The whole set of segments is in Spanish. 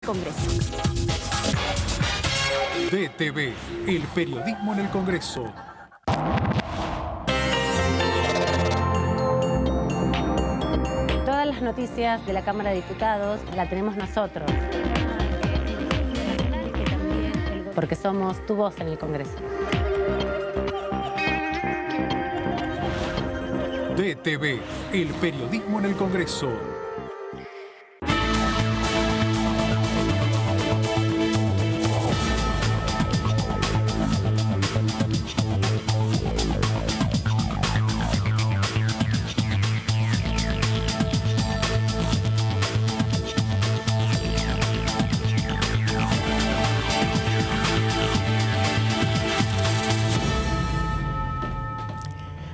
Congreso. DTV, el periodismo en el Congreso. Todas las noticias de la Cámara de Diputados la tenemos nosotros, porque somos tu voz en el Congreso. DTV, el periodismo en el Congreso.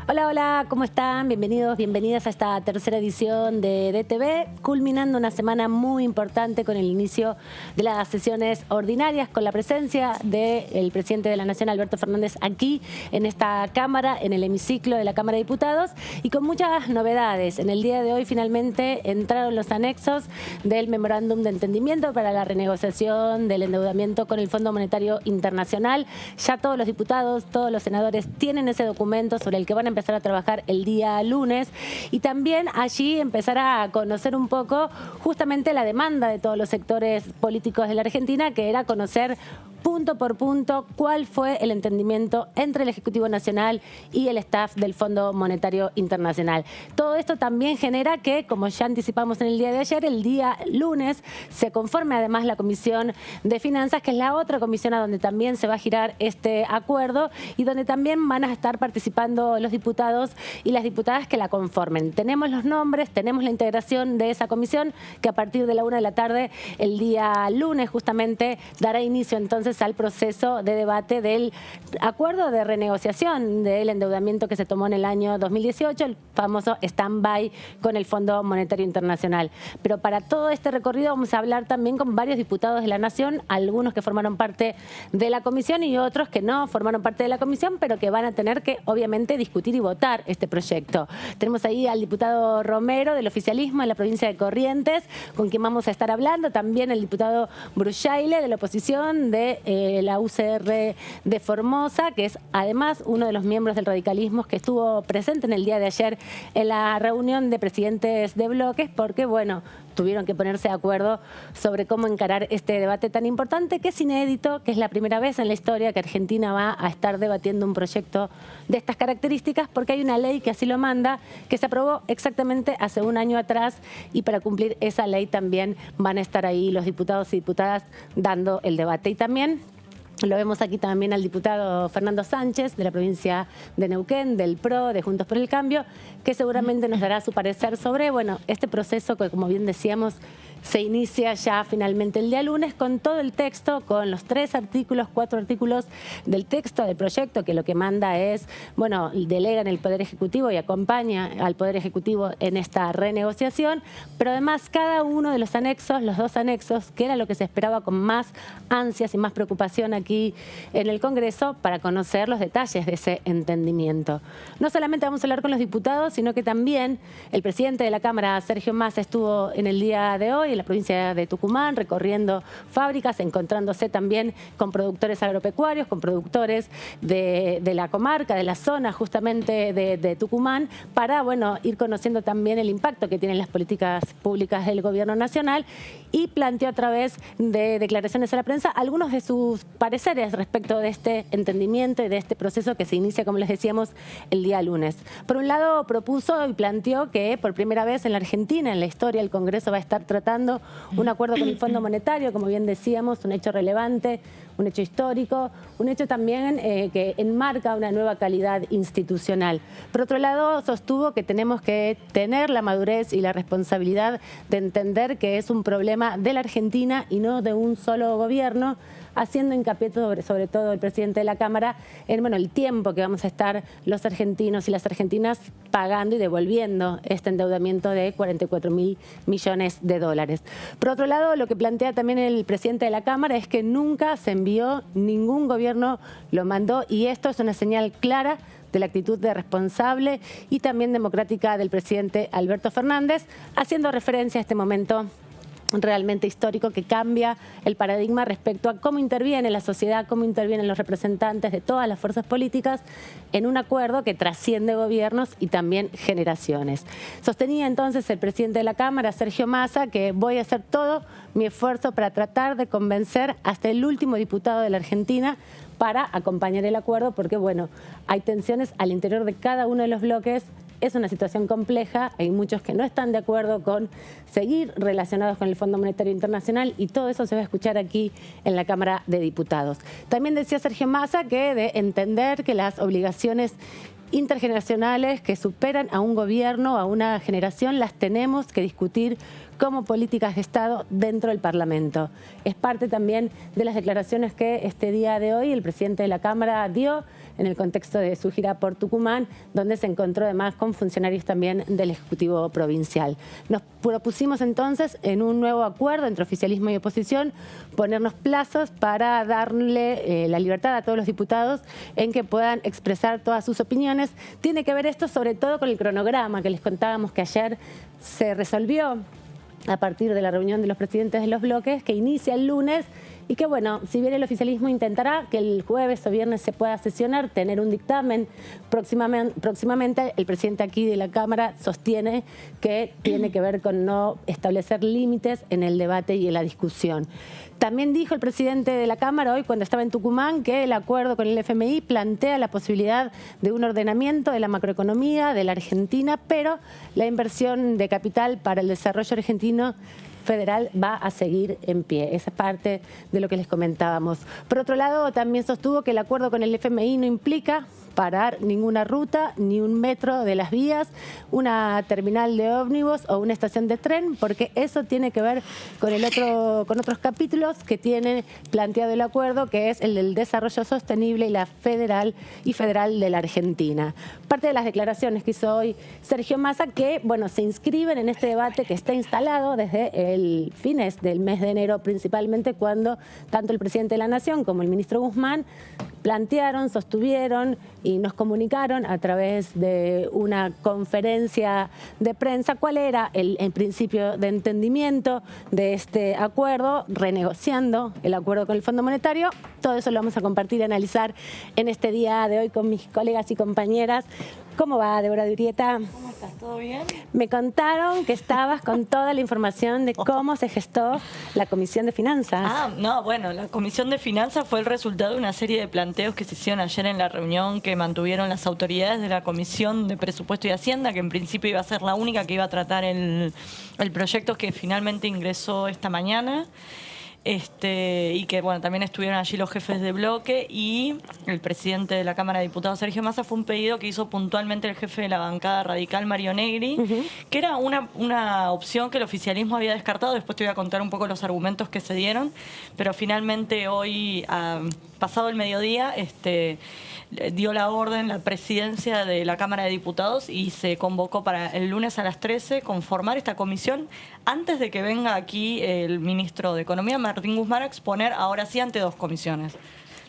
Hola, hola, ¿cómo están? Bienvenidos, bienvenidas a esta tercera edición de DTV, culminando una semana muy importante con el inicio de las sesiones ordinarias, con la presencia del presidente de la Nación, Alberto Fernández, aquí en esta Cámara, en el hemiciclo de la Cámara de Diputados, y con muchas novedades. En el día de hoy finalmente entraron los anexos del memorándum de entendimiento para la renegociación del endeudamiento con el Fondo Monetario Internacional. Ya todos los diputados, todos los senadores tienen ese documento sobre el que van a empezar a trabajar el día lunes, y también allí empezar a conocer un poco justamente la demanda de todos los sectores políticos de la Argentina, que era conocer punto por punto cuál fue el entendimiento entre el Ejecutivo Nacional y el staff del Fondo Monetario Internacional. Todo esto también genera que, como ya anticipamos en el día de ayer, el día lunes se conforme además la Comisión de Finanzas, que es la otra comisión a donde también se va a girar este acuerdo y donde también van a estar participando los diputados y las diputadas que la conformen. Tenemos los nombres, tenemos la integración de esa comisión, que a partir de la 1 de la tarde el día lunes justamente dará inicio entonces al proceso de debate del acuerdo de renegociación del endeudamiento que se tomó en el año 2018, el famoso stand-by con el Fondo Monetario Internacional. Pero para todo este recorrido vamos a hablar también con varios diputados de la Nación, algunos que formaron parte de la comisión y otros que no formaron parte de la comisión, pero que van a tener que obviamente discutir y votar este proyecto. Tenemos ahí al diputado Romero del oficialismo en la provincia de Corrientes, con quien vamos a estar hablando, también el diputado Bruchaile de la oposición de la UCR de Formosa, que es además uno de los miembros del radicalismo que estuvo presente en el día de ayer en la reunión de presidentes de bloques, porque bueno, tuvieron que ponerse de acuerdo sobre cómo encarar este debate tan importante, que es inédito, que es la primera vez en la historia que Argentina va a estar debatiendo un proyecto de estas características, porque hay una ley que así lo manda, que se aprobó exactamente hace un año atrás, y para cumplir esa ley también van a estar ahí los diputados y diputadas dando el debate. Y también lo vemos aquí también al diputado Fernando Sánchez, de la provincia de Neuquén, del PRO, de Juntos por el Cambio, que seguramente nos dará su parecer sobre este proceso que, como bien decíamos, se inicia ya finalmente el día lunes con todo el texto, con los 4 artículos del texto del proyecto, que lo que manda es, delega en el Poder Ejecutivo y acompaña al Poder Ejecutivo en esta renegociación, pero además cada uno de los anexos, los 2 anexos, que era lo que se esperaba con más ansias y más preocupación aquí en el Congreso, para conocer los detalles de ese entendimiento. No solamente vamos a hablar con los diputados, sino que también el presidente de la Cámara, Sergio Massa, estuvo en el día de hoy en la provincia de Tucumán, recorriendo fábricas, encontrándose también con productores agropecuarios, con productores de la comarca, de la zona justamente de Tucumán, para ir conociendo también el impacto que tienen las políticas públicas del Gobierno Nacional, y planteó a través de declaraciones a la prensa algunos de sus pareceres respecto de este entendimiento y de este proceso que se inicia, como les decíamos, el día lunes. Por un lado, propuso y planteó que por primera vez en la Argentina, en la historia, el Congreso va a estar tratando un acuerdo con el Fondo Monetario, como bien decíamos, un hecho relevante, un hecho histórico, un hecho también que enmarca una nueva calidad institucional. Por otro lado, sostuvo que tenemos que tener la madurez y la responsabilidad de entender que es un problema de la Argentina y no de un solo gobierno, haciendo hincapié sobre todo el presidente de la Cámara en el tiempo que vamos a estar los argentinos y las argentinas pagando y devolviendo este endeudamiento de 44.000 millones de dólares. Por otro lado, lo que plantea también el presidente de la Cámara es que nunca se envió, ningún gobierno lo mandó, y esto es una señal clara de la actitud de responsable y también democrática del presidente Alberto Fernández, haciendo referencia a este momento realmente histórico que cambia el paradigma respecto a cómo interviene la sociedad, cómo intervienen los representantes de todas las fuerzas políticas en un acuerdo que trasciende gobiernos y también generaciones. Sostenía entonces el presidente de la Cámara, Sergio Massa, que voy a hacer todo mi esfuerzo para tratar de convencer hasta el último diputado de la Argentina para acompañar el acuerdo, porque bueno, hay tensiones al interior de cada uno de los bloques. Es una situación compleja, hay muchos que no están de acuerdo con seguir relacionados con el Fondo Monetario Internacional y todo eso se va a escuchar aquí en la Cámara de Diputados. También decía Sergio Massa que de entender que las obligaciones intergeneracionales que superan a un gobierno, a una generación, las tenemos que discutir como políticas de Estado dentro del Parlamento. Es parte también de las declaraciones que este día de hoy el presidente de la Cámara dio en el contexto de su gira por Tucumán, donde se encontró además con funcionarios también del Ejecutivo Provincial. Nos propusimos entonces en un nuevo acuerdo entre oficialismo y oposición ponernos plazos para darle la libertad a todos los diputados en que puedan expresar todas sus opiniones. Tiene que ver esto sobre todo con el cronograma que les contábamos que ayer se resolvió a partir de la reunión de los presidentes de los bloques, que inicia el lunes y que, bueno, si bien el oficialismo intentará que el jueves o viernes se pueda sesionar, tener un dictamen próximamente, el presidente aquí de la Cámara sostiene que tiene que ver con no establecer límites en el debate y en la discusión. También dijo el presidente de la Cámara hoy, cuando estaba en Tucumán, que el acuerdo con el FMI plantea la posibilidad de un ordenamiento de la macroeconomía de la Argentina, pero la inversión de capital para el desarrollo argentino federal va a seguir en pie. Esa es parte de lo que les comentábamos. Por otro lado, también sostuvo que el acuerdo con el FMI no implica parar ninguna ruta, ni un metro de las vías, una terminal de ómnibus o una estación de tren, porque eso tiene que ver con con otros capítulos que tiene planteado el acuerdo, que es el del desarrollo sostenible y la federal de la Argentina. Parte de las declaraciones que hizo hoy Sergio Massa, que bueno, se inscriben en este debate que está instalado desde el fines del mes de enero, principalmente cuando tanto el presidente de la Nación como el ministro Guzmán plantearon, sostuvieron y nos comunicaron a través de una conferencia de prensa cuál era el principio de entendimiento de este acuerdo, renegociando el acuerdo con el Fondo Monetario. Todo eso lo vamos a compartir y analizar en este día de hoy con mis colegas y compañeras. ¿Cómo va, Débora Durieta? ¿Cómo estás? ¿Todo bien? Me contaron que estabas con toda la información de cómo se gestó la Comisión de Finanzas. No, bueno, la Comisión de Finanzas fue el resultado de una serie de planteos que se hicieron ayer en la reunión que mantuvieron las autoridades de la Comisión de Presupuesto y Hacienda, que en principio iba a ser la única que iba a tratar el proyecto que finalmente ingresó esta mañana. Y que bueno, también estuvieron allí los jefes de bloque y el presidente de la Cámara de Diputados, Sergio Massa. Fue un pedido que hizo puntualmente el jefe de la bancada radical, Mario Negri, que era una opción que el oficialismo había descartado. Después te voy a contar un poco los argumentos que se dieron, pero finalmente hoy, pasado el mediodía, dio la orden la presidencia de la Cámara de Diputados y se convocó para el lunes a las 13 conformar esta comisión antes de que venga aquí el ministro de Economía, Martín Guzmán, a exponer ahora sí ante dos comisiones.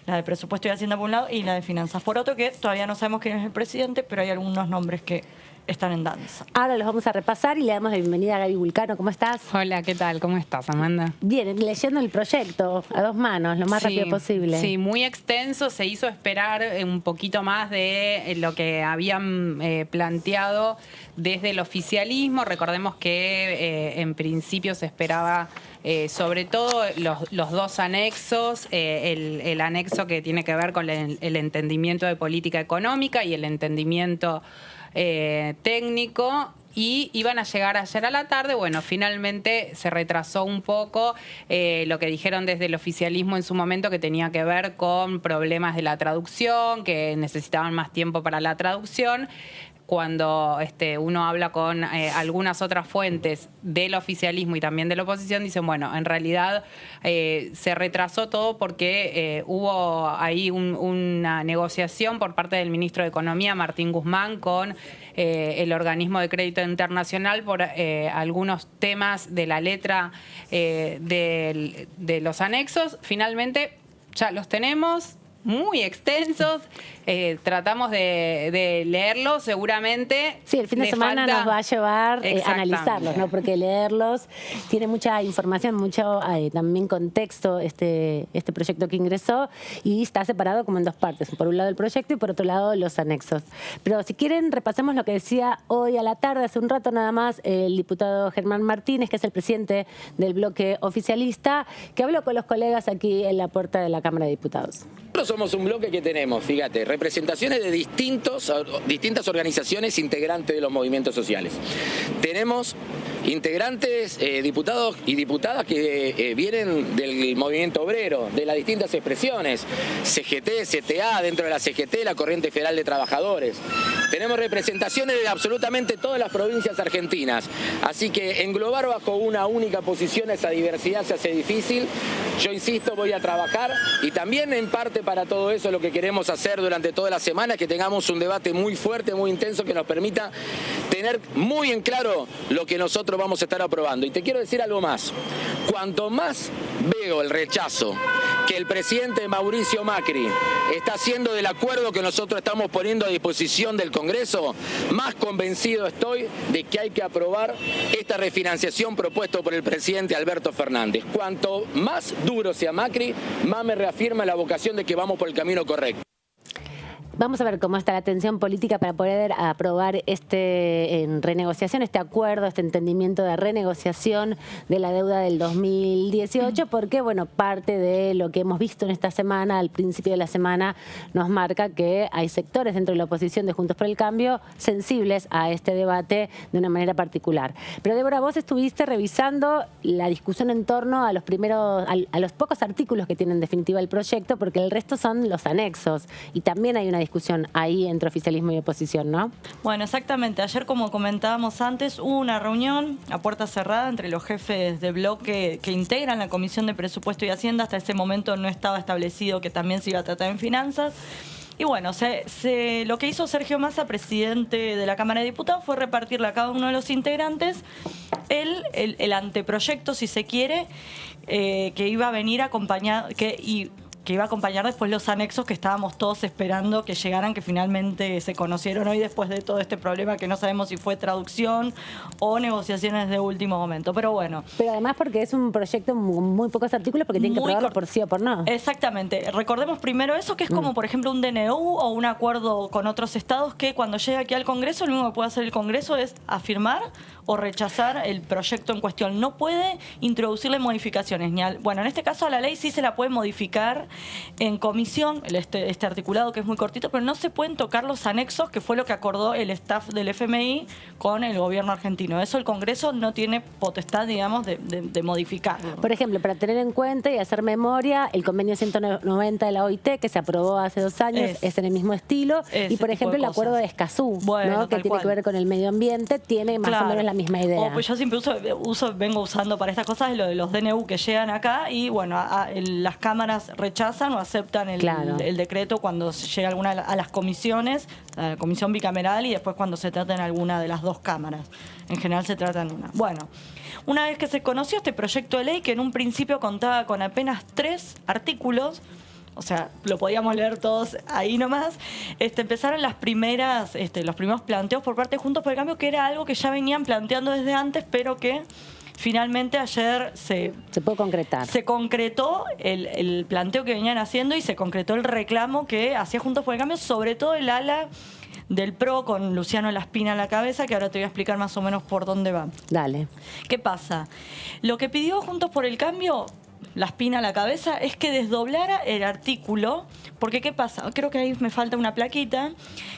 La de Presupuesto y Hacienda por un lado y la de Finanzas por otro, que todavía no sabemos quién es el presidente, pero hay algunos nombres que están en danza. Ahora los vamos a repasar y le damos la bienvenida a Gaby Vulcano. ¿Cómo estás? Hola, ¿qué tal? ¿Cómo estás, Amanda? Bien, leyendo el proyecto a dos manos, lo más rápido posible. Sí, muy extenso. Se hizo esperar un poquito más de lo que habían planteado desde el oficialismo. Recordemos que en principio se esperaba sobre todo los dos anexos, el anexo que tiene que ver con el entendimiento de política económica y el entendimiento técnico, y iban a llegar ayer a la tarde. Bueno, finalmente se retrasó un poco lo que dijeron desde el oficialismo en su momento, que tenía que ver con problemas de la traducción, que necesitaban más tiempo para la traducción. Cuando uno habla con algunas otras fuentes del oficialismo y también de la oposición, dicen, bueno, en realidad se retrasó todo porque hubo ahí una negociación por parte del ministro de Economía, Martín Guzmán, con el organismo de crédito internacional por algunos temas de la letra de los anexos. Finalmente ya los tenemos, muy extensos. tratamos de leerlo, seguramente. Sí, el fin de semana nos va a llevar a analizarlos, ¿no? Porque leerlos tiene mucha información, mucho también contexto este proyecto que ingresó, y está separado como en dos partes. Por un lado el proyecto y por otro lado los anexos. Pero si quieren, repasemos lo que decía hoy a la tarde, hace un rato nada más, el diputado Germán Martínez, que es el presidente del bloque oficialista, que habló con los colegas aquí en la puerta de la Cámara de Diputados. Nosotros somos un bloque que tenemos, fíjate, representaciones de distintas organizaciones integrantes de los movimientos sociales. Tenemos integrantes, diputados y diputadas que vienen del movimiento obrero, de las distintas expresiones, CGT, CTA, dentro de la CGT, la Corriente Federal de Trabajadores. Tenemos representaciones de absolutamente todas las provincias argentinas, así que englobar bajo una única posición esa diversidad se hace difícil. Yo insisto, voy a trabajar, y también en parte para todo eso lo que queremos hacer durante toda la semana es que tengamos un debate muy fuerte, muy intenso, que nos permita tener muy en claro lo que nosotros vamos a estar aprobando. Y te quiero decir algo más. Cuanto más veo el rechazo que el presidente Mauricio Macri está haciendo del acuerdo que nosotros estamos poniendo a disposición del Congreso, más convencido estoy de que hay que aprobar esta refinanciación propuesta por el presidente Alberto Fernández. Cuanto más duro sea Macri, más me reafirma la vocación de que vamos por el camino correcto. Vamos a ver cómo está la tensión política para poder aprobar en renegociación, este acuerdo, este entendimiento de renegociación de la deuda del 2018, porque, bueno, parte de lo que hemos visto en esta semana, al principio de la semana, nos marca que hay sectores dentro de la oposición de Juntos por el Cambio sensibles a este debate de una manera particular. Pero, Débora, vos estuviste revisando la discusión en torno a los a los pocos artículos que tiene en definitiva el proyecto, porque el resto son los anexos, y también hay una discusión ahí entre oficialismo y oposición, ¿no? Bueno, exactamente. Ayer, como comentábamos antes, hubo una reunión a puerta cerrada entre los jefes de bloque que integran la Comisión de Presupuesto y Hacienda. Hasta ese momento no estaba establecido que también se iba a tratar en finanzas. Y bueno, lo que hizo Sergio Massa, presidente de la Cámara de Diputados, fue repartirle a cada uno de los integrantes el anteproyecto, si se quiere, que iba a venir acompañado, que iba a acompañar después los anexos que estábamos todos esperando que llegaran, que finalmente se conocieron hoy después de todo este problema, que no sabemos si fue traducción o negociaciones de último momento. Pero bueno. Pero además porque es un proyecto muy pocos artículos, porque tienen que aprobarlo por sí o por no. Exactamente. Recordemos primero eso, que es como, por ejemplo, un DNU o un acuerdo con otros estados, que cuando llega aquí al Congreso, lo único que puede hacer el Congreso es afirmar o rechazar el proyecto en cuestión. No puede introducirle modificaciones. Bueno, en este caso a la ley sí se la puede modificar en comisión, este articulado que es muy cortito, pero no se pueden tocar los anexos, que fue lo que acordó el staff del FMI con el gobierno argentino. Eso el Congreso no tiene potestad, digamos, de modificarlo. Por ejemplo, para tener en cuenta y hacer memoria, el convenio 190 de la OIT, que se aprobó hace 2 años, es en el mismo estilo. Y, por ejemplo, el acuerdo de Escazú, bueno, ¿no? Que tiene que ver con el medio ambiente, tiene más o menos la misma idea. Pues yo siempre vengo usando para estas cosas lo de los DNU que llegan acá, y bueno, las cámaras rechazan o aceptan el decreto cuando llega a las comisiones, a la comisión bicameral, y después cuando se trata en alguna de las 2 cámaras. En general se trata en una. Bueno, una vez que se conoció este proyecto de ley, que en un principio contaba con apenas 3 artículos, o sea, lo podíamos leer todos ahí nomás, empezaron los primeros planteos por parte de Juntos por el Cambio, que era algo que ya venían planteando desde antes, pero que finalmente ayer se puede concretar. Se concretó el planteo que venían haciendo, y se concretó el reclamo que hacía Juntos por el Cambio, sobre todo el ala del PRO con Luciano Laspina a la cabeza, que ahora te voy a explicar más o menos por dónde va. Dale. ¿Qué pasa? Lo que pidió Juntos por el Cambio, Laspina a la cabeza, es que desdoblara el artículo, porque ¿qué pasa? Creo que ahí me falta una plaquita.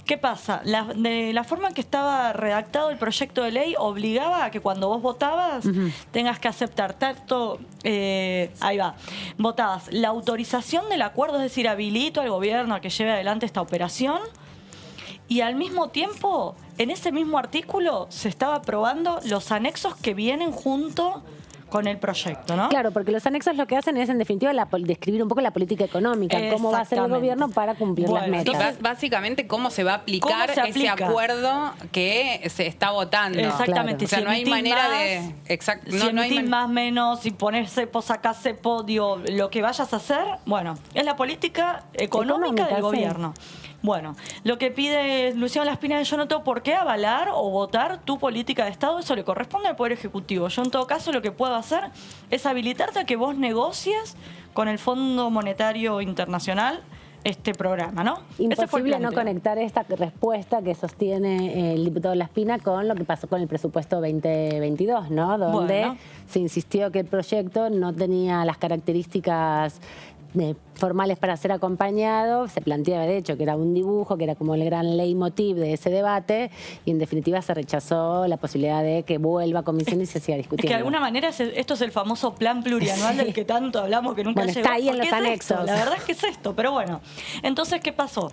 ¿Qué pasa? De la forma en que estaba redactado el proyecto de ley, obligaba a que cuando vos votabas tengas que aceptar tanto, ahí va, votabas la autorización del acuerdo, es decir, habilito al gobierno a que lleve adelante esta operación, y al mismo tiempo, en ese mismo artículo se estaba aprobando los anexos que vienen junto con el proyecto, ¿no? Claro, porque los anexos lo que hacen es, en definitiva, describir un poco la política económica, cómo va a ser el gobierno para cumplir las metas. Entonces, básicamente, cómo se va a aplicar ese acuerdo que se está votando. Exactamente. Claro. O sea, no hay manera de... Exacto. Si emitís más, menos, si pones cepo, sacás cepo, lo que vayas a hacer, bueno, es la política económica del gobierno. Bueno, lo que pide Luciano Laspina es: yo no tengo por qué avalar o votar tu política de Estado, eso le corresponde al Poder Ejecutivo. Yo en todo caso lo que puedo hacer es habilitarte a que vos negocies con el Fondo Monetario Internacional este programa, ¿no? Imposible no conectar esta respuesta que sostiene el diputado Laspina con lo que pasó con el presupuesto 2022, ¿no? Donde se insistió que el proyecto no tenía las características formales para ser acompañado. Se planteaba de hecho que era un dibujo, que era como el gran leitmotiv de ese debate, y en definitiva se rechazó la posibilidad de que vuelva a comisión y se siga discutiendo. Es que de alguna manera esto es el famoso plan plurianual del que tanto hablamos, que nunca llegó. Está ahí en los anexos. La verdad es que es esto, pero bueno. Entonces, ¿qué pasó?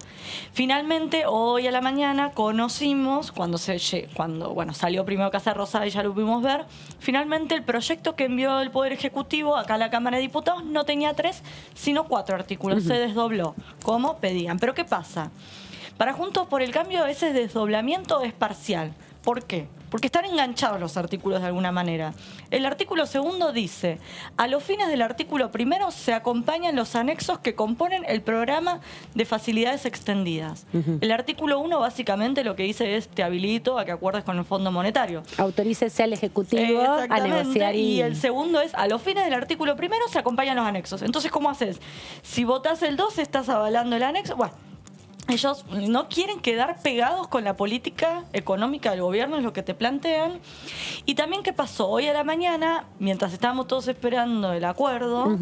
Finalmente, hoy a la mañana conocimos, cuando salió primero Casa Rosada y ya lo pudimos ver, finalmente el proyecto que envió el Poder Ejecutivo acá a la Cámara de Diputados no tenía 3, sino 4 artículos. Se desdobló, como pedían. Pero ¿qué pasa? Para Juntos por el Cambio ese desdoblamiento es parcial. ¿Por qué? Porque están enganchados los artículos de alguna manera. El artículo 2 dice: a los fines del artículo 1 se acompañan los anexos que componen el programa de facilidades extendidas. El artículo 1 básicamente lo que dice es: te habilito a que acuerdes con el Fondo Monetario. Autorícese al Ejecutivo a negociar. Y el segundo es: a los fines del artículo 1 se acompañan los anexos. Entonces, ¿cómo haces? Si votás el 2, estás avalando el anexo. Bueno, ellos no quieren quedar pegados con la política económica del gobierno, es lo que te plantean. Y también, ¿qué pasó? Hoy a la mañana, mientras estábamos todos esperando el acuerdo,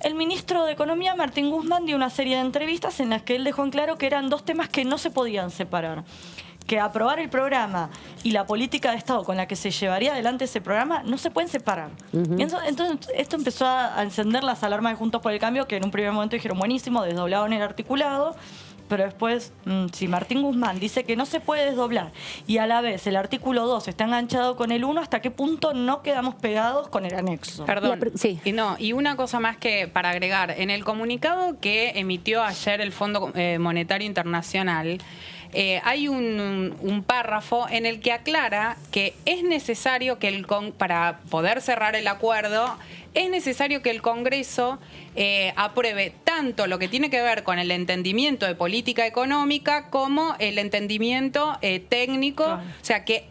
el ministro de Economía, Martín Guzmán, dio una serie de entrevistas en las que él dejó en claro que eran 2 temas que no se podían separar. Que aprobar el programa y la política de Estado con la que se llevaría adelante ese programa no se pueden separar. Y entonces esto empezó a encender las alarmas de Juntos por el Cambio, que en un primer momento dijeron: buenísimo, desdoblaron el articulado. Pero después, si Martín Guzmán dice que no se puede desdoblar y a la vez el artículo 2 está enganchado con el 1, ¿hasta qué punto no quedamos pegados con el anexo? Perdón. Sí. Y una cosa más que para agregar. En el comunicado que emitió ayer el Fondo Monetario Internacional, hay un párrafo en el que aclara que es necesario que para poder cerrar el acuerdo, es necesario que el Congreso apruebe tanto lo que tiene que ver con el entendimiento de política económica como el entendimiento técnico. Claro. O sea, que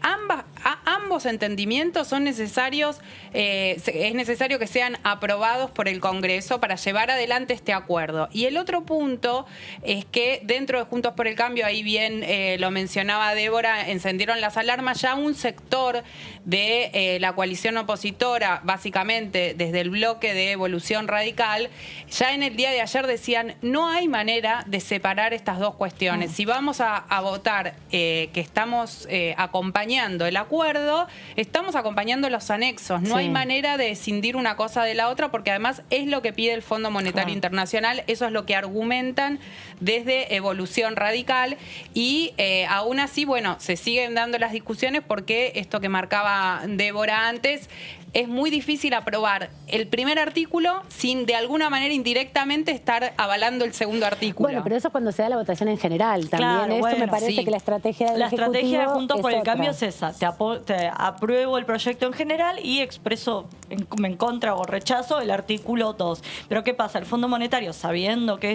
ambos entendimientos son necesarios, es necesario que sean aprobados por el Congreso para llevar adelante este acuerdo. Y el otro punto es que dentro de Juntos por el Cambio, ahí bien lo mencionaba Débora, encendieron las alarmas. Ya un sector de la coalición opositora, básicamente desde el bloque de Evolución Radical, ya en el día de ayer decían: no hay manera de separar estas dos cuestiones. Si vamos a votar que estamos acompañando el acuerdo, estamos acompañando los anexos. No hay manera de escindir una cosa de la otra, porque además es lo que pide el Fondo Monetario Internacional, eso es lo que argumentan desde Evolución Radical. Y aún así, bueno, se siguen dando las discusiones, porque esto que marcaba Débora antes, es muy difícil aprobar el primer artículo sin de alguna manera indirectamente estar avalando el segundo artículo. Bueno, pero eso es cuando se da la votación en general. También claro, esto me parece que la estrategia del Ejecutivo estrategia de Juntos por el otra. Cambio es esa: te apruebo el proyecto en general y expreso en contra o rechazo el artículo 2. Pero ¿qué pasa? El Fondo Monetario, sabiendo que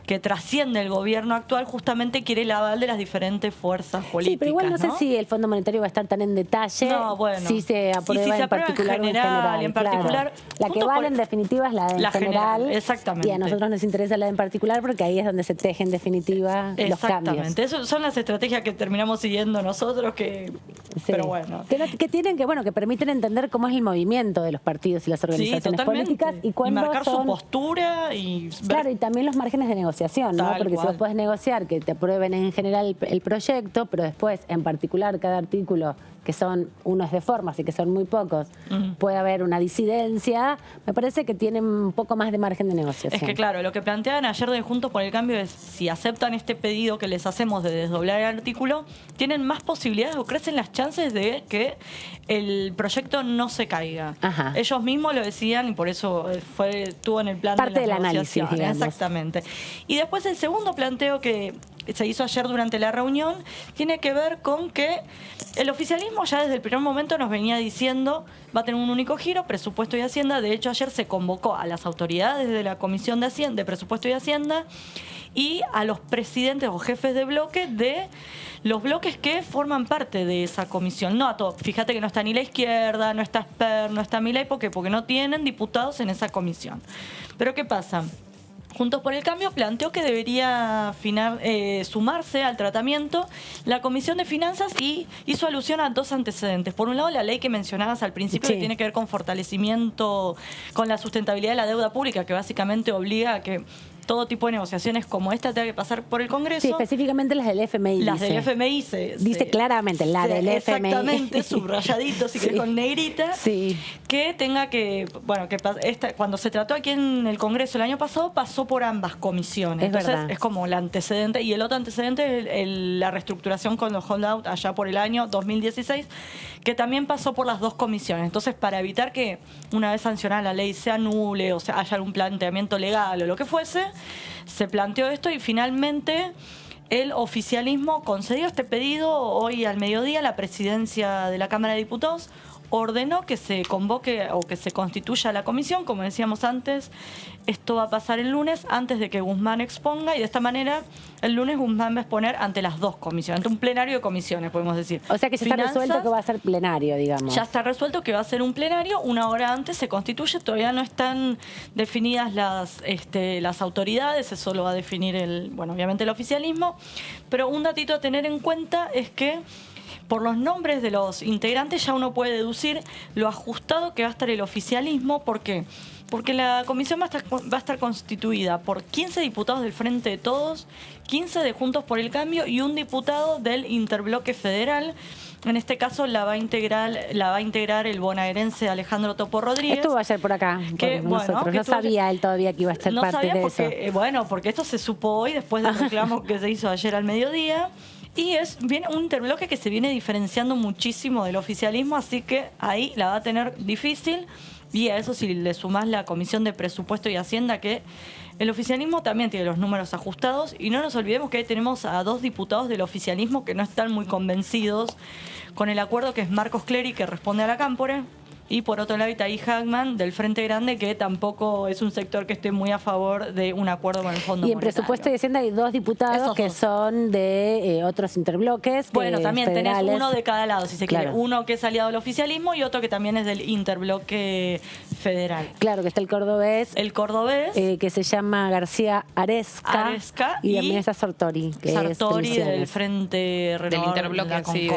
que trasciende el gobierno actual, justamente quiere el aval de las diferentes fuerzas políticas. Sí, pero igual no sé si el Fondo Monetario va a estar tan en detalle. No, bueno. Si se aprueba, y si se en particular en general, en particular. Claro. La que vale en definitiva es la de en general. Exactamente. Y a nosotros nos interesa la de en particular, porque ahí es donde se tejen en definitiva los cambios. Exactamente. Esas son las estrategias que terminamos siguiendo nosotros, pero bueno. Que tienen que permiten entender cómo es el movimiento de los partidos y las organizaciones políticas y cuándo marcar su postura y claro, y también los márgenes de negociación, ¿no? Porque si vos podés negociar que te aprueben en general el proyecto, pero después, en particular, cada artículo, que son unos de formas y que son muy pocos, puede haber una disidencia, me parece que tienen un poco más de margen de negociación. Es que claro, lo que planteaban ayer de Juntos por el Cambio es: si aceptan este pedido que les hacemos de desdoblar el artículo, tienen más posibilidades o crecen las chances de que el proyecto no se caiga. Ajá. Ellos mismos lo decían y por eso estuvo en el plan parte de las del análisis, digamos. Exactamente. Y después el segundo planteo que se hizo ayer durante la reunión tiene que ver con que el oficialismo ya desde el primer momento nos venía diciendo va a tener un único giro, presupuesto y Hacienda. De hecho, ayer se convocó a las autoridades de la Comisión de Hacienda, de Presupuesto y Hacienda, y a los presidentes o jefes de bloque de los bloques que forman parte de esa comisión. No a todos. Fíjate que no está ni la izquierda, no está Esper, no está Milei, porque no tienen diputados en esa comisión. Pero ¿qué pasa? Juntos por el Cambio planteó que debería sumarse al tratamiento la Comisión de Finanzas y hizo alusión a dos antecedentes. Por un lado, la ley que mencionabas al principio, que tiene que ver con fortalecimiento, con la sustentabilidad de la deuda pública, que básicamente obliga a que todo tipo de negociaciones como esta tenga que pasar por el Congreso. Sí, específicamente las del FMI. Las del FMI dice claramente, la del FMI. Exactamente, subrayadito, si querés, con negrita. Sí. Que tenga que, bueno, cuando se trató aquí en el Congreso el año pasado, pasó por ambas comisiones. Es Entonces, verdad. es como el antecedente. Y el otro antecedente es la reestructuración con los holdout allá por el año 2016, que también pasó por las dos comisiones. Entonces, para evitar que una vez sancionada la ley se anule o sea, haya algún planteamiento legal o lo que fuese, se planteó esto y finalmente el oficialismo concedió este pedido. Hoy al mediodía la presidencia de la Cámara de Diputados ordenó que se convoque o que se constituya la comisión. Como decíamos antes, esto va a pasar el lunes antes de que Guzmán exponga, y de esta manera el lunes Guzmán va a exponer ante las dos comisiones, ante un plenario de comisiones, podemos decir. O sea que ya está resuelto que va a ser plenario, digamos. Ya está resuelto que va a ser un plenario, una hora antes se constituye, todavía no están definidas las autoridades, eso lo va a definir obviamente el oficialismo, pero un datito a tener en cuenta es que por los nombres de los integrantes ya uno puede deducir lo ajustado que va a estar el oficialismo. ¿Por qué? Porque la comisión va a estar constituida por 15 diputados del Frente de Todos, 15 de Juntos por el Cambio y un diputado del Interbloque Federal. En este caso la va a integrar el bonaerense Alejandro Topo Rodríguez. Estuvo ayer por acá, por nosotros. No sabía él todavía que iba a ser parte de eso. Porque esto se supo hoy después del reclamo que se hizo ayer al mediodía. Y es bien un interbloque que se viene diferenciando muchísimo del oficialismo, así que ahí la va a tener difícil. Y a eso si le sumás la Comisión de Presupuesto y Hacienda, que el oficialismo también tiene los números ajustados. Y no nos olvidemos que ahí tenemos a dos diputados del oficialismo que no están muy convencidos con el acuerdo, que es Marcos Clery, que responde a la Cámpora, y por otro lado Itaí Hackman del Frente Grande, que tampoco es un sector que esté muy a favor de un acuerdo con el Fondo Monetario. Y en Presupuesto y Hacienda hay dos diputados que son de otros interbloques. Bueno, también federales. Tenés uno de cada lado, si se quiere. Claro. Uno que es aliado del oficialismo y otro que también es del interbloque federal. Claro, que está el cordobés. El cordobés. Que se llama García Aresca. Y también está Sartori, que Sartori es del Frente del Interbloque, sí,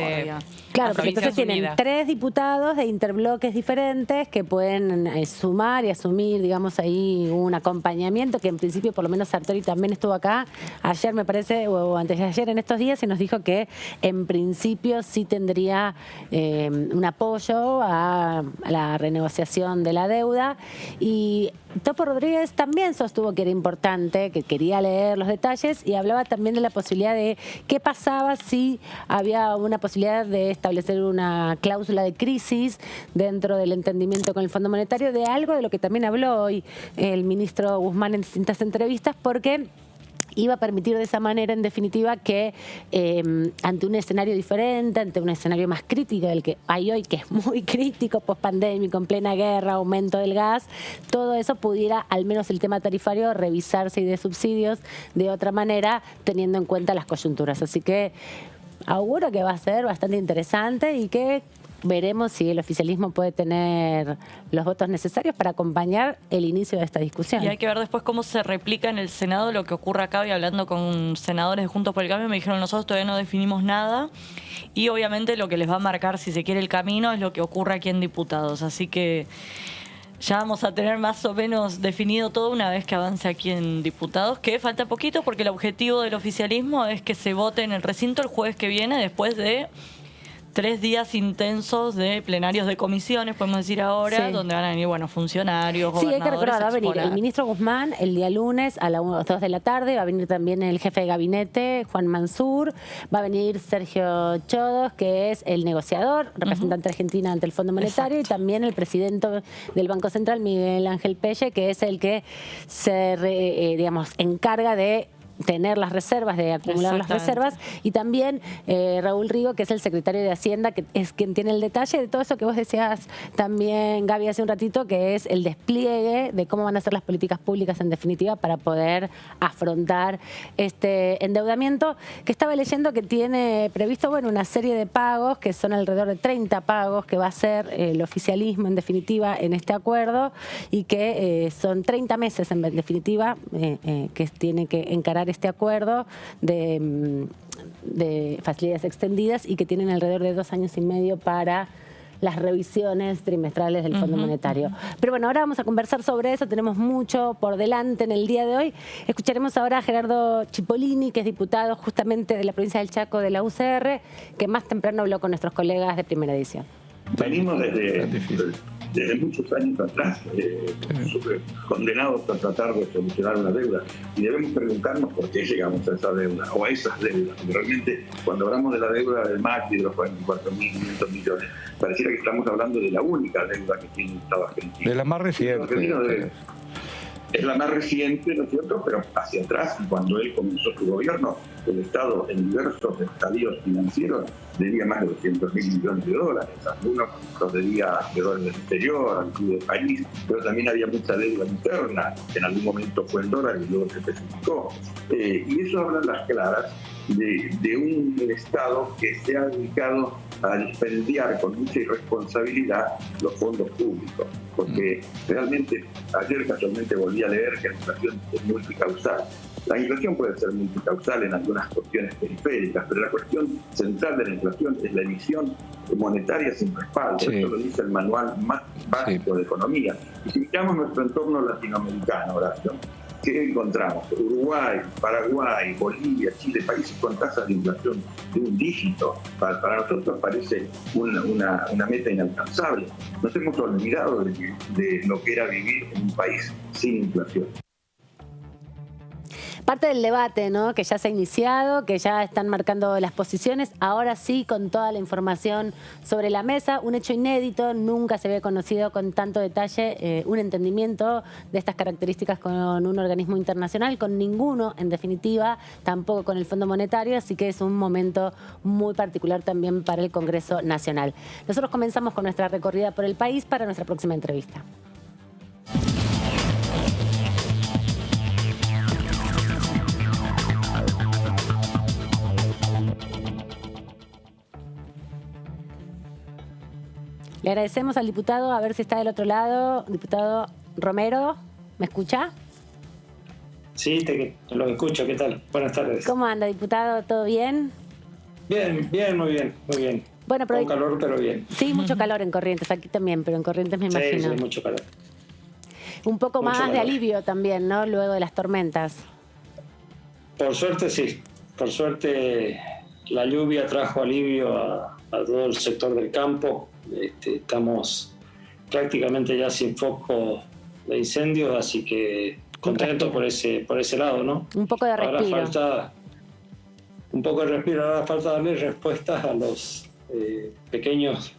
Claro, porque entonces tienen 3 diputados de interbloques diferentes que pueden sumar y asumir, digamos, ahí un acompañamiento, que en principio, por lo menos Sartori también estuvo acá ayer, me parece, o antes de ayer, en estos días, y nos dijo que en principio sí tendría un apoyo a la renegociación de la deuda. Y Topo Rodríguez también sostuvo que era importante, que quería leer los detalles, y hablaba también de la posibilidad de qué pasaba si había una posibilidad de establecer una cláusula de crisis dentro del entendimiento con el Fondo Monetario, de algo de lo que también habló hoy el ministro Guzmán en distintas entrevistas, porque iba a permitir de esa manera, en definitiva, que ante un escenario diferente, ante un escenario más crítico del que hay hoy, que es muy crítico, pospandémico, en plena guerra, aumento del gas, todo eso pudiera, al menos el tema tarifario, revisarse y de subsidios de otra manera, teniendo en cuenta las coyunturas. Así que auguro que va a ser bastante interesante y que veremos si el oficialismo puede tener los votos necesarios para acompañar el inicio de esta discusión. Y hay que ver después cómo se replica en el Senado lo que ocurre acá. Y hablando con senadores de Juntos por el Cambio, me dijeron: nosotros todavía no definimos nada. Y obviamente lo que les va a marcar, si se quiere, el camino es lo que ocurre aquí en diputados. Así que ya vamos a tener más o menos definido todo una vez que avance aquí en diputados, que falta poquito porque el objetivo del oficialismo es que se vote en el recinto el jueves que viene, después de 3 días intensos de plenarios de comisiones, podemos decir ahora, donde van a venir funcionarios, gobernadores. Sí, hay que recordar, va a venir el ministro Guzmán el día lunes a las 2 de la tarde, va a venir también el jefe de gabinete, Juan Mansur, va a venir Sergio Chodos, que es el negociador, representante argentino ante el Fondo Monetario, y también el presidente del Banco Central, Miguel Ángel Pelle, que es el que se encarga de tener las reservas, de acumular las reservas, y también Raúl Rigo, que es el secretario de Hacienda, que es quien tiene el detalle de todo eso que vos decías también, Gaby, hace un ratito, que es el despliegue de cómo van a ser las políticas públicas en definitiva para poder afrontar este endeudamiento, que estaba leyendo que tiene previsto, bueno, una serie de pagos, que son alrededor de 30 pagos, que va a ser el oficialismo en definitiva en este acuerdo, y que son 30 meses en definitiva que tiene que encarar este acuerdo de facilidades extendidas, y que tienen alrededor de 2 años y medio para las revisiones trimestrales del Fondo Monetario. Pero bueno, ahora vamos a conversar sobre eso, tenemos mucho por delante en el día de hoy. Escucharemos ahora a Gerardo Cipollini, que es diputado justamente de la provincia del Chaco de la UCR, que más temprano habló con nuestros colegas de Primera Edición. Venimos desde muchos años atrás condenados a tratar de solucionar una deuda, y debemos preguntarnos por qué llegamos a esa deuda o a esas deudas. Realmente, cuando hablamos de la deuda del MACRI, de los 44.500 millones, pareciera que estamos hablando de la única deuda que tiene el Estado argentino. De la más reciente. Es la más reciente, ¿no es cierto? Pero hacia atrás, cuando él comenzó su gobierno, el Estado en diversos estadios financieros debía más de 200.000 millones de dólares. Algunos los debía de dólares del exterior, al Club de París, pero también había mucha deuda interna, que en algún momento fue el dólar y luego se especificó. Y eso habla las claras de un Estado que se ha dedicado a dispendiar con mucha irresponsabilidad los fondos públicos, porque realmente ayer casualmente volví a leer que la inflación es multicausal. La inflación puede ser multicausal en algunas cuestiones periféricas, pero la cuestión central de la inflación es la emisión monetaria sin respaldo. Sí. Eso lo dice el manual más básico de economía. Y si miramos nuestro entorno latinoamericano, Horacio, ¿qué encontramos? Uruguay, Paraguay, Bolivia, Chile, países con tasas de inflación de un dígito. Para nosotros parece una meta inalcanzable. Nos hemos olvidado de lo que era vivir en un país sin inflación. Parte del debate, ¿no?, que ya se ha iniciado, que ya están marcando las posiciones, ahora sí con toda la información sobre la mesa, un hecho inédito, nunca se había conocido con tanto detalle un entendimiento de estas características con un organismo internacional, con ninguno en definitiva, tampoco con el Fondo Monetario, así que es un momento muy particular también para el Congreso Nacional. Nosotros comenzamos con nuestra recorrida por el país para nuestra próxima entrevista. Le agradecemos al diputado, a ver si está del otro lado. Diputado Romero, ¿me escucha? Sí, lo escucho. ¿Qué tal? Buenas tardes. ¿Cómo anda, diputado? ¿Todo bien? Bien, muy bien. Bueno, pero con calor, pero bien. Sí, mucho calor en Corrientes, aquí también, pero en Corrientes me imagino. Sí, mucho calor. Un poco mucho más calor. De alivio también, ¿no?, luego de las tormentas. Por suerte, sí. Por suerte, la lluvia trajo alivio a todo el sector del campo. Estamos prácticamente ya sin foco de incendios, así que contento por ese lado, ¿no? Un poco de respiro. Ahora falta un poco de respiro, ahora falta darle respuestas a los pequeños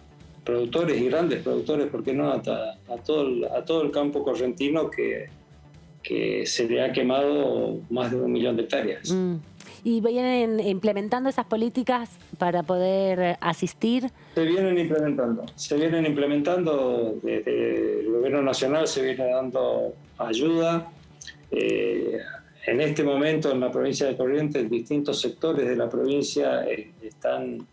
productores y grandes productores, ¿por qué no? A todo el campo correntino que se le ha quemado más de 1 millón de hectáreas. ¿Y vienen implementando esas políticas para poder asistir? Se vienen implementando desde el gobierno nacional, se viene dando ayuda. En este momento en la provincia de Corrientes, distintos sectores de la provincia están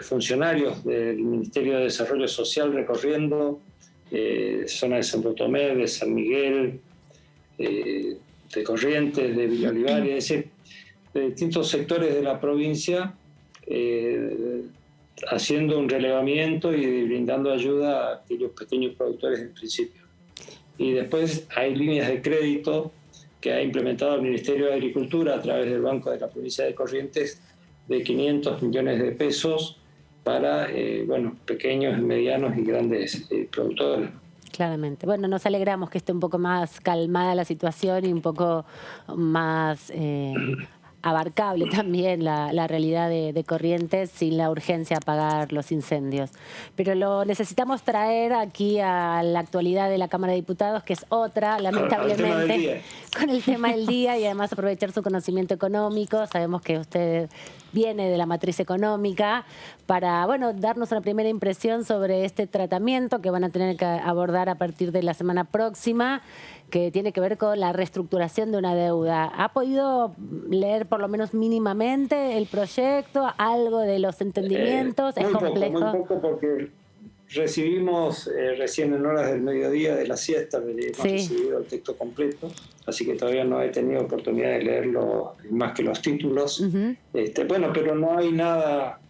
funcionarios del Ministerio de Desarrollo Social recorriendo zona de Santo Tomé, de San Miguel, de Corrientes, de Villa Olivares, es decir, de distintos sectores de la provincia, haciendo un relevamiento y brindando ayuda a aquellos pequeños productores en principio. Y después hay líneas de crédito que ha implementado el Ministerio de Agricultura a través del Banco de la Provincia de Corrientes de 500 millones de pesos para pequeños, medianos y grandes productores. Claramente. Bueno, nos alegramos que esté un poco más calmada la situación y un poco más abarcable también la realidad de Corrientes sin la urgencia de apagar los incendios. Pero lo necesitamos traer aquí a la actualidad de la Cámara de Diputados, que es otra, lamentablemente, con el tema del día, y además aprovechar su conocimiento económico. Sabemos que usted viene de la matriz económica para, bueno, darnos una primera impresión sobre este tratamiento que van a tener que abordar a partir de la semana próxima, que tiene que ver con la reestructuración de una deuda. ¿Ha podido leer por lo menos mínimamente el proyecto, algo de los entendimientos? ¿Es complejo? Muy poco, porque recibimos recién en horas del mediodía de la siesta, hemos recibido el texto completo, así que todavía no he tenido oportunidad de leerlo más que los títulos. Bueno, pero no hay nada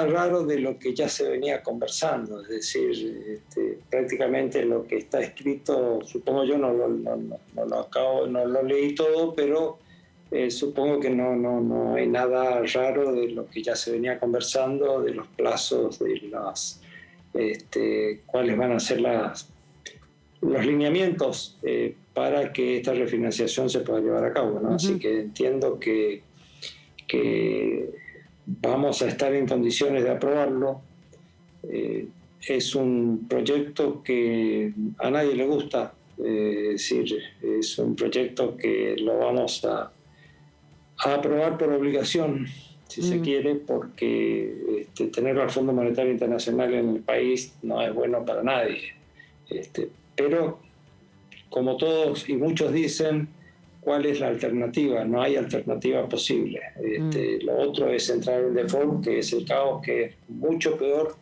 raro de lo que ya se venía conversando, es decir, prácticamente lo que está escrito, supongo yo, no lo leí todo, pero supongo que no hay nada raro de lo que ya se venía conversando, de los plazos, de las cuáles van a ser los lineamientos para que esta refinanciación se pueda llevar a cabo, ¿no? Así que entiendo que vamos a estar en condiciones de aprobarlo. Es un proyecto que a nadie le gusta, es decir, es un proyecto que lo vamos a aprobar por obligación, si se quiere, porque tener al Fondo Monetario Internacional en el país no es bueno para nadie. Pero, como todos y muchos dicen, ¿cuál es la alternativa? No hay alternativa posible. Lo otro es entrar en default, que es el caos, que es mucho peor.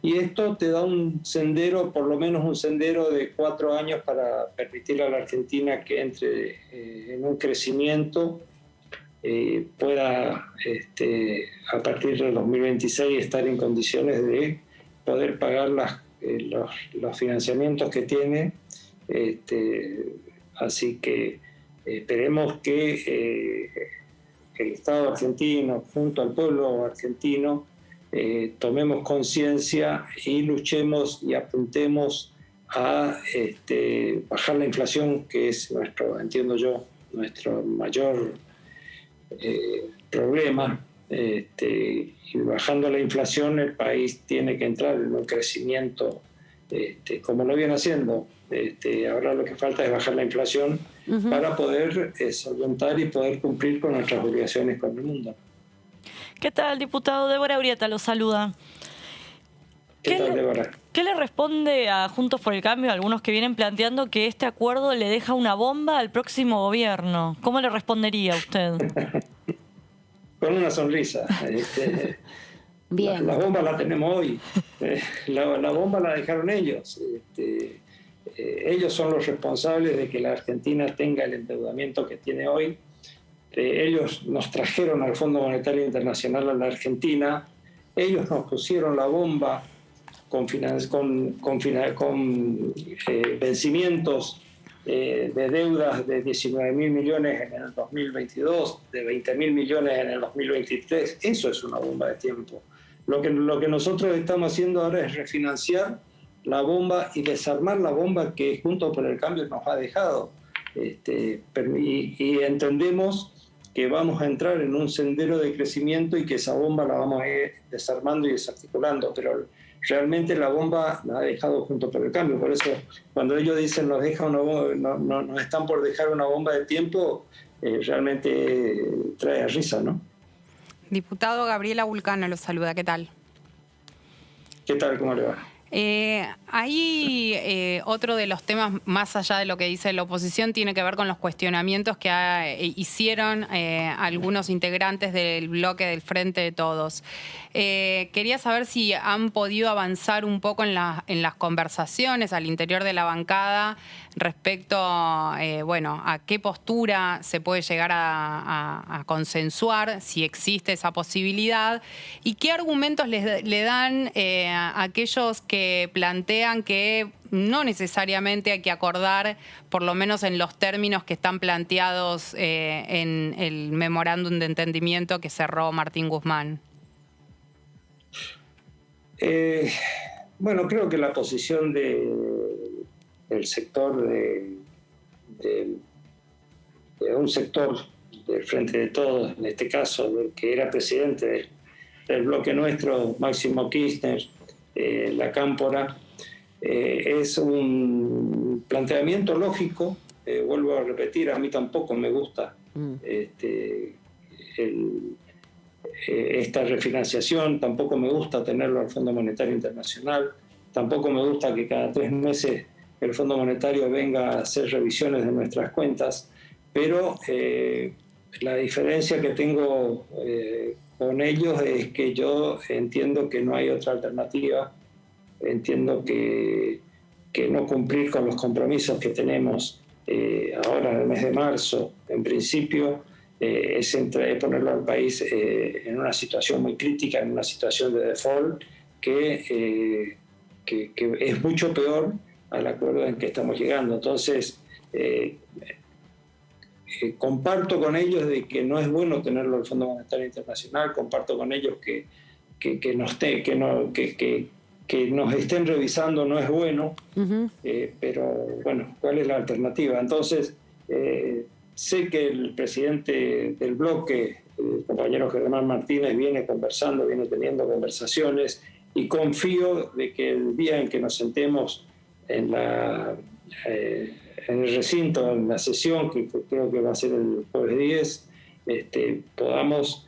Y esto te da un sendero, por lo menos un sendero de 4 años para permitir a la Argentina que entre en un crecimiento, pueda a partir del 2026 estar en condiciones de poder pagar los financiamientos que tiene. Así que esperemos que el Estado argentino, junto al pueblo argentino, tomemos conciencia y luchemos y apuntemos a bajar la inflación, que es entiendo yo, nuestro mayor problema. Y bajando la inflación, el país tiene que entrar en un crecimiento como lo viene haciendo. Ahora lo que falta es bajar la inflación para poder solventar y poder cumplir con nuestras obligaciones con el mundo. ¿Qué tal, diputado? Débora Urieta lo saluda. ¿Qué tal, Débora? ¿Qué le responde a Juntos por el Cambio, a algunos que vienen planteando que este acuerdo le deja una bomba al próximo gobierno? ¿Cómo le respondería a usted? Con una sonrisa. Bien. La bomba la tenemos hoy. La bomba la dejaron ellos. Ellos son los responsables de que la Argentina tenga el endeudamiento que tiene hoy. Ellos nos trajeron al Fondo Monetario Internacional a la Argentina. Ellos nos pusieron la bomba con vencimientos de deudas de 19.000 millones en el 2022, de 20.000 millones en el 2023. Eso es una bomba de tiempo. Lo que nosotros estamos haciendo ahora es refinanciar la bomba y desarmar la bomba que Juntos por el Cambio nos ha dejado. Y entendemos que vamos a entrar en un sendero de crecimiento y que esa bomba la vamos a ir desarmando y desarticulando, pero realmente la bomba la ha dejado Juntos por el Cambio. Por eso, cuando ellos dicen nos están por dejar una bomba de tiempo, realmente trae risa, ¿no? Diputado Gabriela Vulcano lo saluda, ¿qué tal? ¿Qué tal? ¿Cómo le va? Ahí otro de los temas, más allá de lo que dice la oposición, tiene que ver con los cuestionamientos que hicieron algunos integrantes del bloque del Frente de Todos. Quería saber si han podido avanzar un poco en las conversaciones al interior de la bancada respecto a qué postura se puede llegar a consensuar, si existe esa posibilidad, y qué argumentos le dan a aquellos que plantean que no necesariamente hay que acordar, por lo menos en los términos que están planteados en el memorándum de entendimiento que cerró Martín Guzmán. Bueno, creo que la posición del sector del un sector del Frente de Todos, en este caso, que era presidente del bloque nuestro, Máximo Kirchner, la Cámpora, es un planteamiento lógico. Vuelvo a repetir, a mí tampoco me gusta esta refinanciación, tampoco me gusta tenerlo al Fondo Monetario Internacional, tampoco me gusta que cada 3 meses el Fondo Monetario venga a hacer revisiones de nuestras cuentas, pero la diferencia que tengo con ellos es que yo entiendo que no hay otra alternativa, entiendo que no cumplir con los compromisos que tenemos ahora en el mes de marzo, en principio, es ponerlo al país en una situación muy crítica, en una situación de default que es mucho peor al acuerdo en que estamos llegando. Entonces, comparto con ellos de que no es bueno tenerlo el Fondo Monetario Internacional, comparto con ellos que nos estén revisando no es bueno, pero bueno, ¿cuál es la alternativa? Entonces, sé que el presidente del bloque, el compañero Germán Martínez, viene teniendo conversaciones, y confío de que el día en que nos sentemos en el recinto, en la sesión, que creo que va a ser el jueves 10, podamos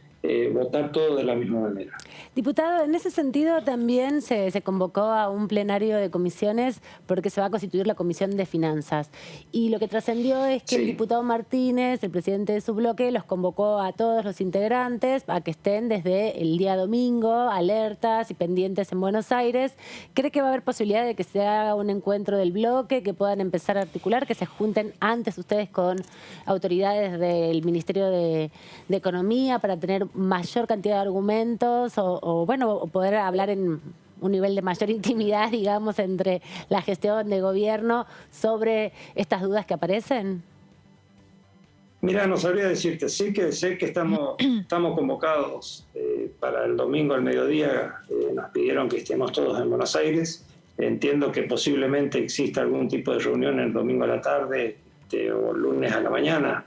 votar todo de la misma manera. Diputado, en ese sentido también se convocó a un plenario de comisiones porque se va a constituir la Comisión de Finanzas. Y lo que trascendió es que el diputado Martínez, el presidente de su bloque, los convocó a todos los integrantes a que estén desde el día domingo alertas y pendientes en Buenos Aires. ¿Cree que va a haber posibilidad de que se haga un encuentro del bloque, que puedan empezar a articular, que se junten antes ustedes con autoridades del Ministerio de Economía para tener mayor cantidad de argumentos o poder hablar en un nivel de mayor intimidad, digamos, entre la gestión de gobierno sobre estas dudas que aparecen? Mira, no sabría decirte. Sé que estamos convocados para el domingo al mediodía. Nos pidieron que estemos todos en Buenos Aires. Entiendo que posiblemente exista algún tipo de reunión el domingo a la tarde o el lunes a la mañana.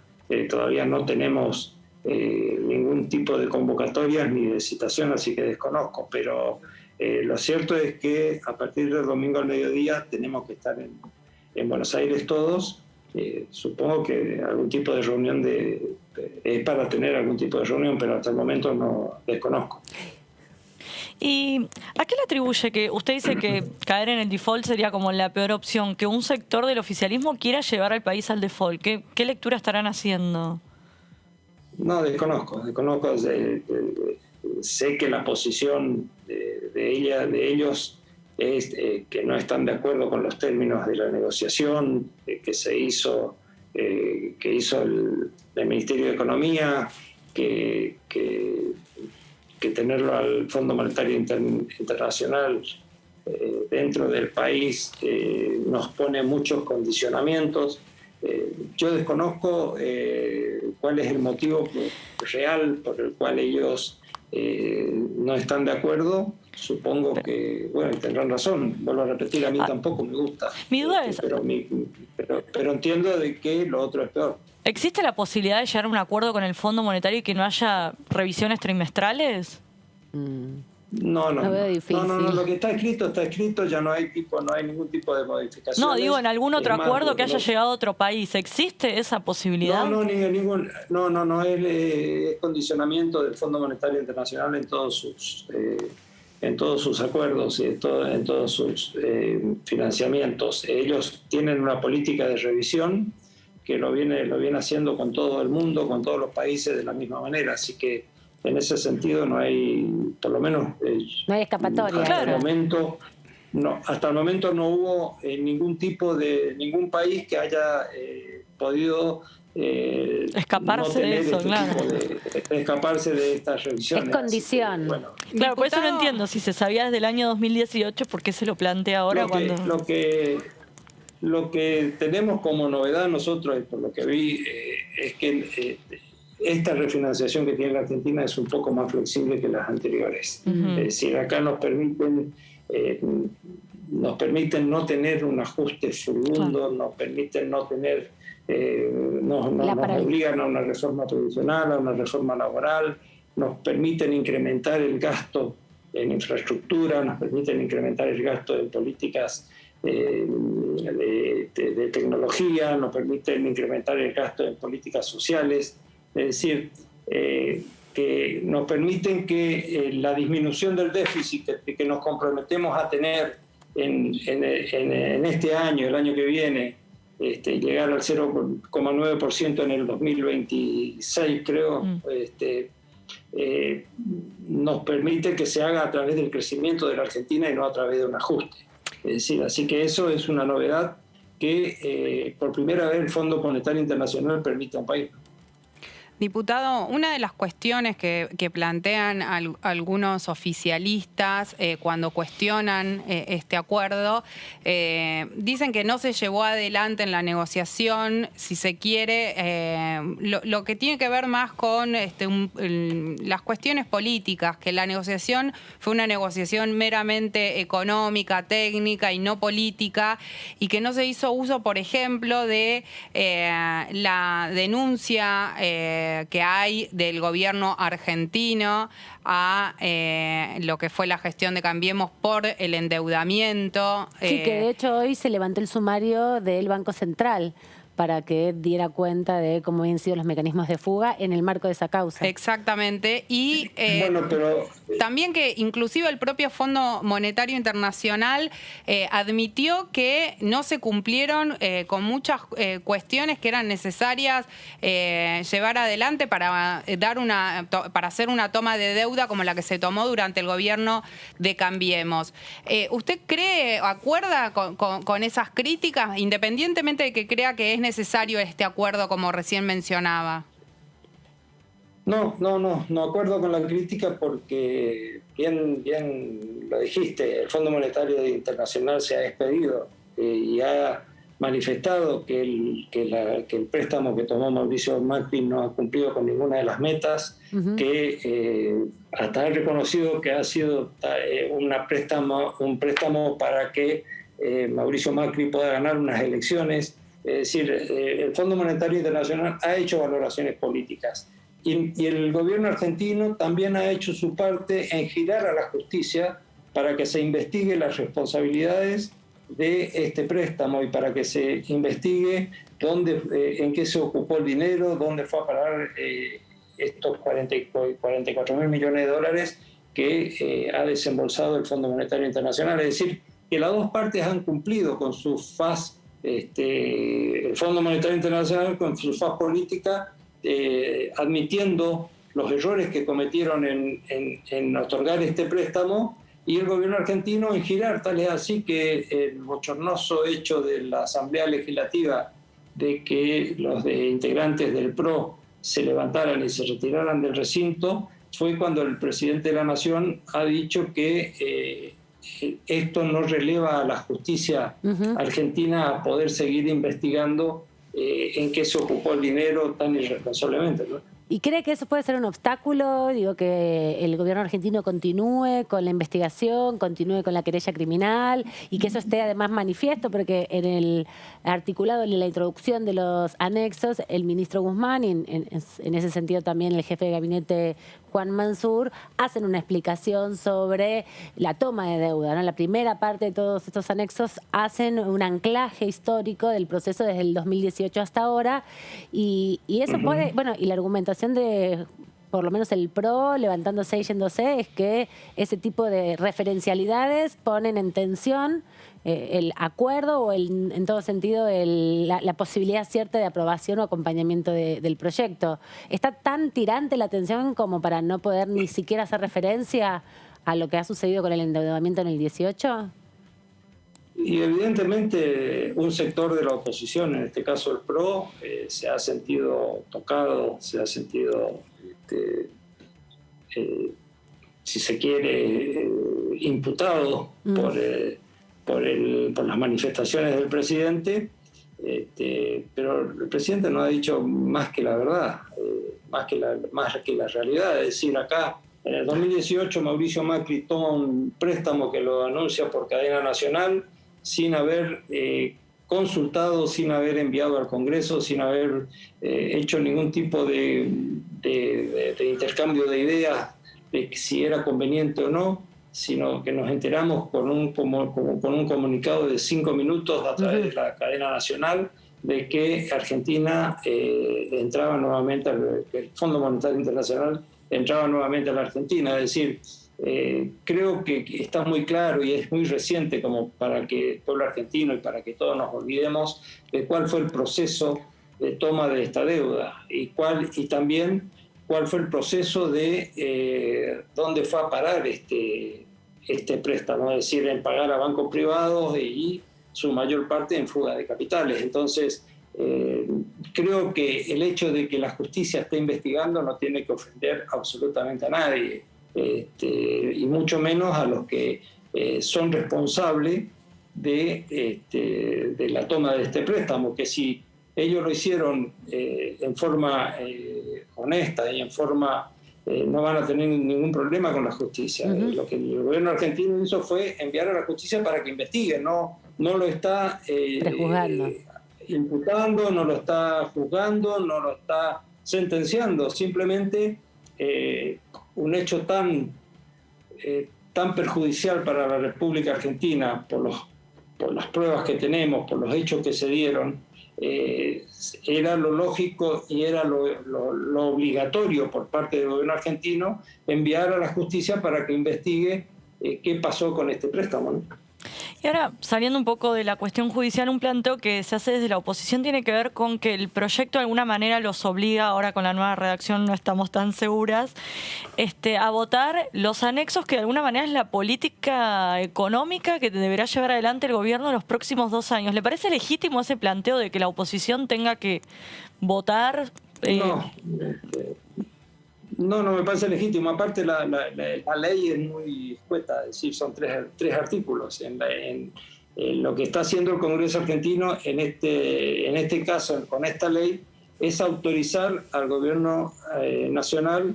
Todavía no tenemos ningún tipo de convocatorias ni de citación, así que desconozco, pero lo cierto es que a partir del domingo al mediodía tenemos que estar en Buenos Aires todos. Supongo que algún tipo de reunión es para tener algún tipo de reunión, pero hasta el momento no desconozco. ¿Y a qué le atribuye que usted dice que caer en el default sería como la peor opción, que un sector del oficialismo quiera llevar al país al default? ¿Qué lectura estarán haciendo? No, desconozco. Sé que la posición de ellos es que no están de acuerdo con los términos de la negociación que hizo el Ministerio de Economía, que tenerlo al Fondo Monetario Internacional dentro del país nos pone muchos condicionamientos. Yo desconozco cuál es el motivo real por el cual ellos no están de acuerdo. Supongo que, tendrán razón. Vuelvo a repetir, a mí tampoco me gusta. Mi duda es... Pero entiendo de que lo otro es peor. ¿Existe la posibilidad de llegar a un acuerdo con el Fondo Monetario y que no haya revisiones trimestrales? No. Lo veo difícil. No, lo que está escrito, ya no hay ningún tipo de modificación. No, digo, en algún otro acuerdo que haya llegado a otro país, ¿existe esa posibilidad? No, es condicionamiento del Fondo Monetario Internacional en todos sus acuerdos y en todos sus financiamientos. Ellos tienen una política de revisión que lo viene haciendo con todo el mundo, con todos los países de la misma manera, así que en ese sentido no hay, por lo menos... no hay escapatoria. Hasta el momento no hubo ningún país que haya podido escaparse de eso, claro. Escaparse de estas revisiones. Es condición. Claro, diputado, por eso no entiendo, si se sabía desde el año 2018, ¿por qué se lo plantea ahora? Lo que tenemos como novedad nosotros, por lo que vi, es que esta refinanciación que tiene la Argentina es un poco más flexible que las anteriores. Es decir, acá nos permiten nos permiten no tener un ajuste furibundo, nos permiten no tener, nos obligan a una reforma previsional, a una reforma laboral, nos permiten incrementar el gasto en infraestructura, nos permiten incrementar el gasto en políticas de tecnología, nos permiten incrementar el gasto en políticas sociales, es decir, que nos permiten que la disminución del déficit que nos comprometemos a tener en este año, el año que viene, llegar al 0,9% en el 2026, creo, nos permite que se haga a través del crecimiento de la Argentina y no a través de un ajuste. Es decir, así que eso es una novedad que por primera vez el Fondo Monetario Internacional permite a un país. Diputado, una de las cuestiones que plantean algunos oficialistas cuando cuestionan este acuerdo, dicen que no se llevó adelante en la negociación, si se quiere, lo que tiene que ver más con las cuestiones políticas, que la negociación fue una negociación meramente económica, técnica y no política, y que no se hizo uso, por ejemplo, de la denuncia que hay del gobierno argentino a lo que fue la gestión de Cambiemos por el endeudamiento. Sí, que de hecho hoy se levantó el sumario del Banco Central para que diera cuenta de cómo habían sido los mecanismos de fuga en el marco de esa causa. Exactamente. Y también que inclusive el propio Fondo Monetario Internacional admitió que no se cumplieron con muchas cuestiones que eran necesarias llevar adelante para hacer una toma de deuda como la que se tomó durante el gobierno de Cambiemos. ¿Usted acuerda con esas críticas, independientemente de que crea que es necesario este acuerdo como recién mencionaba? No acuerdo con la crítica porque bien lo dijiste, el Fondo Monetario Internacional se ha despedido y ha manifestado que el préstamo que tomó Mauricio Macri no ha cumplido con ninguna de las metas, que hasta ha reconocido que ha sido un préstamo para que Mauricio Macri pueda ganar unas elecciones. Es decir, el Fondo Monetario Internacional ha hecho valoraciones políticas y el gobierno argentino también ha hecho su parte en girar a la justicia para que se investigue las responsabilidades de este préstamo y para que se investigue en qué se ocupó el dinero, dónde fue a parar estos 44.000 millones de dólares que ha desembolsado el Fondo Monetario Internacional. Es decir, que las dos partes han cumplido con su faz. El Fondo Monetario Internacional con su faz política, admitiendo los errores que cometieron en otorgar este préstamo, y el gobierno argentino en girar. Tal es así que el bochornoso hecho de la Asamblea Legislativa de que los integrantes del PRO se levantaran y se retiraran del recinto fue cuando el presidente de la Nación ha dicho que esto no releva a la justicia argentina a poder seguir investigando en qué se ocupó el dinero tan irresponsablemente, ¿no? ¿Y cree que eso puede ser un obstáculo? Digo, que el gobierno argentino continúe con la investigación, continúe con la querella criminal y que eso esté además manifiesto, porque en el articulado, en la introducción de los anexos, el ministro Guzmán y en ese sentido también el jefe de gabinete Juan Mansur hacen una explicación sobre la toma de deuda, ¿no? La primera parte de todos estos anexos hacen un anclaje histórico del proceso desde el 2018 hasta ahora y eso puede, bueno, y la argumentación de por lo menos el PRO levantándose y yéndose es que ese tipo de referencialidades ponen en tensión el acuerdo o en todo sentido la posibilidad cierta de aprobación o acompañamiento del proyecto. ¿Está tan tirante la tensión como para no poder ni siquiera hacer referencia a lo que ha sucedido con el endeudamiento en el 18? Y evidentemente un sector de la oposición, en este caso el PRO, se ha sentido tocado, se ha sentido, si se quiere, imputado por las manifestaciones del presidente, pero el presidente no ha dicho más que la verdad, más que la realidad. Es decir, acá En el 2018 Mauricio Macri toma un préstamo que lo anuncia por cadena nacional sin haber consultado, sin haber enviado al Congreso, sin haber hecho ningún tipo de intercambio de ideas de si era conveniente o no, sino que nos enteramos con un comunicado de 5 minutos a través de la cadena nacional de que Argentina entraba nuevamente, el Fondo Monetario Internacional entraba nuevamente a la Argentina. Es decir, creo que está muy claro y es muy reciente como para que el pueblo argentino y para que todos nos olvidemos de cuál fue el proceso de toma de esta deuda y también cuál fue el proceso de dónde fue a parar este préstamo, es decir, en pagar a bancos privados y su mayor parte en fuga de capitales. Entonces, creo que el hecho de que la justicia esté investigando no tiene que ofender absolutamente a nadie, y mucho menos a los que son responsables de la toma de este préstamo, que si ellos lo hicieron en forma honesta y en forma... no van a tener ningún problema con la justicia. Lo que el gobierno argentino hizo fue enviar a la justicia para que investigue, no lo está imputando, no lo está juzgando, no lo está sentenciando. Simplemente un hecho tan perjudicial para la República Argentina por las pruebas que tenemos, por los hechos que se dieron, era lo lógico y era lo obligatorio por parte del gobierno argentino enviar a la justicia para que investigue qué pasó con este préstamo, ¿no? Y ahora, saliendo un poco de la cuestión judicial, un planteo que se hace desde la oposición tiene que ver con que el proyecto de alguna manera los obliga, ahora con la nueva redacción no estamos tan seguras, a votar los anexos que de alguna manera es la política económica que deberá llevar adelante el gobierno en los próximos 2 años. ¿Le parece legítimo ese planteo de que la oposición tenga que votar? No me parece legítimo. Aparte, la ley es muy escueta, es decir, son tres artículos. En lo que está haciendo el Congreso argentino en este caso, con esta ley, es autorizar al gobierno nacional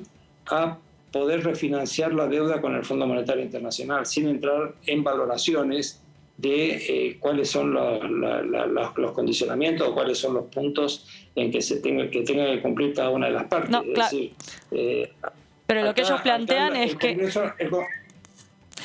a poder refinanciar la deuda con el Fondo Monetario Internacional, sin entrar en valoraciones de cuáles son los condicionamientos o cuáles son los puntos en que tenga que cumplir cada una de las partes. No, claro. Es decir, pero lo que ellos plantean es que...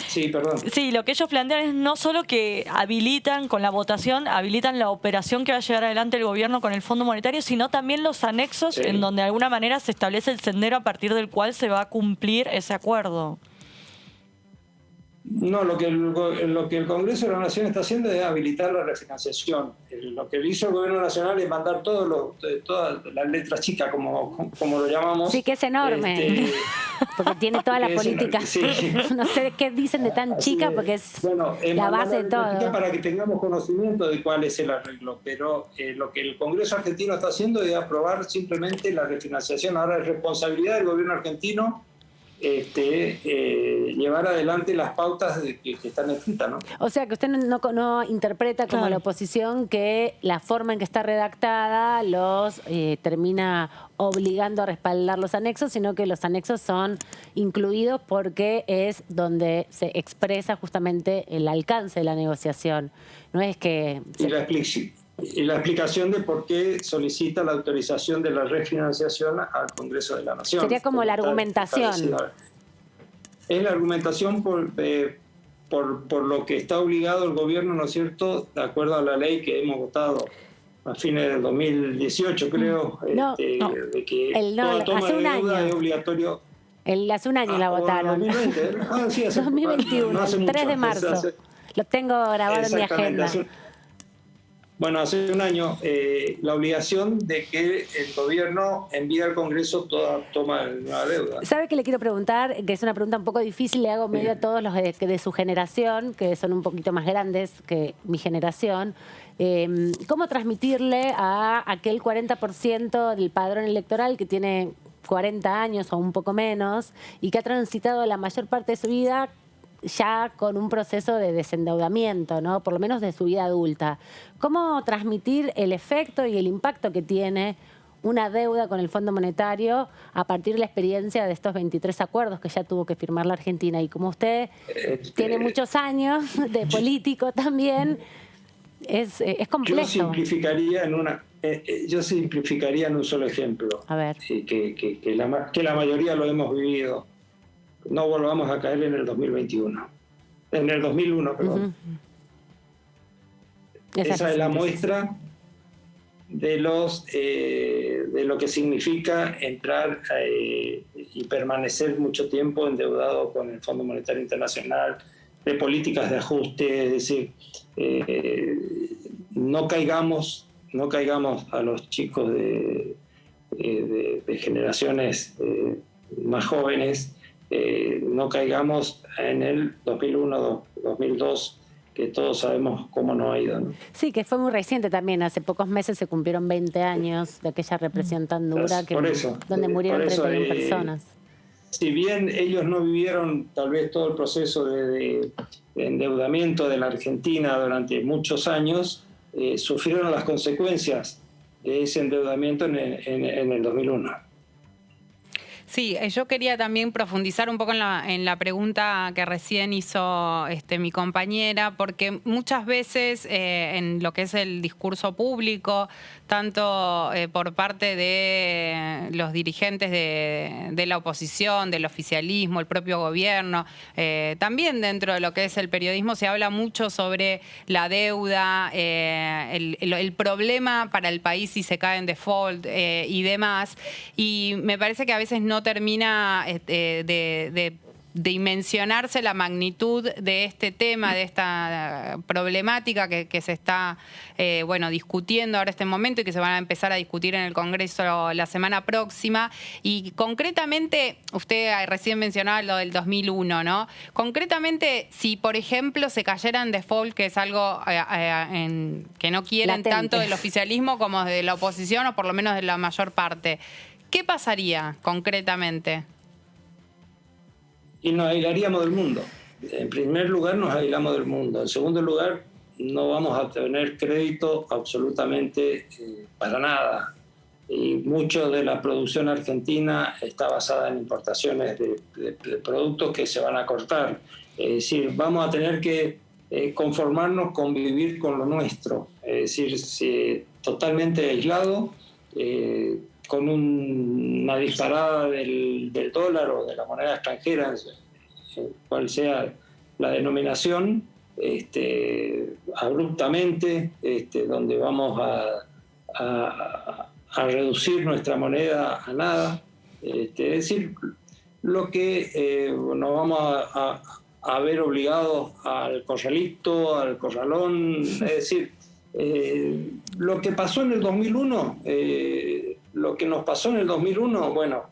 Sí, perdón. Sí, lo que ellos plantean es no solo que habilitan con la votación, habilitan la operación que va a llevar adelante el gobierno con el Fondo Monetario, sino también los anexos en donde de alguna manera se establece el sendero a partir del cual se va a cumplir ese acuerdo. No, lo que el Congreso de la Nación está haciendo es habilitar la refinanciación. Lo que hizo el Gobierno Nacional es mandar todas las letras chicas, como lo llamamos. Sí, que es enorme, porque tiene toda la política. Sí. No sé qué dicen de tan chica, porque es la base de todo. Para que tengamos conocimiento de cuál es el arreglo, pero lo que el Congreso argentino está haciendo es aprobar simplemente la refinanciación. Ahora es responsabilidad del Gobierno argentino llevar adelante las pautas que están escritas, ¿no? O sea, que usted no interpreta como la oposición que la forma en que está redactada los termina obligando a respaldar los anexos, sino que los anexos son incluidos porque es donde se expresa justamente el alcance de la negociación. No es que... Y la explicación de por qué solicita la autorización de la refinanciación al Congreso de la Nación. Sería como la argumentación. Es la argumentación por lo que está obligado el gobierno, ¿no es cierto?, de acuerdo a la ley que hemos votado a fines del 2018, creo, de que toda toma de deuda es obligatorio. Hace un año la votaron. 2020. Sí, hace 2021, no hace el 3 mucho, de marzo. Lo tengo grabado en mi agenda. Bueno, hace un año la obligación de que el gobierno envíe al Congreso toda toma de nueva deuda. ¿Sabe qué le quiero preguntar? Que es una pregunta un poco difícil, le hago medio a todos los de su generación, que son un poquito más grandes que mi generación. ¿Cómo transmitirle a aquel 40% del padrón electoral que tiene 40 años o un poco menos y que ha transitado la mayor parte de su vida ya con un proceso de desendeudamiento, ¿no? Por lo menos de su vida adulta? ¿Cómo transmitir el efecto y el impacto que tiene una deuda con el Fondo Monetario a partir de la experiencia de estos 23 acuerdos que ya tuvo que firmar la Argentina. Y como usted tiene muchos años de político también, es complejo. Yo simplificaría en un solo ejemplo. A ver. Que la mayoría lo hemos vivido. No volvamos a caer en el 2021. En el 2001, perdón. Esa es la muestra de lo que significa entrar y permanecer mucho tiempo endeudado con el Fondo Monetario Internacional, de políticas de ajuste, es decir, no caigamos a los chicos de generaciones más jóvenes, no caigamos en el 2001, 2002, que todos sabemos cómo nos ha ido, ¿no? Sí, que fue muy reciente también. Hace pocos meses se cumplieron 20 años de aquella represión tan dura donde murieron 31 personas. Si bien ellos no vivieron tal vez todo el proceso de endeudamiento de la Argentina durante muchos años, sufrieron las consecuencias de ese endeudamiento en el 2001. Sí, yo quería también profundizar un poco en la pregunta que recién hizo mi compañera, porque muchas veces en lo que es el discurso público, tanto por parte de los dirigentes de la oposición, del oficialismo, el propio gobierno, también dentro de lo que es el periodismo se habla mucho sobre la deuda, el problema para el país si se cae en default y demás, y me parece que a veces no termina de dimensionarse la magnitud de este tema, de esta problemática que se está discutiendo ahora en este momento y que se van a empezar a discutir en el Congreso la semana próxima. Y concretamente, usted recién mencionaba lo del 2001, ¿no? Concretamente, si por ejemplo se cayera en default, que es algo que no quieren latente, tanto del oficialismo como de la oposición, o por lo menos de la mayor parte, ¿qué pasaría concretamente? Y nos aislaríamos del mundo. En primer lugar, nos aislamos del mundo. En segundo lugar, no vamos a tener crédito absolutamente para nada. Y mucho de la producción argentina está basada en importaciones de productos que se van a cortar. Es decir, vamos a tener que conformarnos con vivir con lo nuestro. Es decir, totalmente aislado, con una disparada del dólar o de la moneda extranjera, cual sea la denominación, abruptamente, donde vamos a reducir nuestra moneda a nada. Es decir, lo que nos vamos a ver obligados al corralito, al corralón. Es decir, lo que pasó en el 2001... lo que nos pasó en el 2001, bueno,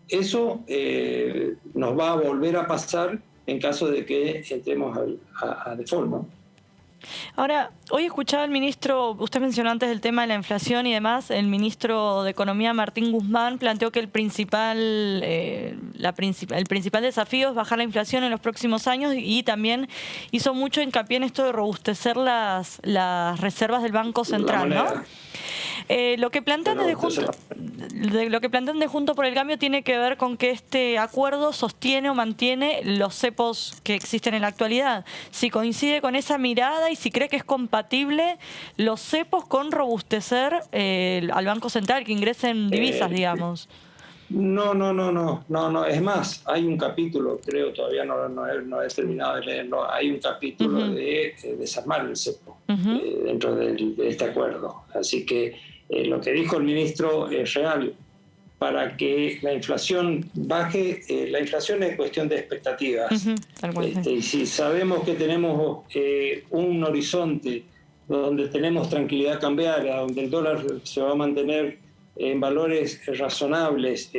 eso nos va a volver a pasar en caso de que entremos a default, ¿no? Ahora, hoy escuchaba al ministro, usted mencionó antes el tema de la inflación y demás, el ministro de Economía, Martín Guzmán, planteó que el principal desafío es bajar la inflación en los próximos años y también hizo mucho hincapié en esto de robustecer las reservas del Banco Central, ¿no? Lo que plantean desde Juntos por el Cambio tiene que ver con que este acuerdo sostiene o mantiene los cepos que existen en la actualidad. Si coincide con esa mirada y si cree que es compatible los cepos con robustecer al Banco Central, que ingresen divisas, digamos. No. Es más, hay un capítulo, creo, todavía no he terminado de leerlo, hay un capítulo de desarmar el cepo dentro de este acuerdo. Así que lo que dijo el ministro es real. Para que la inflación baje, la inflación es cuestión de expectativas. Y si sabemos que tenemos un horizonte donde tenemos tranquilidad cambiaria, donde el dólar se va a mantener en valores razonables,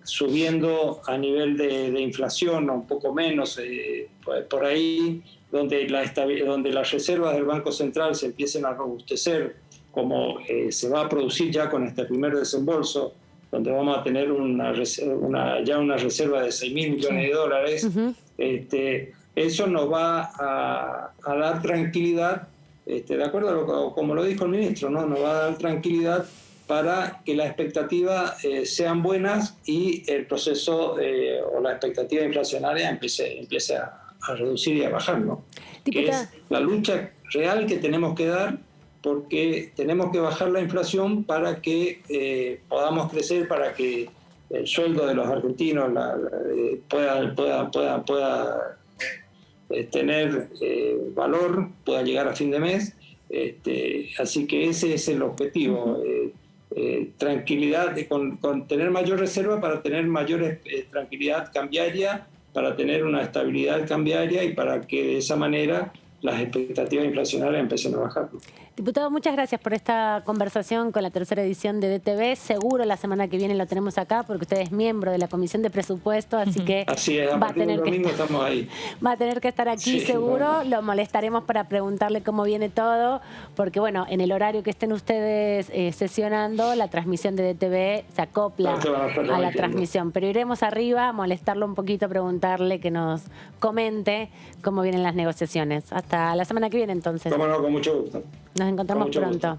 subiendo a nivel de inflación o un poco menos, por ahí, donde las reservas del Banco Central se empiecen a robustecer, como se va a producir ya con este primer desembolso, donde vamos a tener ya una reserva de 6.000 millones de dólares, eso nos va a dar tranquilidad, de acuerdo a como lo dijo el ministro, ¿no? Nos va a dar tranquilidad para que las expectativas sean buenas y el proceso o la expectativa inflacionaria empiece a reducir y a bajar, ¿no? Que es la lucha real que tenemos que dar, porque tenemos que bajar la inflación para que podamos crecer, para que el sueldo de los argentinos pueda tener valor, pueda llegar a fin de mes. Así que ese es el objetivo. Tranquilidad, con tener mayor reserva para tener mayor tranquilidad cambiaria, para tener una estabilidad cambiaria y para que de esa manera las expectativas inflacionarias empiecen a bajar. Diputado, muchas gracias por esta conversación con la tercera edición de DTV. Seguro la semana que viene lo tenemos acá porque usted es miembro de la Comisión de Presupuesto, así que así es, va a tener que estamos ahí. Va a tener que estar aquí, sí, seguro. Bueno. Lo molestaremos para preguntarle cómo viene todo, porque bueno, en el horario que estén ustedes sesionando, la transmisión de DTV se acopla a la transmisión. Pero iremos arriba, molestarlo un poquito, preguntarle que nos comente cómo vienen las negociaciones. Hasta la semana que viene, entonces. Cómo no, con mucho gusto. Nos encontramos pronto. Gusto.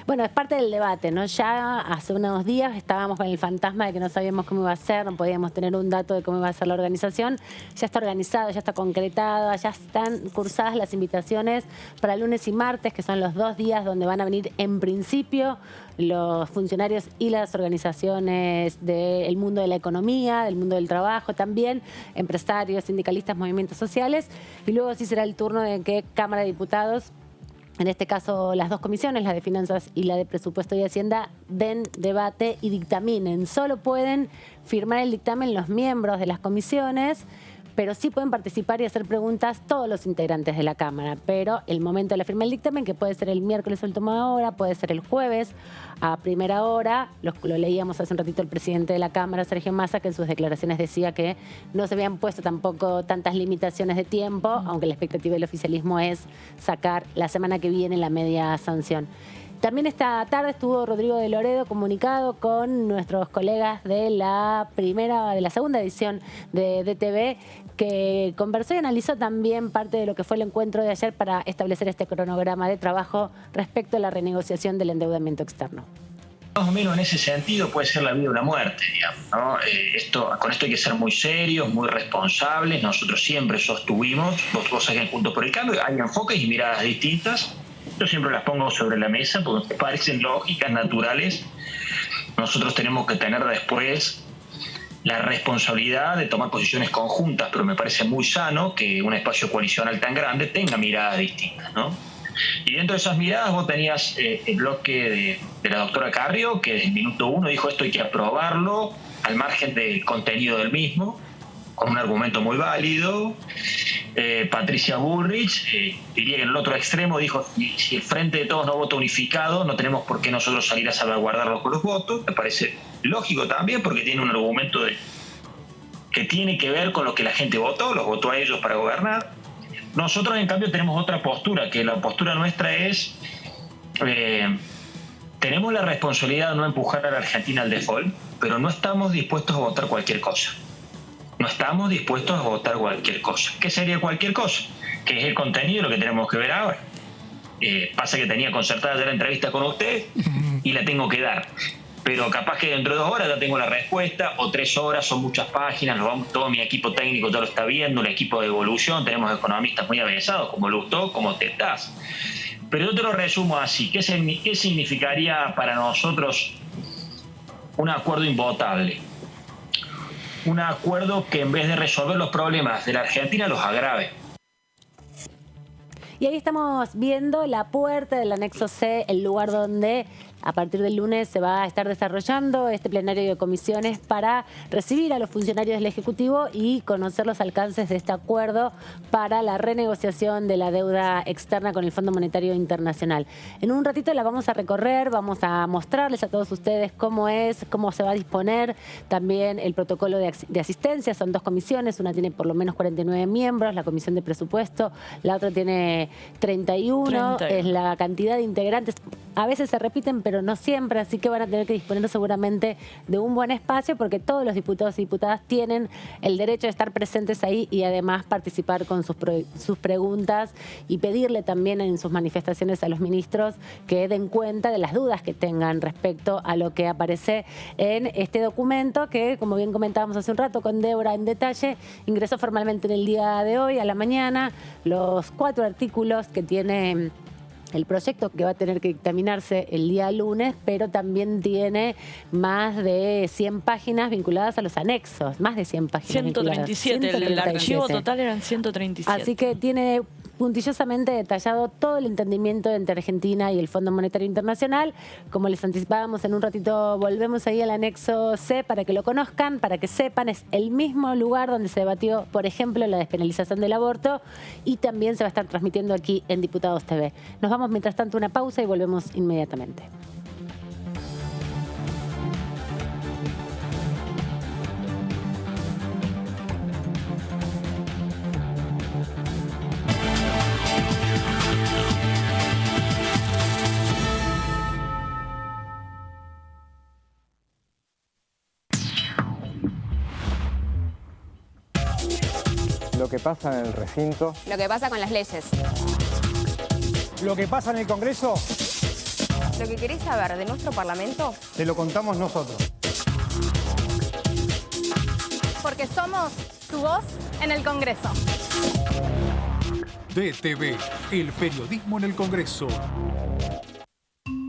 Bueno, es parte del debate, ¿no? Ya hace unos días estábamos con el fantasma de que no sabíamos cómo iba a ser, no podíamos tener un dato de cómo iba a ser la organización. Ya está organizado, ya está concretado, ya están cursadas las invitaciones para lunes y martes, que son los 2 días donde van a venir en principio los funcionarios y las organizaciones del mundo de la economía, del mundo del trabajo también, empresarios, sindicalistas, movimientos sociales. Y luego sí será el turno de que Cámara de Diputados, en este caso las 2 comisiones, la de Finanzas y la de Presupuesto y Hacienda, den debate y dictaminen. Solo pueden firmar el dictamen los miembros de las comisiones, pero sí pueden participar y hacer preguntas todos los integrantes de la Cámara. Pero el momento de la firma del dictamen, que puede ser el miércoles a última hora, puede ser el jueves a primera hora. Lo leíamos hace un ratito el presidente de la Cámara, Sergio Massa, que en sus declaraciones decía que no se habían puesto tampoco tantas limitaciones de tiempo, aunque la expectativa del oficialismo es sacar la semana que viene la media sanción. También esta tarde estuvo Rodrigo de Loredo comunicado con nuestros colegas de la segunda edición de DTV, que conversó y analizó también parte de lo que fue el encuentro de ayer para establecer este cronograma de trabajo respecto a la renegociación del endeudamiento externo. Más o menos en ese sentido puede ser la vida o la muerte, digamos, ¿no? Con esto hay que ser muy serios, muy responsables. Nosotros siempre sostuvimos, vos sabés que en Juntos por el Cambio hay enfoques y miradas distintas. Yo siempre las pongo sobre la mesa porque me parecen lógicas, naturales. Nosotros tenemos que tener después la responsabilidad de tomar posiciones conjuntas, pero me parece muy sano que un espacio coalicional tan grande tenga miradas distintas, ¿no? Y dentro de esas miradas vos tenías el bloque de la doctora Carrió, que desde el minuto 1 dijo esto hay que aprobarlo al margen del contenido del mismo, con un argumento muy válido. Patricia Bullrich, diría que en el otro extremo dijo, si el Frente de Todos no vota unificado, no tenemos por qué nosotros salir a salvaguardarlo con los votos. Me parece lógico también, porque tiene un argumento que tiene que ver con lo que la gente votó, los votó a ellos para gobernar. Nosotros, en cambio, tenemos otra postura, que la postura nuestra es, tenemos la responsabilidad de no empujar a la Argentina al default, pero no estamos dispuestos a votar cualquier cosa. No estamos dispuestos a votar cualquier cosa. ¿Qué sería cualquier cosa? Que es el contenido de lo que tenemos que ver ahora. Pasa que tenía concertada ya la entrevista con usted y la tengo que dar. Pero capaz que dentro de 2 horas ya tengo la respuesta, o 3 horas, son muchas páginas, todo mi equipo técnico ya lo está viendo, el equipo de evolución, tenemos economistas muy avanzados, como Lustó, como Tetaz. Pero yo te lo resumo así. ¿Qué significaría para nosotros un acuerdo invotable? Un acuerdo que en vez de resolver los problemas de la Argentina los agrave. Y ahí estamos viendo la puerta del anexo C, el lugar donde a partir del lunes se va a estar desarrollando este plenario de comisiones para recibir a los funcionarios del Ejecutivo y conocer los alcances de este acuerdo para la renegociación de la deuda externa con el Fondo Monetario Internacional. En un ratito la vamos a recorrer, vamos a mostrarles a todos ustedes cómo se va a disponer también el protocolo de asistencia. Son 2 comisiones, una tiene por lo menos 49 miembros, la Comisión de Presupuesto, la otra tiene 31, es la cantidad de integrantes. A veces se repiten, pero no siempre, así que van a tener que disponer seguramente de un buen espacio, porque todos los diputados y diputadas tienen el derecho de estar presentes ahí y además participar con sus preguntas y pedirle también en sus manifestaciones a los ministros que den cuenta de las dudas que tengan respecto a lo que aparece en este documento que, como bien comentábamos hace un rato con Débora en detalle, ingresó formalmente en el día de hoy, a la mañana, los 4 artículos que tiene el proyecto, que va a tener que dictaminarse el día lunes, pero también tiene más de 100 páginas vinculadas a los anexos, más de 100 páginas 137, el archivo total eran 137. Así que tiene puntillosamente detallado todo el entendimiento entre Argentina y el Fondo Monetario Internacional. Como les anticipábamos, en un ratito volvemos ahí al anexo C para que lo conozcan, para que sepan, es el mismo lugar donde se debatió, por ejemplo, la despenalización del aborto, y también se va a estar transmitiendo aquí en Diputados TV. Nos vamos mientras tanto una pausa y volvemos inmediatamente. Lo que pasa en el recinto. Lo que pasa con las leyes. Lo que pasa en el Congreso. Lo que querés saber de nuestro Parlamento. Te lo contamos nosotros. Porque somos tu voz en el Congreso. DTV, el periodismo en el Congreso.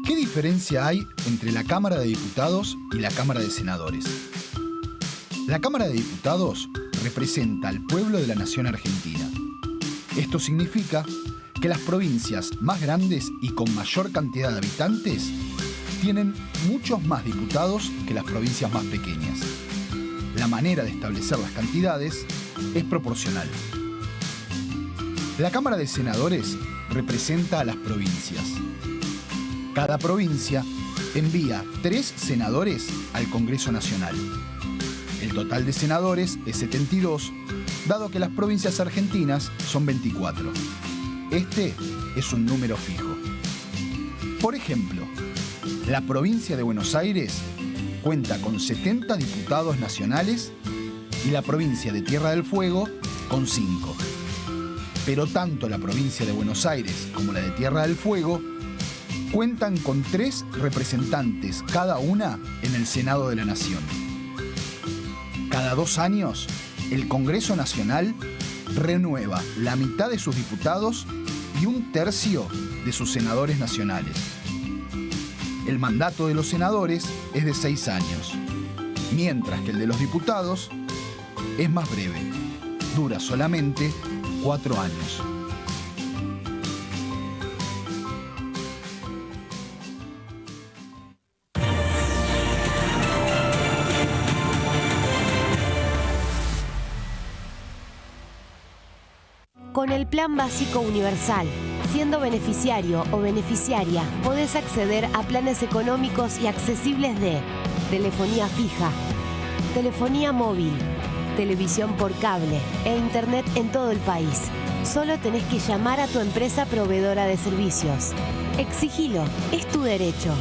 ¿Qué diferencia hay entre la Cámara de Diputados y la Cámara de Senadores? La Cámara de Diputados representa al pueblo de la nación argentina. Esto significa que las provincias más grandes y con mayor cantidad de habitantes tienen muchos más diputados que las provincias más pequeñas. La manera de establecer las cantidades es proporcional. La Cámara de Senadores representa a las provincias. Cada provincia envía 3 senadores al Congreso Nacional. El total de senadores es 72, dado que las provincias argentinas son 24. Este es un número fijo. Por ejemplo, la provincia de Buenos Aires cuenta con 70 diputados nacionales y la provincia de Tierra del Fuego con 5. Pero tanto la provincia de Buenos Aires como la de Tierra del Fuego cuentan con 3 representantes cada una en el Senado de la Nación. Cada 2 años, el Congreso Nacional renueva la mitad de sus diputados y 1/3 de sus senadores nacionales. El mandato de los senadores es de 6 años, mientras que el de los diputados es más breve, dura solamente 4 años. Con el Plan Básico Universal, siendo beneficiario o beneficiaria, podés acceder a planes económicos y accesibles de telefonía fija, telefonía móvil, televisión por cable e internet en todo el país. Solo tenés que llamar a tu empresa proveedora de servicios. Exigilo, es tu derecho.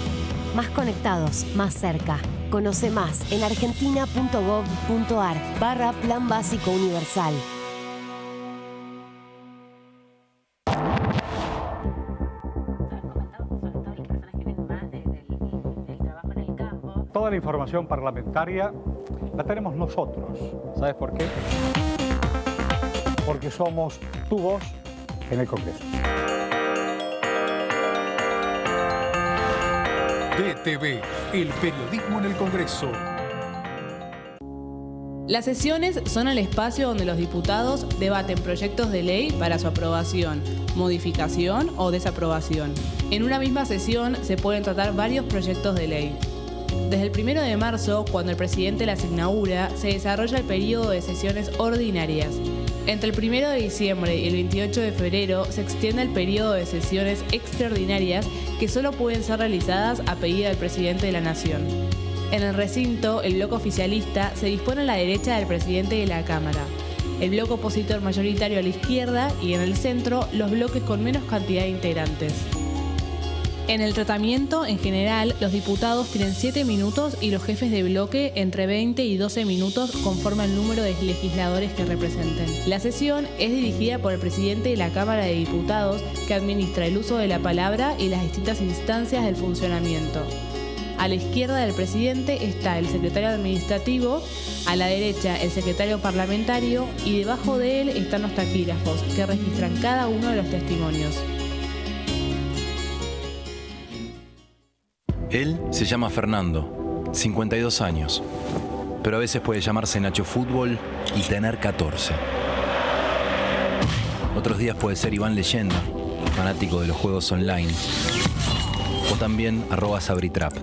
Más conectados, más cerca. Conoce más en argentina.gov.ar/Plan Básico Universal. Toda la información parlamentaria la tenemos nosotros. ¿Sabes por qué? Porque somos tu voz en el Congreso. DTV, el periodismo en el Congreso. Las sesiones son el espacio donde los diputados debaten proyectos de ley para su aprobación, modificación o desaprobación. En una misma sesión se pueden tratar varios proyectos de ley. Desde el 1 de marzo, cuando el presidente las inaugura, se desarrolla el periodo de sesiones ordinarias. Entre el 1 de diciembre y el 28 de febrero se extiende el periodo de sesiones extraordinarias que solo pueden ser realizadas a pedido del presidente de la Nación. En el recinto, el bloque oficialista se dispone a la derecha del presidente de la Cámara. el bloque opositor mayoritario a la izquierda y en el centro los bloques con menos cantidad de integrantes. En el tratamiento, en general, los diputados tienen 7 minutos y los jefes de bloque entre 20 y 12 minutos conforme al número de legisladores que representen. La sesión es dirigida por el presidente de la Cámara de Diputados, que administra el uso de la palabra y las distintas instancias del funcionamiento. A la izquierda del presidente está el secretario administrativo, a la derecha el secretario parlamentario y debajo de él están los taquígrafos, que registran cada uno de los testimonios. Él se llama Fernando, 52 años, pero a veces puede llamarse Nacho Fútbol y tener 14. Otros días puede ser Iván Leyenda, fanático de los juegos online, o también @Sabritrap.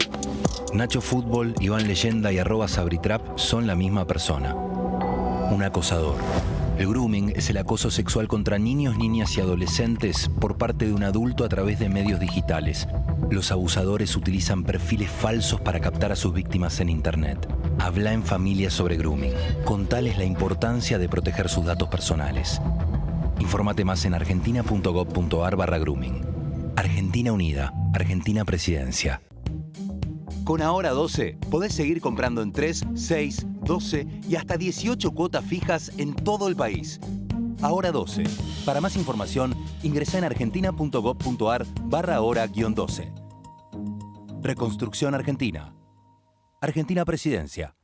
Nacho Fútbol, Iván Leyenda y @Sabritrap son la misma persona, un acosador. El grooming es el acoso sexual contra niños, niñas y adolescentes por parte de un adulto a través de medios digitales. Los abusadores utilizan perfiles falsos para captar a sus víctimas en Internet. Habla en familia sobre grooming. Contales la importancia de proteger sus datos personales. Infórmate más en argentina.gov.ar/grooming. Argentina Unida. Argentina Presidencia. Con Ahora 12 podés seguir comprando en 3, 6, 12 y hasta 18 cuotas fijas en todo el país. Ahora 12. Para más información, ingresá en argentina.gov.ar/ahora-12. Reconstrucción Argentina. Argentina Presidencia.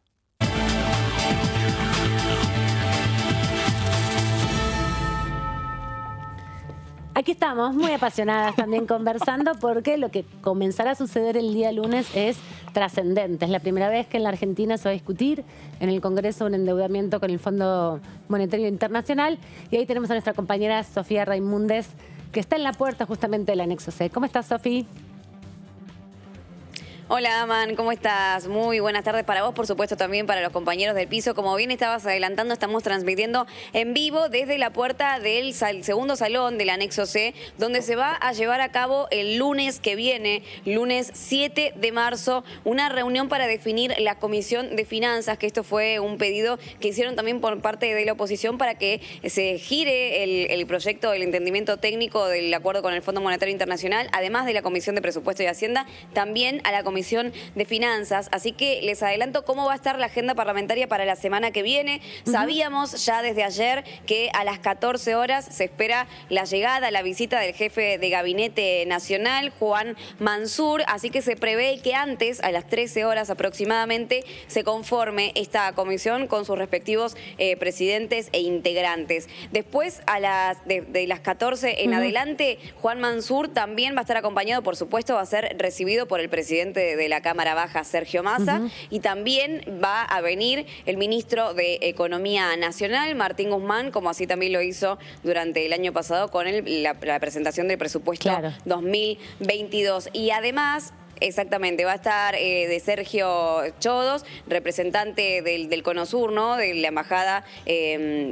Aquí estamos, muy apasionadas también conversando, porque lo que comenzará a suceder el día lunes es trascendente. Es la primera vez que en la Argentina se va a discutir en el Congreso un endeudamiento con el Fondo Monetario Internacional. Y ahí tenemos a nuestra compañera Sofía Raimundes, que está en la puerta justamente del anexo C. ¿Cómo estás, Sofía? Hola, Aman, ¿cómo estás? Muy buenas tardes para vos, por supuesto también para los compañeros del piso. Como bien estabas adelantando, estamos transmitiendo en vivo desde la puerta del segundo salón del anexo C, donde se va a llevar a cabo el lunes que viene, lunes 7 de marzo, una reunión para definir la Comisión de Finanzas, que esto fue un pedido que hicieron también por parte de la oposición para que se gire el proyecto del entendimiento técnico del acuerdo con el Fondo Monetario Internacional, además de la Comisión de Presupuesto y Hacienda, también a la Comisión de Finanzas. Así que les adelanto cómo va a estar la agenda parlamentaria para la semana que viene. Sabíamos ya desde ayer que a las 14 horas se espera la llegada, la visita del jefe de Gabinete Nacional, Juan Mansur, así que se prevé que antes, a las 13 horas aproximadamente, se conforme esta comisión con sus respectivos presidentes e integrantes. Después, de las 14 en adelante, Juan Mansur también va a estar acompañado, por supuesto, va a ser recibido por el presidente de la Cámara Baja, Sergio Massa, y también va a venir el ministro de Economía Nacional, Martín Guzmán, como así también lo hizo durante el año pasado con la presentación del presupuesto 2022. Y además, exactamente, va a estar de Sergio Chodos, representante del Cono Sur, ¿no? De la embajada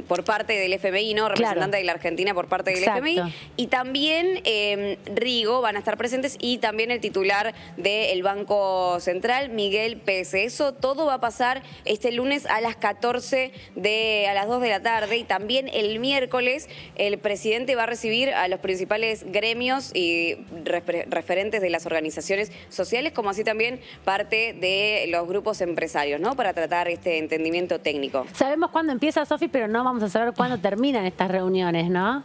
por parte del FMI, ¿no? Representante de la Argentina por parte del FMI. Y también Rigo van a estar presentes, y también el titular del Banco Central, Miguel Pese. Eso todo va a pasar este lunes a las 14 a las 2 de la tarde. Y también el miércoles el presidente va a recibir a los principales gremios y referentes de las organizaciones sociales, como así también parte de los grupos empresarios, ¿no? Para tratar este entendimiento técnico. Sabemos cuándo empieza, Sofi, pero no vamos a saber cuándo terminan estas reuniones, ¿no?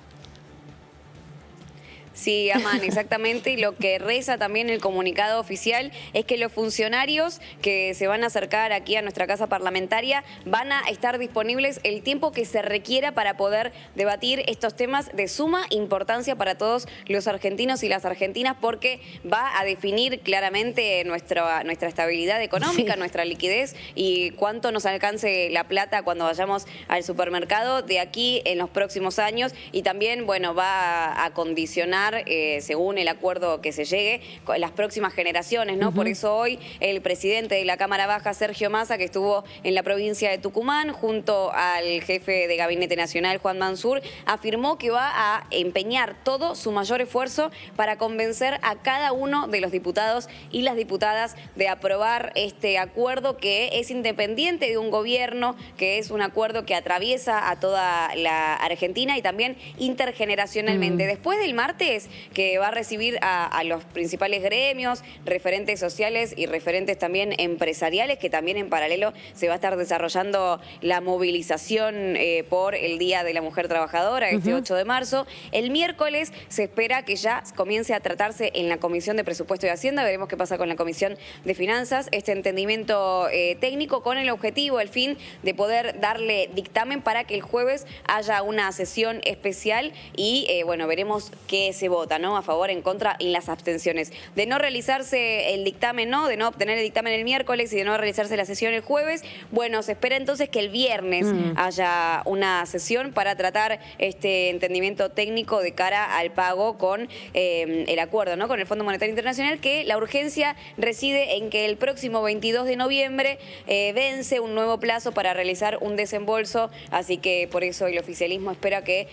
Sí, Aman, exactamente. Y lo que reza también el comunicado oficial es que los funcionarios que se van a acercar aquí a nuestra casa parlamentaria van a estar disponibles el tiempo que se requiera para poder debatir estos temas de suma importancia para todos los argentinos y las argentinas, porque va a definir claramente nuestra estabilidad económica, nuestra liquidez y cuánto nos alcance la plata cuando vayamos al supermercado de aquí en los próximos años. Y también, bueno, va a condicionar gestionar, según el acuerdo que se llegue, con las próximas generaciones, ¿no? Por eso hoy el presidente de la Cámara Baja, Sergio Massa, que estuvo en la provincia de Tucumán, junto al jefe de Gabinete Nacional, Juan Mansur, afirmó que va a empeñar todo su mayor esfuerzo para convencer a cada uno de los diputados y las diputadas de aprobar este acuerdo, que es independiente de un gobierno, que es un acuerdo que atraviesa a toda la Argentina y también intergeneracionalmente. Después del martes, que va a recibir a los principales gremios, referentes sociales y referentes también empresariales, que también en paralelo se va a estar desarrollando la movilización por el Día de la Mujer Trabajadora, este 8 de marzo. El miércoles se espera que ya comience a tratarse en la Comisión de Presupuesto y Hacienda, veremos qué pasa con la Comisión de Finanzas, este entendimiento técnico con el objetivo, el fin de poder darle dictamen para que el jueves haya una sesión especial y, bueno, veremos qué se vota, ¿no? A favor, en contra y las abstenciones. De no realizarse el dictamen, ¿no? De no obtener el dictamen el miércoles y de no realizarse la sesión el jueves, bueno, se espera entonces que el viernes haya una sesión para tratar este entendimiento técnico de cara al pago con el acuerdo, ¿no? Con el Fondo Monetario Internacional, que la urgencia reside en que el próximo 22 de noviembre vence un nuevo plazo para realizar un desembolso, así que por eso el oficialismo espera que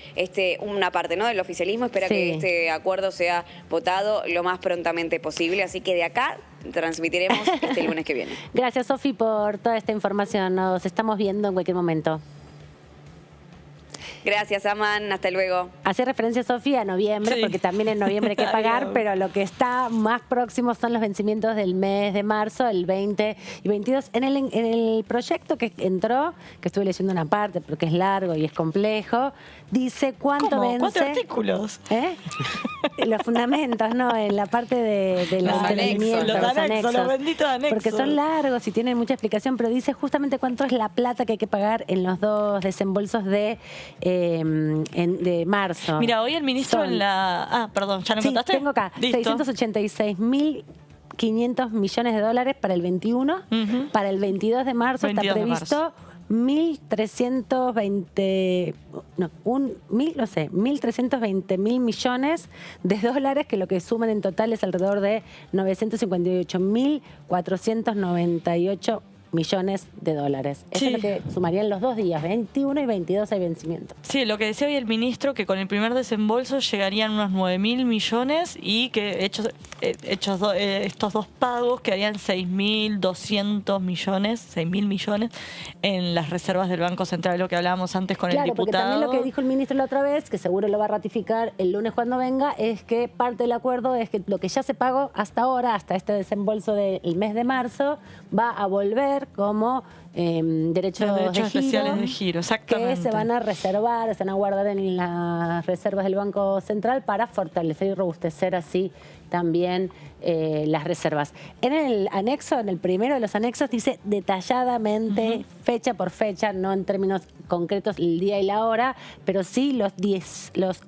una parte, ¿no?, del oficialismo espera que este acuerdo sea votado lo más prontamente posible, así que de acá transmitiremos este lunes que viene. Gracias, Sofi, por toda esta información. Nos estamos viendo en cualquier momento. Gracias, Aman. Hasta luego. Hace referencia, Sofía, a noviembre, porque también en noviembre hay que pagar, pero lo que está más próximo son los vencimientos del mes de marzo, el 20 y 22. En el proyecto que entró, que estuve leyendo una parte porque es largo y es complejo, dice cuánto vence. 4 artículos. Los fundamentos, ¿no? En la parte de los anexos, los benditos anexos. Porque son largos y tienen mucha explicación, pero dice justamente cuánto es la plata que hay que pagar en los dos desembolsos de marzo. Mira, hoy el ministro en la... Ah, perdón, ¿ya no contaste? Tengo acá. 686.500 millones de dólares para el 21. Para el 22 de marzo está previsto 1.320.000 millones de dólares, que lo que suman en total es alrededor de 958.498 millones de dólares. Eso es lo que sumarían los 2 días, 21 y 22 hay vencimiento. Sí, lo que decía hoy el ministro, que con el primer desembolso llegarían unos 9.000 millones y que estos dos pagos quedarían 6.200 millones, 6.000 millones en las reservas del Banco Central, lo que hablábamos antes con el diputado. Porque también lo que dijo el ministro la otra vez, que seguro lo va a ratificar el lunes cuando venga, es que parte del acuerdo es que lo que ya se pagó hasta ahora, hasta este desembolso del mes de marzo, va a volver como derechos especiales de giro, exactamente, que se van a reservar, se van a guardar en las reservas del Banco Central para fortalecer y robustecer así también las reservas. En el anexo, en el primero de los anexos, dice detalladamente, fecha por fecha, no en términos concretos el día y la hora, pero sí los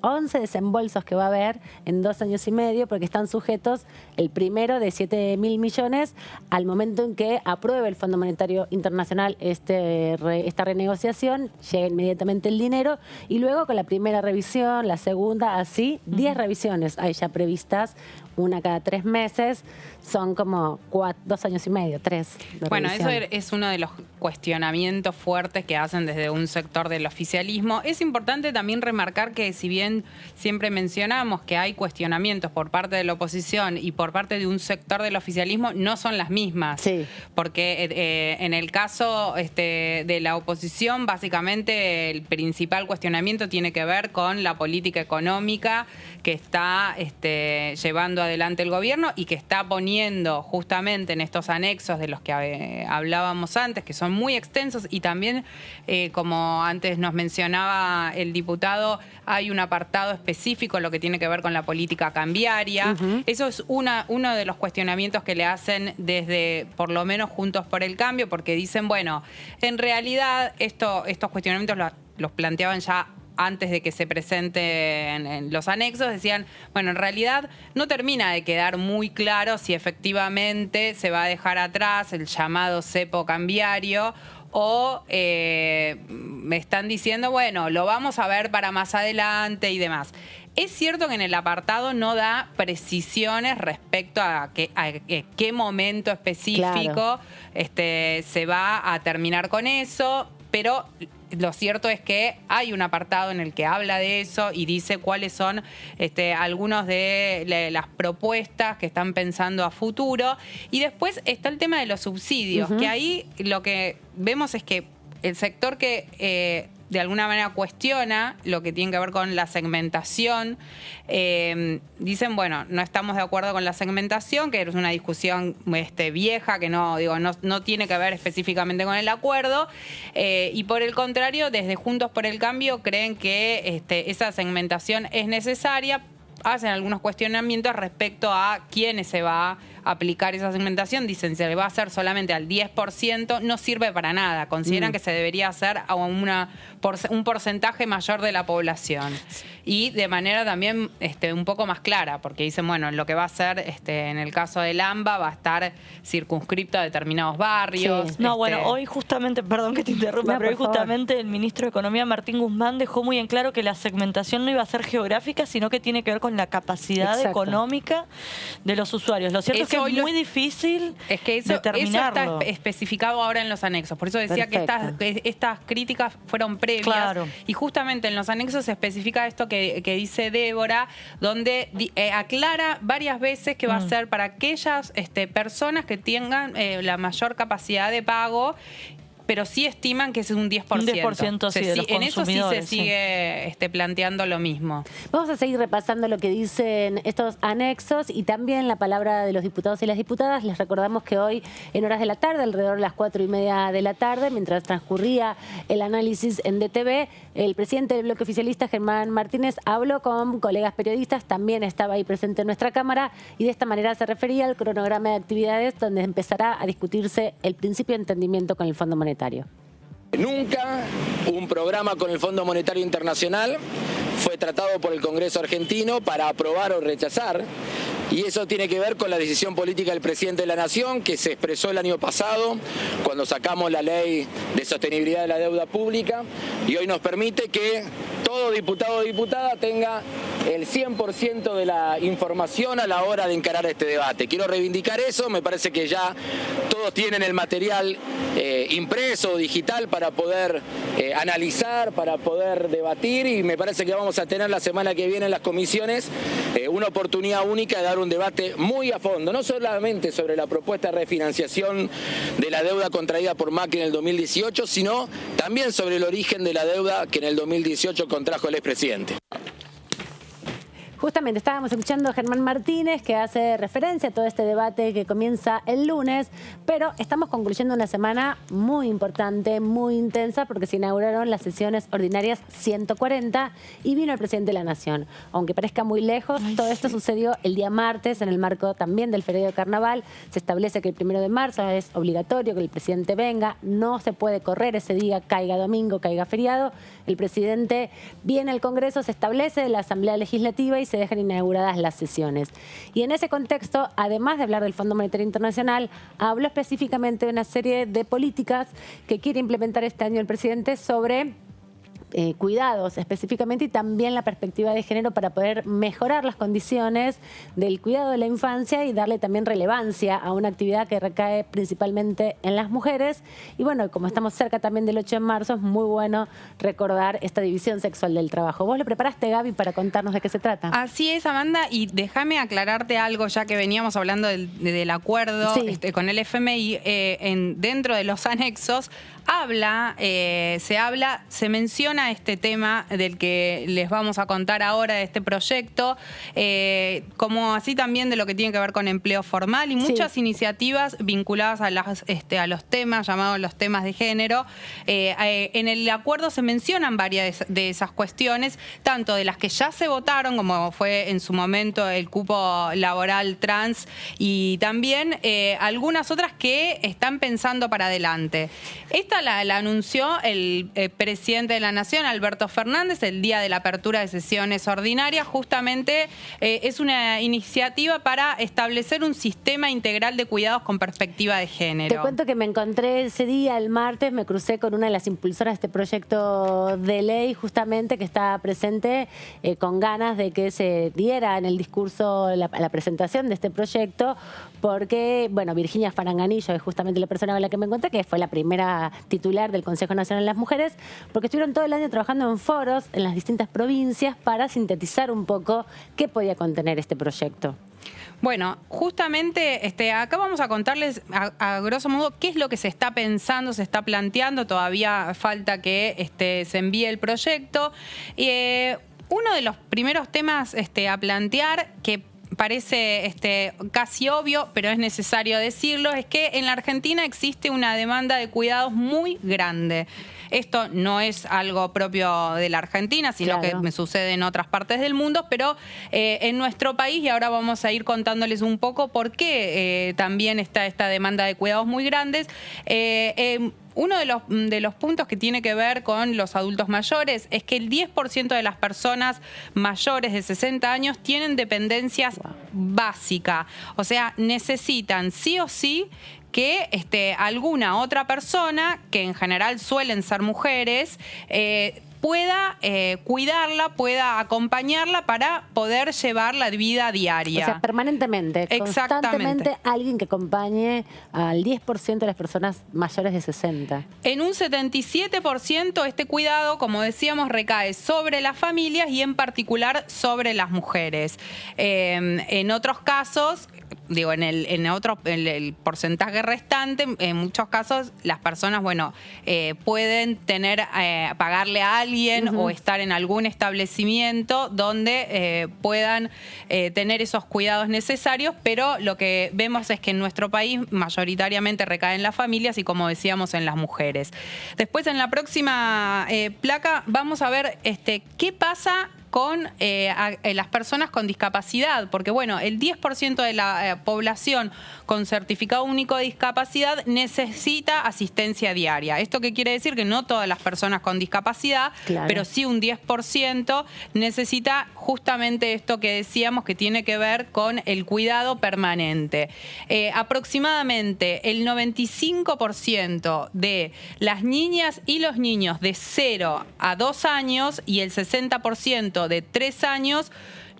11 desembolsos que va a haber en 2 años y medio, porque están sujetos el primero de 7.000 millones al momento en que apruebe el Fondo Monetario Internacional esta renegociación, llega inmediatamente el dinero y luego con la primera revisión, la segunda, así, 10 revisiones hay ya previstas, una cada 3 meses, son como 2 años y medio, 3. Bueno, eso es uno de los cuestionamientos fuertes que hacen desde un sector del oficialismo. Es importante también remarcar que si bien siempre mencionamos que hay cuestionamientos por parte de la oposición y por parte de un sector del oficialismo, no son las mismas. Sí. Porque en el caso de la oposición, básicamente el principal cuestionamiento tiene que ver con la política económica que está llevando adelante el gobierno y que está poniendo justamente en estos anexos de los que hablábamos antes, que son muy extensos y también, como antes nos mencionaba el diputado, hay un apartado específico en lo que tiene que ver con la política cambiaria. Eso es uno de los cuestionamientos que le hacen desde, por lo menos, Juntos por el Cambio, porque dicen, bueno, en realidad estos cuestionamientos los planteaban ya antes de que se presenten en los anexos, decían, bueno, en realidad no termina de quedar muy claro si efectivamente se va a dejar atrás el llamado cepo cambiario o me están diciendo, bueno, lo vamos a ver para más adelante y demás. Es cierto que en el apartado no da precisiones respecto a qué momento específico se va a terminar con eso, pero lo cierto es que hay un apartado en el que habla de eso y dice cuáles son algunos de las propuestas que están pensando a futuro. Y después está el tema de los subsidios, que ahí lo que vemos es que el sector que de alguna manera cuestiona lo que tiene que ver con la segmentación. Dicen, bueno, no estamos de acuerdo con la segmentación, que es una discusión vieja, que no tiene que ver específicamente con el acuerdo. Y por el contrario, desde Juntos por el Cambio creen que esa segmentación es necesaria. Hacen algunos cuestionamientos respecto a quiénes se va a aplicar esa segmentación. Dicen, se le va a hacer solamente al 10%, no sirve para nada. Consideran que se debería hacer a un porcentaje mayor de la población. Y de manera también un poco más clara, porque dicen, bueno, lo que va a ser en el caso del AMBA va a estar circunscripto a determinados barrios. Sí. No, bueno, hoy justamente, perdón que te interrumpa, pero hoy justamente el ministro de Economía, Martín Guzmán, dejó muy en claro que la segmentación no iba a ser geográfica, sino que tiene que ver con la capacidad económica de los usuarios. Lo cierto es que es muy difícil determinarlo. Eso está especificado ahora en los anexos. Por eso decía que estas críticas fueron previas. Claro. Y justamente en los anexos se especifica esto que dice Débora, donde aclara varias veces que va a ser para aquellas personas que tengan la mayor capacidad de pago, pero sí estiman que es un 10%. Un 10% sí, de los en eso sí se consumidores, sigue planteando lo mismo. Vamos a seguir repasando lo que dicen estos anexos y también la palabra de los diputados y las diputadas. Les recordamos que hoy, en horas de la tarde, alrededor de las 4:30 de la tarde, mientras transcurría el análisis en DTV, el presidente del bloque oficialista, Germán Martínez, habló con colegas periodistas, también estaba ahí presente en nuestra Cámara, y de esta manera se refería al cronograma de actividades donde empezará a discutirse el principio de entendimiento con el Fondo Monetario. Nunca un programa con el Fondo Monetario Internacional fue tratado por el Congreso argentino para aprobar o rechazar. Y eso tiene que ver con la decisión política del presidente de la Nación, que se expresó el año pasado cuando sacamos la ley de sostenibilidad de la deuda pública, y hoy nos permite que todo diputado o diputada tenga el 100% de la información a la hora de encarar este debate. Quiero reivindicar eso, me parece que ya todos tienen el material impreso o digital para poder analizar, para poder debatir, y me parece que vamos a tener la semana que viene en las comisiones una oportunidad única de dar un debate muy a fondo, no solamente sobre la propuesta de refinanciación de la deuda contraída por Macri en el 2018, sino también sobre el origen de la deuda que en el 2018 contrajo el expresidente. Justamente estábamos escuchando a Germán Martínez, que hace referencia a todo este debate que comienza el lunes, pero estamos concluyendo una semana muy importante, muy intensa, porque se inauguraron las sesiones ordinarias 140 y vino el presidente de la Nación. Aunque parezca muy lejos, todo esto sucedió el día martes, en el marco también del feriado de Carnaval. Se establece que el 1 de marzo es obligatorio que el presidente venga, no se puede correr ese día, caiga domingo, caiga feriado. El presidente viene al Congreso, se establece la Asamblea Legislativa y se dejan inauguradas las sesiones. Y en ese contexto, además de hablar del Fondo Monetario Internacional, habló específicamente de una serie de políticas que quiere implementar este año el presidente sobre cuidados específicamente, y también la perspectiva de género para poder mejorar las condiciones del cuidado de la infancia y darle también relevancia a una actividad que recae principalmente en las mujeres. Y bueno, como estamos cerca también del 8 de marzo, es muy bueno recordar esta división sexual del trabajo. Vos lo preparaste, Gaby, para contarnos de qué se trata. Así es, Amanda, y déjame aclararte algo, ya que veníamos hablando del acuerdo con el FMI. Dentro de los anexos se menciona este tema del que les vamos a contar ahora, de este proyecto, como así también de lo que tiene que ver con empleo formal y muchas iniciativas vinculadas a los temas, llamados los temas de género. En el acuerdo se mencionan varias de esas cuestiones, tanto de las que ya se votaron, como fue en su momento el cupo laboral trans, y también algunas otras que están pensando para adelante. Esta la anunció el presidente de la Nación, Nación, Alberto Fernández, el día de la apertura de sesiones ordinarias. Justamente es una iniciativa para establecer un sistema integral de cuidados con perspectiva de género. Te cuento que me encontré ese día, el martes, me crucé con una de las impulsoras de este proyecto de ley, justamente, que está presente con ganas de que se diera en el discurso la presentación de este proyecto, porque, bueno, Virginia Faranganillo es justamente la persona con la que me encontré, que fue la primera titular del Consejo Nacional de las Mujeres, porque estuvieron todo el año trabajando en foros en las distintas provincias para sintetizar un poco qué podía contener este proyecto. Bueno, justamente acá vamos a contarles a grosso modo qué es lo que se está pensando, se está planteando. Todavía falta que se envíe el proyecto. Uno de los primeros temas a plantear, que parece casi obvio, pero es necesario decirlo, es que en la Argentina existe una demanda de cuidados muy grande. Esto no es algo propio de la Argentina, sino que me sucede en otras partes del mundo, pero en nuestro país, y ahora vamos a ir contándoles un poco por qué también está esta demanda de cuidados muy grandes. Uno de los puntos que tiene que ver con los adultos mayores es que el 10% de las personas mayores de 60 años tienen dependencias básicas. O sea, necesitan sí o sí que alguna otra persona, que en general suelen ser mujeres, pueda cuidarla, pueda acompañarla para poder llevar la vida diaria. O sea, permanentemente, constantemente alguien que acompañe al 10% de las personas mayores de 60. En un 77% este cuidado, como decíamos, recae sobre las familias y en particular sobre las mujeres. En otros casos, digo, en el porcentaje restante, en muchos casos las personas, pueden pagarle a alguien o estar en algún establecimiento donde puedan tener esos cuidados necesarios, pero lo que vemos es que en nuestro país mayoritariamente recaen en las familias y, como decíamos, en las mujeres. Después, en la próxima placa, vamos a ver qué pasa con las personas con discapacidad, porque el 10% de la población con certificado único de discapacidad necesita asistencia diaria. ¿Esto qué quiere decir? Que no todas las personas con discapacidad, pero sí un 10% necesita justamente esto que decíamos, que tiene que ver con el cuidado permanente. Aproximadamente el 95% de las niñas y los niños de 0 a 2 años y el 60% de 3 años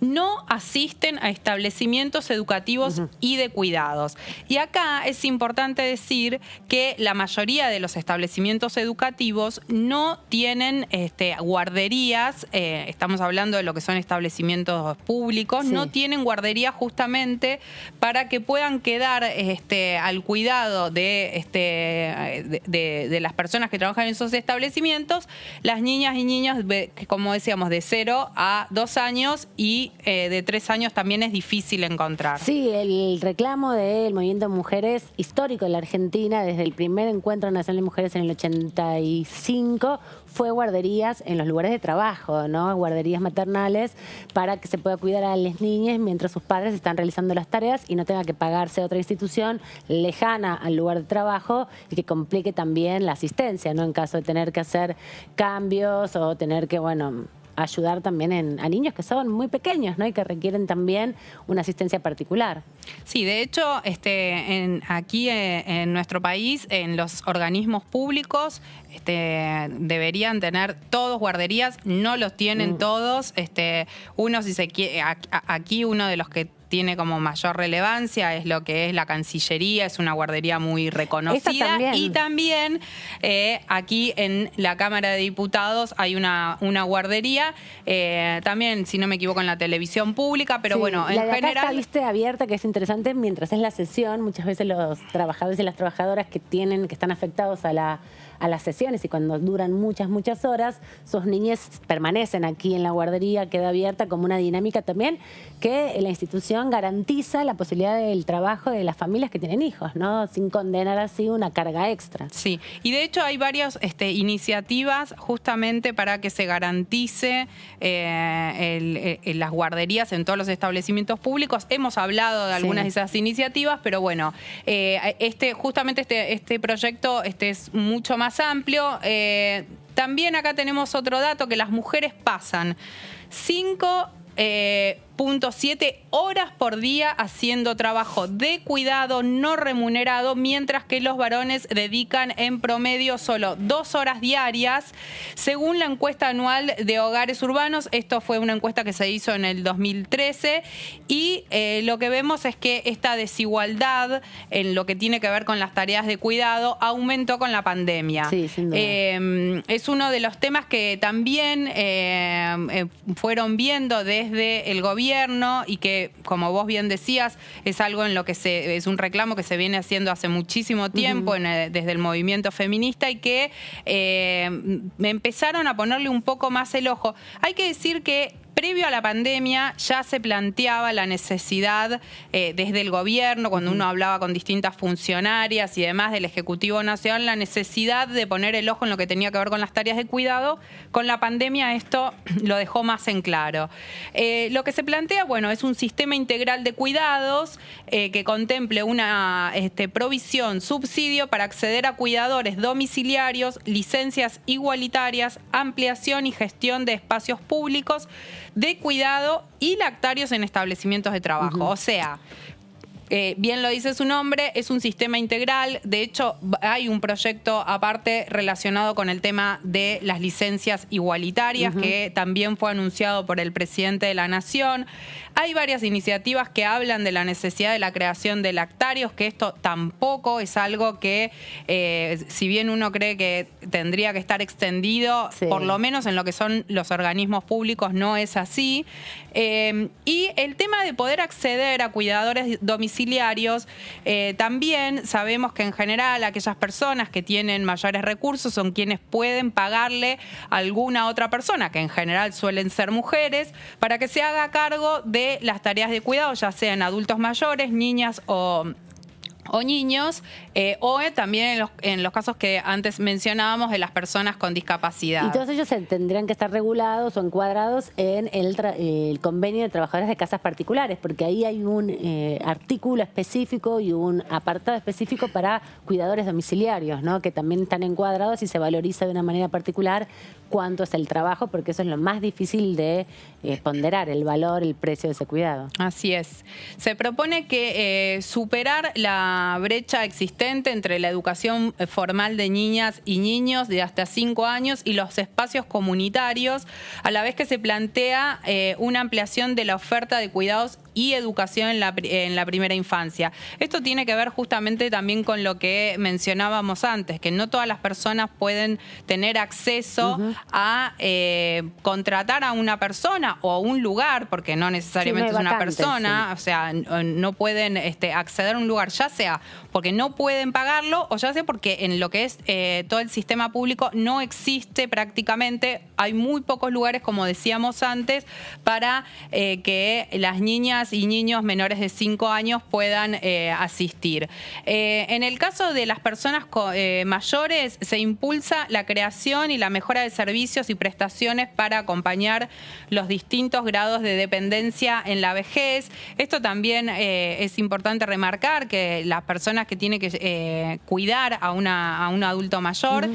no asisten a establecimientos educativos y de cuidados. Y acá es importante decir que la mayoría de los establecimientos educativos no tienen guarderías, estamos hablando de lo que son establecimientos públicos, no tienen guarderías justamente para que puedan quedar al cuidado de las personas que trabajan en esos establecimientos, las niñas y niños, como decíamos, de 0 a 2 años y de 3 años también es difícil encontrar. Sí, el reclamo del movimiento de mujeres histórico en la Argentina, desde el primer encuentro nacional de mujeres en el 85, fue guarderías en los lugares de trabajo, ¿no? Guarderías maternales para que se pueda cuidar a las niñas mientras sus padres están realizando las tareas y no tenga que pagarse a otra institución lejana al lugar de trabajo y que complique también la asistencia, ¿no? En caso de tener que hacer cambios o tener que, ayudar también a niños que son muy pequeños, ¿no? Y que requieren también una asistencia particular. Sí, de hecho, aquí en nuestro país, en los organismos públicos, deberían tener todos guarderías, no los tienen todos. Uno, si se quiere, aquí uno de los que tiene como mayor relevancia es lo que es la Cancillería, es una guardería muy reconocida. Y también aquí en la Cámara de Diputados hay una guardería, también, si no me equivoco, en la televisión pública, pero en general... Acá está abierta, que es interesante, mientras es la sesión, muchas veces los trabajadores y las trabajadoras que están afectados a las sesiones y cuando duran muchas horas, sus niñez permanecen aquí en la guardería, queda abierta como una dinámica también que la institución garantiza la posibilidad del trabajo de las familias que tienen hijos, ¿no? Sin condenar así una carga extra. Sí, y de hecho hay varias iniciativas justamente para que se garantice las guarderías en todos los establecimientos públicos. Hemos hablado de algunas de esas iniciativas, pero justamente este proyecto es mucho más amplio. También acá tenemos otro dato, que las mujeres pasan 5.7 horas por día haciendo trabajo de cuidado no remunerado, mientras que los varones dedican en promedio solo 2 horas diarias, según la encuesta anual de hogares urbanos. Esto fue una encuesta que se hizo en el 2013 y lo que vemos es que esta desigualdad en lo que tiene que ver con las tareas de cuidado aumentó con la pandemia. Sí, sin duda. Es uno de los temas que también fueron viendo desde el gobierno y que, como vos bien decías, es algo en lo que es un reclamo que se viene haciendo hace muchísimo tiempo desde el movimiento feminista, y que empezaron a ponerle un poco más el ojo. Hay que decir que previo a la pandemia ya se planteaba la necesidad desde el gobierno, cuando uno hablaba con distintas funcionarias y demás del Ejecutivo Nacional, la necesidad de poner el ojo en lo que tenía que ver con las tareas de cuidado. Con la pandemia esto lo dejó más en claro. Lo que se plantea, bueno, es un sistema integral de cuidados que contemple una provisión, subsidio para acceder a cuidadores domiciliarios, licencias igualitarias, ampliación y gestión de espacios públicos de cuidado y lactarios en establecimientos de trabajo. O sea, bien lo dice su nombre, es un sistema integral. De hecho, hay un proyecto aparte relacionado con el tema de las licencias igualitarias, que también fue anunciado por el presidente de la Nación. Hay varias iniciativas que hablan de la necesidad de la creación de lactarios, que esto tampoco es algo que, si bien uno cree que tendría que estar extendido, por lo menos en lo que son los organismos públicos, no es así. Y el tema de poder acceder a cuidadores domiciliarios, también sabemos que en general aquellas personas que tienen mayores recursos son quienes pueden pagarle a alguna otra persona, que en general suelen ser mujeres, para que se haga cargo de las tareas de cuidado, ya sean adultos mayores, niñas o niños, o también en los casos que antes mencionábamos de las personas con discapacidad. Y todos ellos tendrían que estar regulados o encuadrados en el convenio de trabajadores de casas particulares, porque ahí hay un artículo específico y un apartado específico para cuidadores domiciliarios, ¿no? Que también están encuadrados y se valoriza de una manera particular cuánto es el trabajo, porque eso es lo más difícil de ponderar, el valor, el precio de ese cuidado. Así es. Se propone que superar la brecha existente entre la educación formal de niñas y niños de hasta 5 años y los espacios comunitarios, a la vez que se plantea una ampliación de la oferta de cuidados y educación en la primera infancia. Esto tiene que ver justamente también con lo que mencionábamos antes, que no todas las personas pueden tener acceso a contratar a una persona o a un lugar, porque no necesariamente es una persona, o sea, no pueden acceder a un lugar, ya sea porque no pueden pagarlo o ya sea porque en lo que es todo el sistema público no existe prácticamente, hay muy pocos lugares, como decíamos antes, para que las niñas y niños menores de 5 años puedan asistir. En el caso de las personas mayores, se impulsa la creación y la mejora de servicios y prestaciones para acompañar los distintos grados de dependencia en la vejez. Esto también es importante remarcar, que las personas que tienen que cuidar a un adulto mayor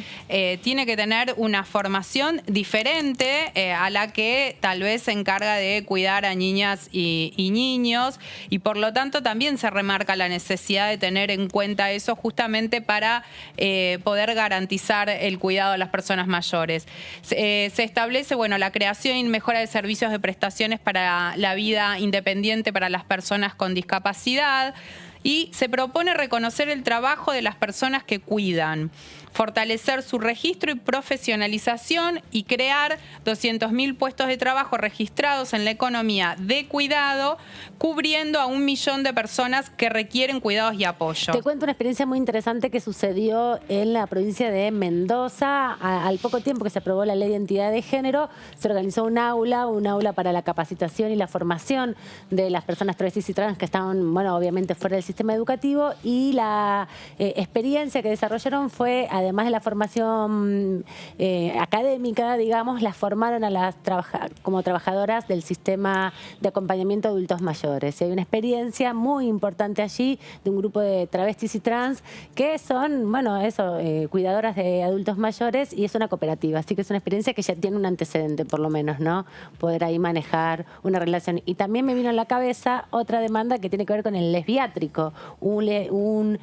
tiene que tener una formación diferente a la que tal vez se encarga de cuidar a niñas y niños, y por lo tanto también se remarca la necesidad de tener en cuenta eso justamente para poder garantizar el cuidado a las personas mayores. Se establece, bueno, la creación y mejora de servicios de prestaciones para la vida independiente para las personas con discapacidad, y se propone reconocer el trabajo de las personas que cuidan, fortalecer su registro y profesionalización y crear 200.000 puestos de trabajo registrados en la economía de cuidado, cubriendo a 1 millón de personas que requieren cuidados y apoyo. Te cuento una experiencia muy interesante que sucedió en la provincia de Mendoza. Al poco tiempo que se aprobó la ley de identidad de género, se organizó un aula para la capacitación y la formación de las personas travestis y trans que estaban, bueno, obviamente fuera del sistema sistema educativo, y la experiencia que desarrollaron fue, además de la formación académica, digamos, las formaron a las como trabajadoras del sistema de acompañamiento a adultos mayores. Y hay una experiencia muy importante allí de un grupo de travestis y trans que son, bueno, eso, cuidadoras de adultos mayores, y es una cooperativa. Así que es una experiencia que ya tiene un antecedente, por lo menos, ¿no? Poder ahí manejar una relación. Y también me vino a la cabeza otra demanda que tiene que ver con el lesbiátrico, un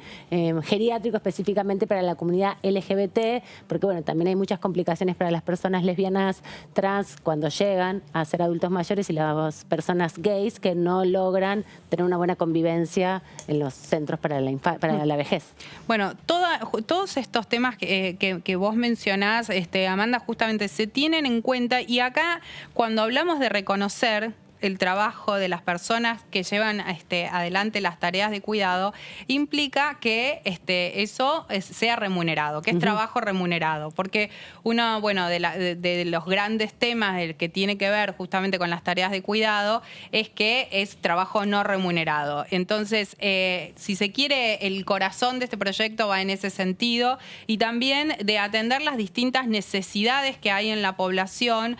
geriátrico específicamente para la comunidad LGBT, porque bueno, también hay muchas complicaciones para las personas lesbianas, trans, cuando llegan a ser adultos mayores, y las personas gays que no logran tener una buena convivencia en los centros para la vejez. Bueno, todos estos temas que vos mencionás, Amanda, justamente se tienen en cuenta, y acá cuando hablamos de reconocer el trabajo de las personas que llevan adelante las tareas de cuidado, implica que eso sea remunerado, que es trabajo remunerado. Porque uno, bueno, de los grandes temas del que tiene que ver justamente con las tareas de cuidado es que es trabajo no remunerado. Entonces, si se quiere, el corazón de este proyecto va en ese sentido, y también de atender las distintas necesidades que hay en la población,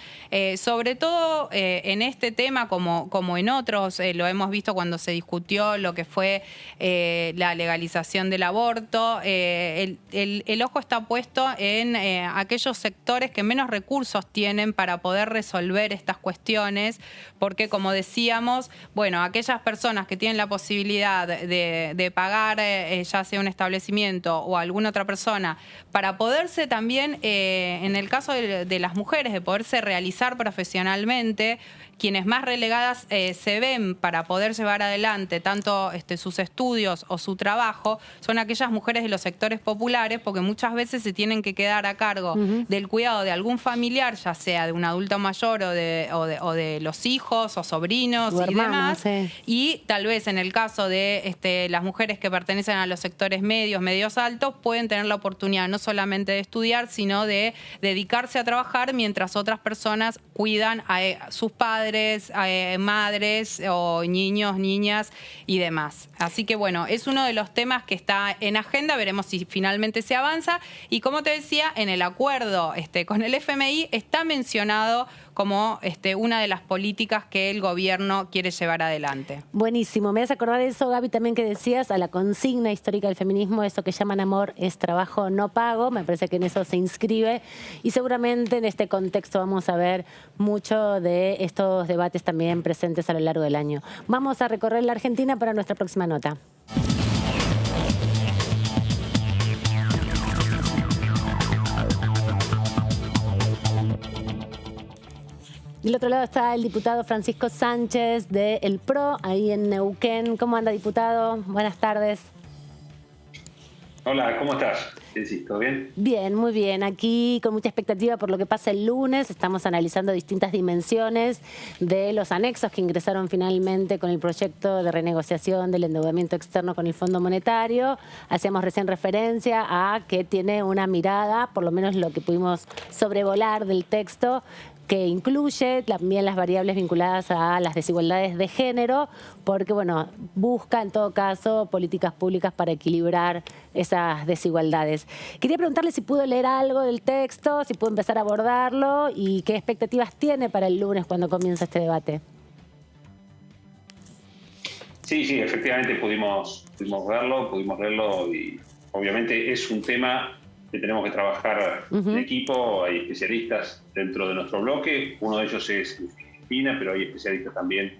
sobre todo en este tema, como en otros, lo hemos visto cuando se discutió lo que fue la legalización del aborto. El ojo está puesto en aquellos sectores que menos recursos tienen para poder resolver estas cuestiones, porque, como decíamos, bueno, aquellas personas que tienen la posibilidad de pagar ya sea un establecimiento o alguna otra persona, para poderse también, en el caso de las mujeres, de poderse realizar profesionalmente, quienes más relegadas se ven para poder llevar adelante tanto sus estudios o su trabajo, son aquellas mujeres de los sectores populares, porque muchas veces se tienen que quedar a cargo del cuidado de algún familiar, ya sea de un adulto mayor o de los hijos o sobrinos y demás. Sí. Y tal vez en el caso de las mujeres que pertenecen a los sectores medios altos, pueden tener la oportunidad no solamente de estudiar, sino de dedicarse a trabajar, mientras otras personas cuidan a sus padres, madres o niños, niñas y demás. Así que bueno, es uno de los temas que está en agenda, veremos si finalmente se avanza, y como te decía, en el acuerdo con el FMI está mencionado como una de las políticas que el gobierno quiere llevar adelante. Buenísimo, me hace acordar eso, Gaby, también que decías, a la consigna histórica del feminismo, eso que llaman amor es trabajo no pago, me parece que en eso se inscribe, y seguramente en este contexto vamos a ver mucho de estos debates también presentes a lo largo del año. Vamos a recorrer la Argentina para nuestra próxima nota. Del otro lado está el diputado Francisco Sánchez de El PRO, ahí en Neuquén. ¿Cómo anda, diputado? Buenas tardes. Hola, ¿cómo estás? ¿Todo bien? Bien, muy bien. Aquí con mucha expectativa por lo que pasa el lunes. Estamos analizando distintas dimensiones de los anexos que ingresaron finalmente con el proyecto de renegociación del endeudamiento externo con el Fondo Monetario. Hacíamos recién referencia a que tiene una mirada, por lo menos lo que pudimos sobrevolar del texto, que incluye también las variables vinculadas a las desigualdades de género, porque bueno, busca en todo caso políticas públicas para equilibrar esas desigualdades. Quería preguntarle si pudo leer algo del texto, si pudo empezar a abordarlo y qué expectativas tiene para el lunes cuando comienza este debate. Sí, efectivamente pudimos leerlo, y obviamente es un tema que tenemos que trabajar en equipo. Hay especialistas dentro de nuestro bloque, uno de ellos es Argentina, pero hay especialistas también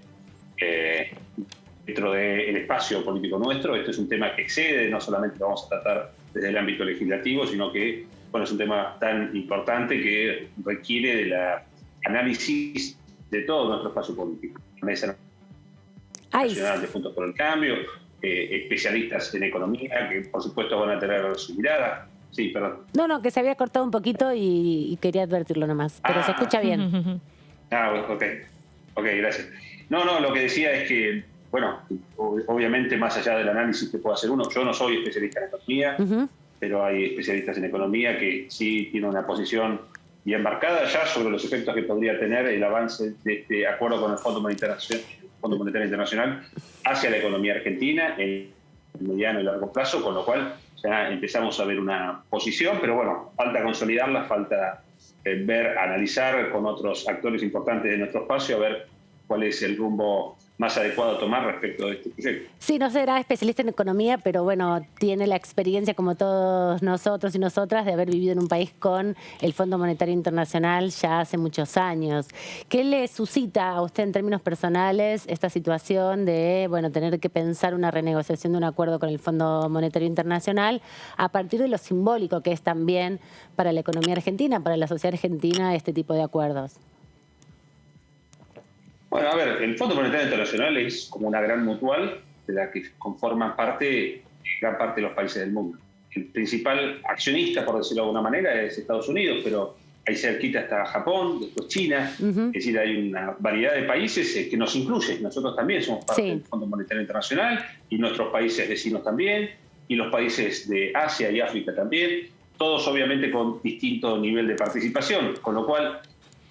dentro del espacio político nuestro. Este es un tema que excede, no solamente lo vamos a tratar desde el ámbito legislativo, sino que es un tema tan importante que requiere del análisis de todo nuestro espacio político. La Mesa Nacional de Juntos por el Cambio, especialistas en economía, que por supuesto van a tener su mirada. Sí, perdón. No, que se había cortado un poquito y quería advertirlo nomás, pero se escucha bien. Ok, gracias. No, lo que decía es que, bueno, obviamente más allá del análisis que pueda hacer uno, yo no soy especialista en economía, pero hay especialistas en economía que sí tienen una posición bien marcada ya sobre los efectos que podría tener el avance de este acuerdo con el Fondo Monetario Internacional hacia la economía argentina, en mediano y largo plazo, con lo cual ya empezamos a ver una posición, pero bueno, falta consolidarla, falta analizar con otros actores importantes de nuestro espacio, a ver cuál es el rumbo más adecuado a tomar respecto de este proyecto. Sí, no será especialista en economía, pero bueno, tiene la experiencia, como todos nosotros y nosotras, de haber vivido en un país con el Fondo Monetario Internacional ya hace muchos años. ¿Qué le suscita a usted en términos personales esta situación de, bueno, tener que pensar una renegociación de un acuerdo con el Fondo Monetario Internacional a partir de lo simbólico que es también para la economía argentina, para la sociedad argentina, este tipo de acuerdos? Bueno, a ver, el Fondo Monetario Internacional es como una gran mutual de la que conforman gran parte de los países del mundo. El principal accionista, por decirlo de alguna manera, es Estados Unidos, pero ahí cerquita está Japón, después China. Es decir, hay una variedad de países que nos incluye. Nosotros también somos parte del Fondo Monetario Internacional y nuestros países vecinos también, y los países de Asia y África también, todos obviamente con distinto nivel de participación, con lo cual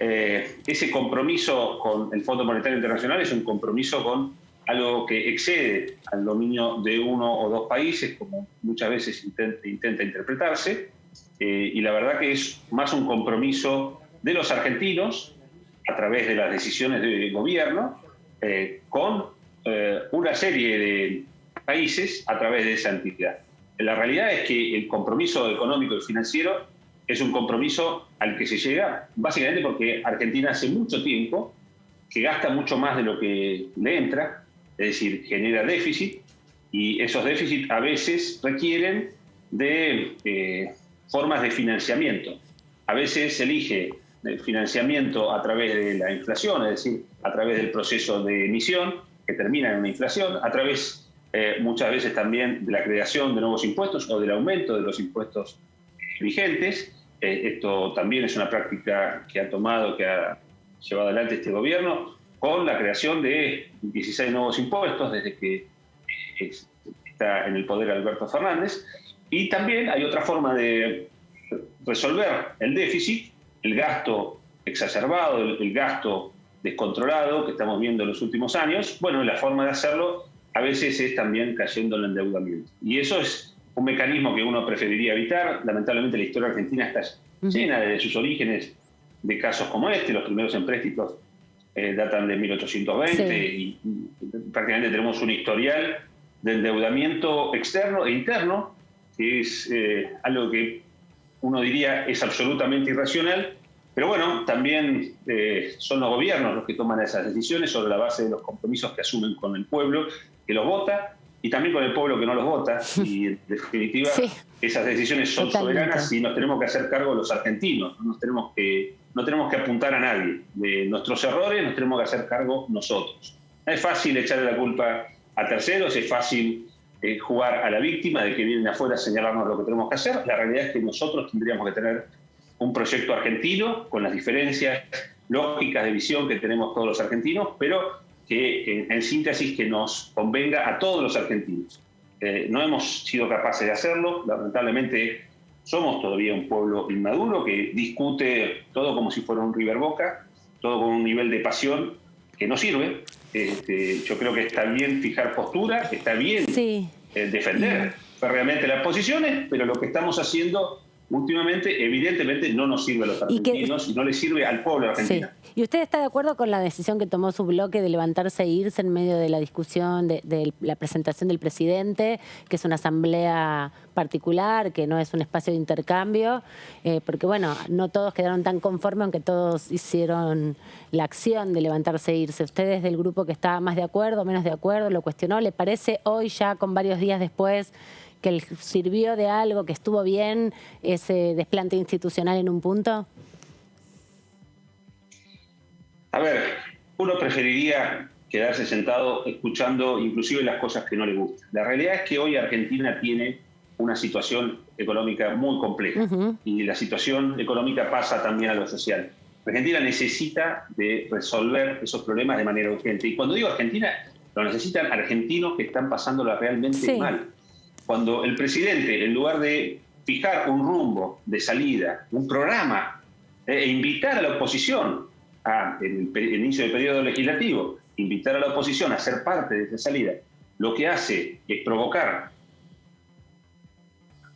ese compromiso con el Fondo Monetario Internacional es un compromiso con algo que excede al dominio de uno o dos países, como muchas veces intenta interpretarse, y la verdad que es más un compromiso de los argentinos a través de las decisiones del gobierno con una serie de países a través de esa entidad. La realidad es que el compromiso económico y financiero es un compromiso al que se llega básicamente porque Argentina hace mucho tiempo que gasta mucho más de lo que le entra, es decir, genera déficit, y esos déficits a veces requieren de formas de financiamiento. A veces elige el financiamiento a través de la inflación, es decir, a través del proceso de emisión, que termina en una inflación, a través muchas veces también de la creación de nuevos impuestos o del aumento de los impuestos vigentes. Esto también es una práctica que ha llevado adelante este gobierno, con la creación de 16 nuevos impuestos desde que está en el poder Alberto Fernández. Y también hay otra forma de resolver el déficit, el gasto exacerbado, el gasto descontrolado que estamos viendo en los últimos años. Bueno, la forma de hacerlo a veces es también cayendo en el endeudamiento. Y eso es un mecanismo que uno preferiría evitar. Lamentablemente la historia argentina está llena de sus orígenes de casos como este. Los primeros empréstitos datan de 1820 y prácticamente tenemos un historial de endeudamiento externo e interno, que es algo que uno diría es absolutamente irracional, pero bueno, también son los gobiernos los que toman esas decisiones sobre la base de los compromisos que asumen con el pueblo que los vota, y también con el pueblo que no los vota, y en definitiva esas decisiones son soberanas y nos tenemos que hacer cargo los argentinos, no tenemos que apuntar a nadie. De nuestros errores nos tenemos que hacer cargo nosotros. No es fácil echarle la culpa a terceros, es fácil jugar a la víctima de que vienen afuera a señalarnos lo que tenemos que hacer. La realidad es que nosotros tendríamos que tener un proyecto argentino con las diferencias lógicas de visión que tenemos todos los argentinos, pero que en síntesis que nos convenga a todos los argentinos. No hemos sido capaces de hacerlo, lamentablemente somos todavía un pueblo inmaduro que discute todo como si fuera un River Boca, todo con un nivel de pasión que no sirve. Yo creo que está bien fijar postura, está bien defender realmente las posiciones, pero lo que estamos haciendo últimamente evidentemente no nos sirve a los argentinos y no le sirve al pueblo argentino. ¿Y usted está de acuerdo con la decisión que tomó su bloque de levantarse e irse en medio de la discusión de la presentación del presidente, que es una asamblea particular, que no es un espacio de intercambio? Porque bueno, no todos quedaron tan conformes, aunque todos hicieron la acción de levantarse e irse. ¿Usted es del grupo que está más de acuerdo, menos de acuerdo? ¿Lo cuestionó? ¿Le parece hoy, ya con varios días después, que sirvió de algo, que estuvo bien ese desplante institucional en un punto? A ver, uno preferiría quedarse sentado escuchando inclusive las cosas que no le gustan. La realidad es que hoy Argentina tiene una situación económica muy compleja y la situación económica pasa también a lo social. Argentina necesita de resolver esos problemas de manera urgente. Y cuando digo Argentina, lo necesitan argentinos que están pasándola realmente mal. Cuando el presidente, en lugar de fijar un rumbo de salida, un programa, e invitar a la oposición en el inicio del periodo legislativo, invitar a la oposición a ser parte de esa salida, lo que hace es provocar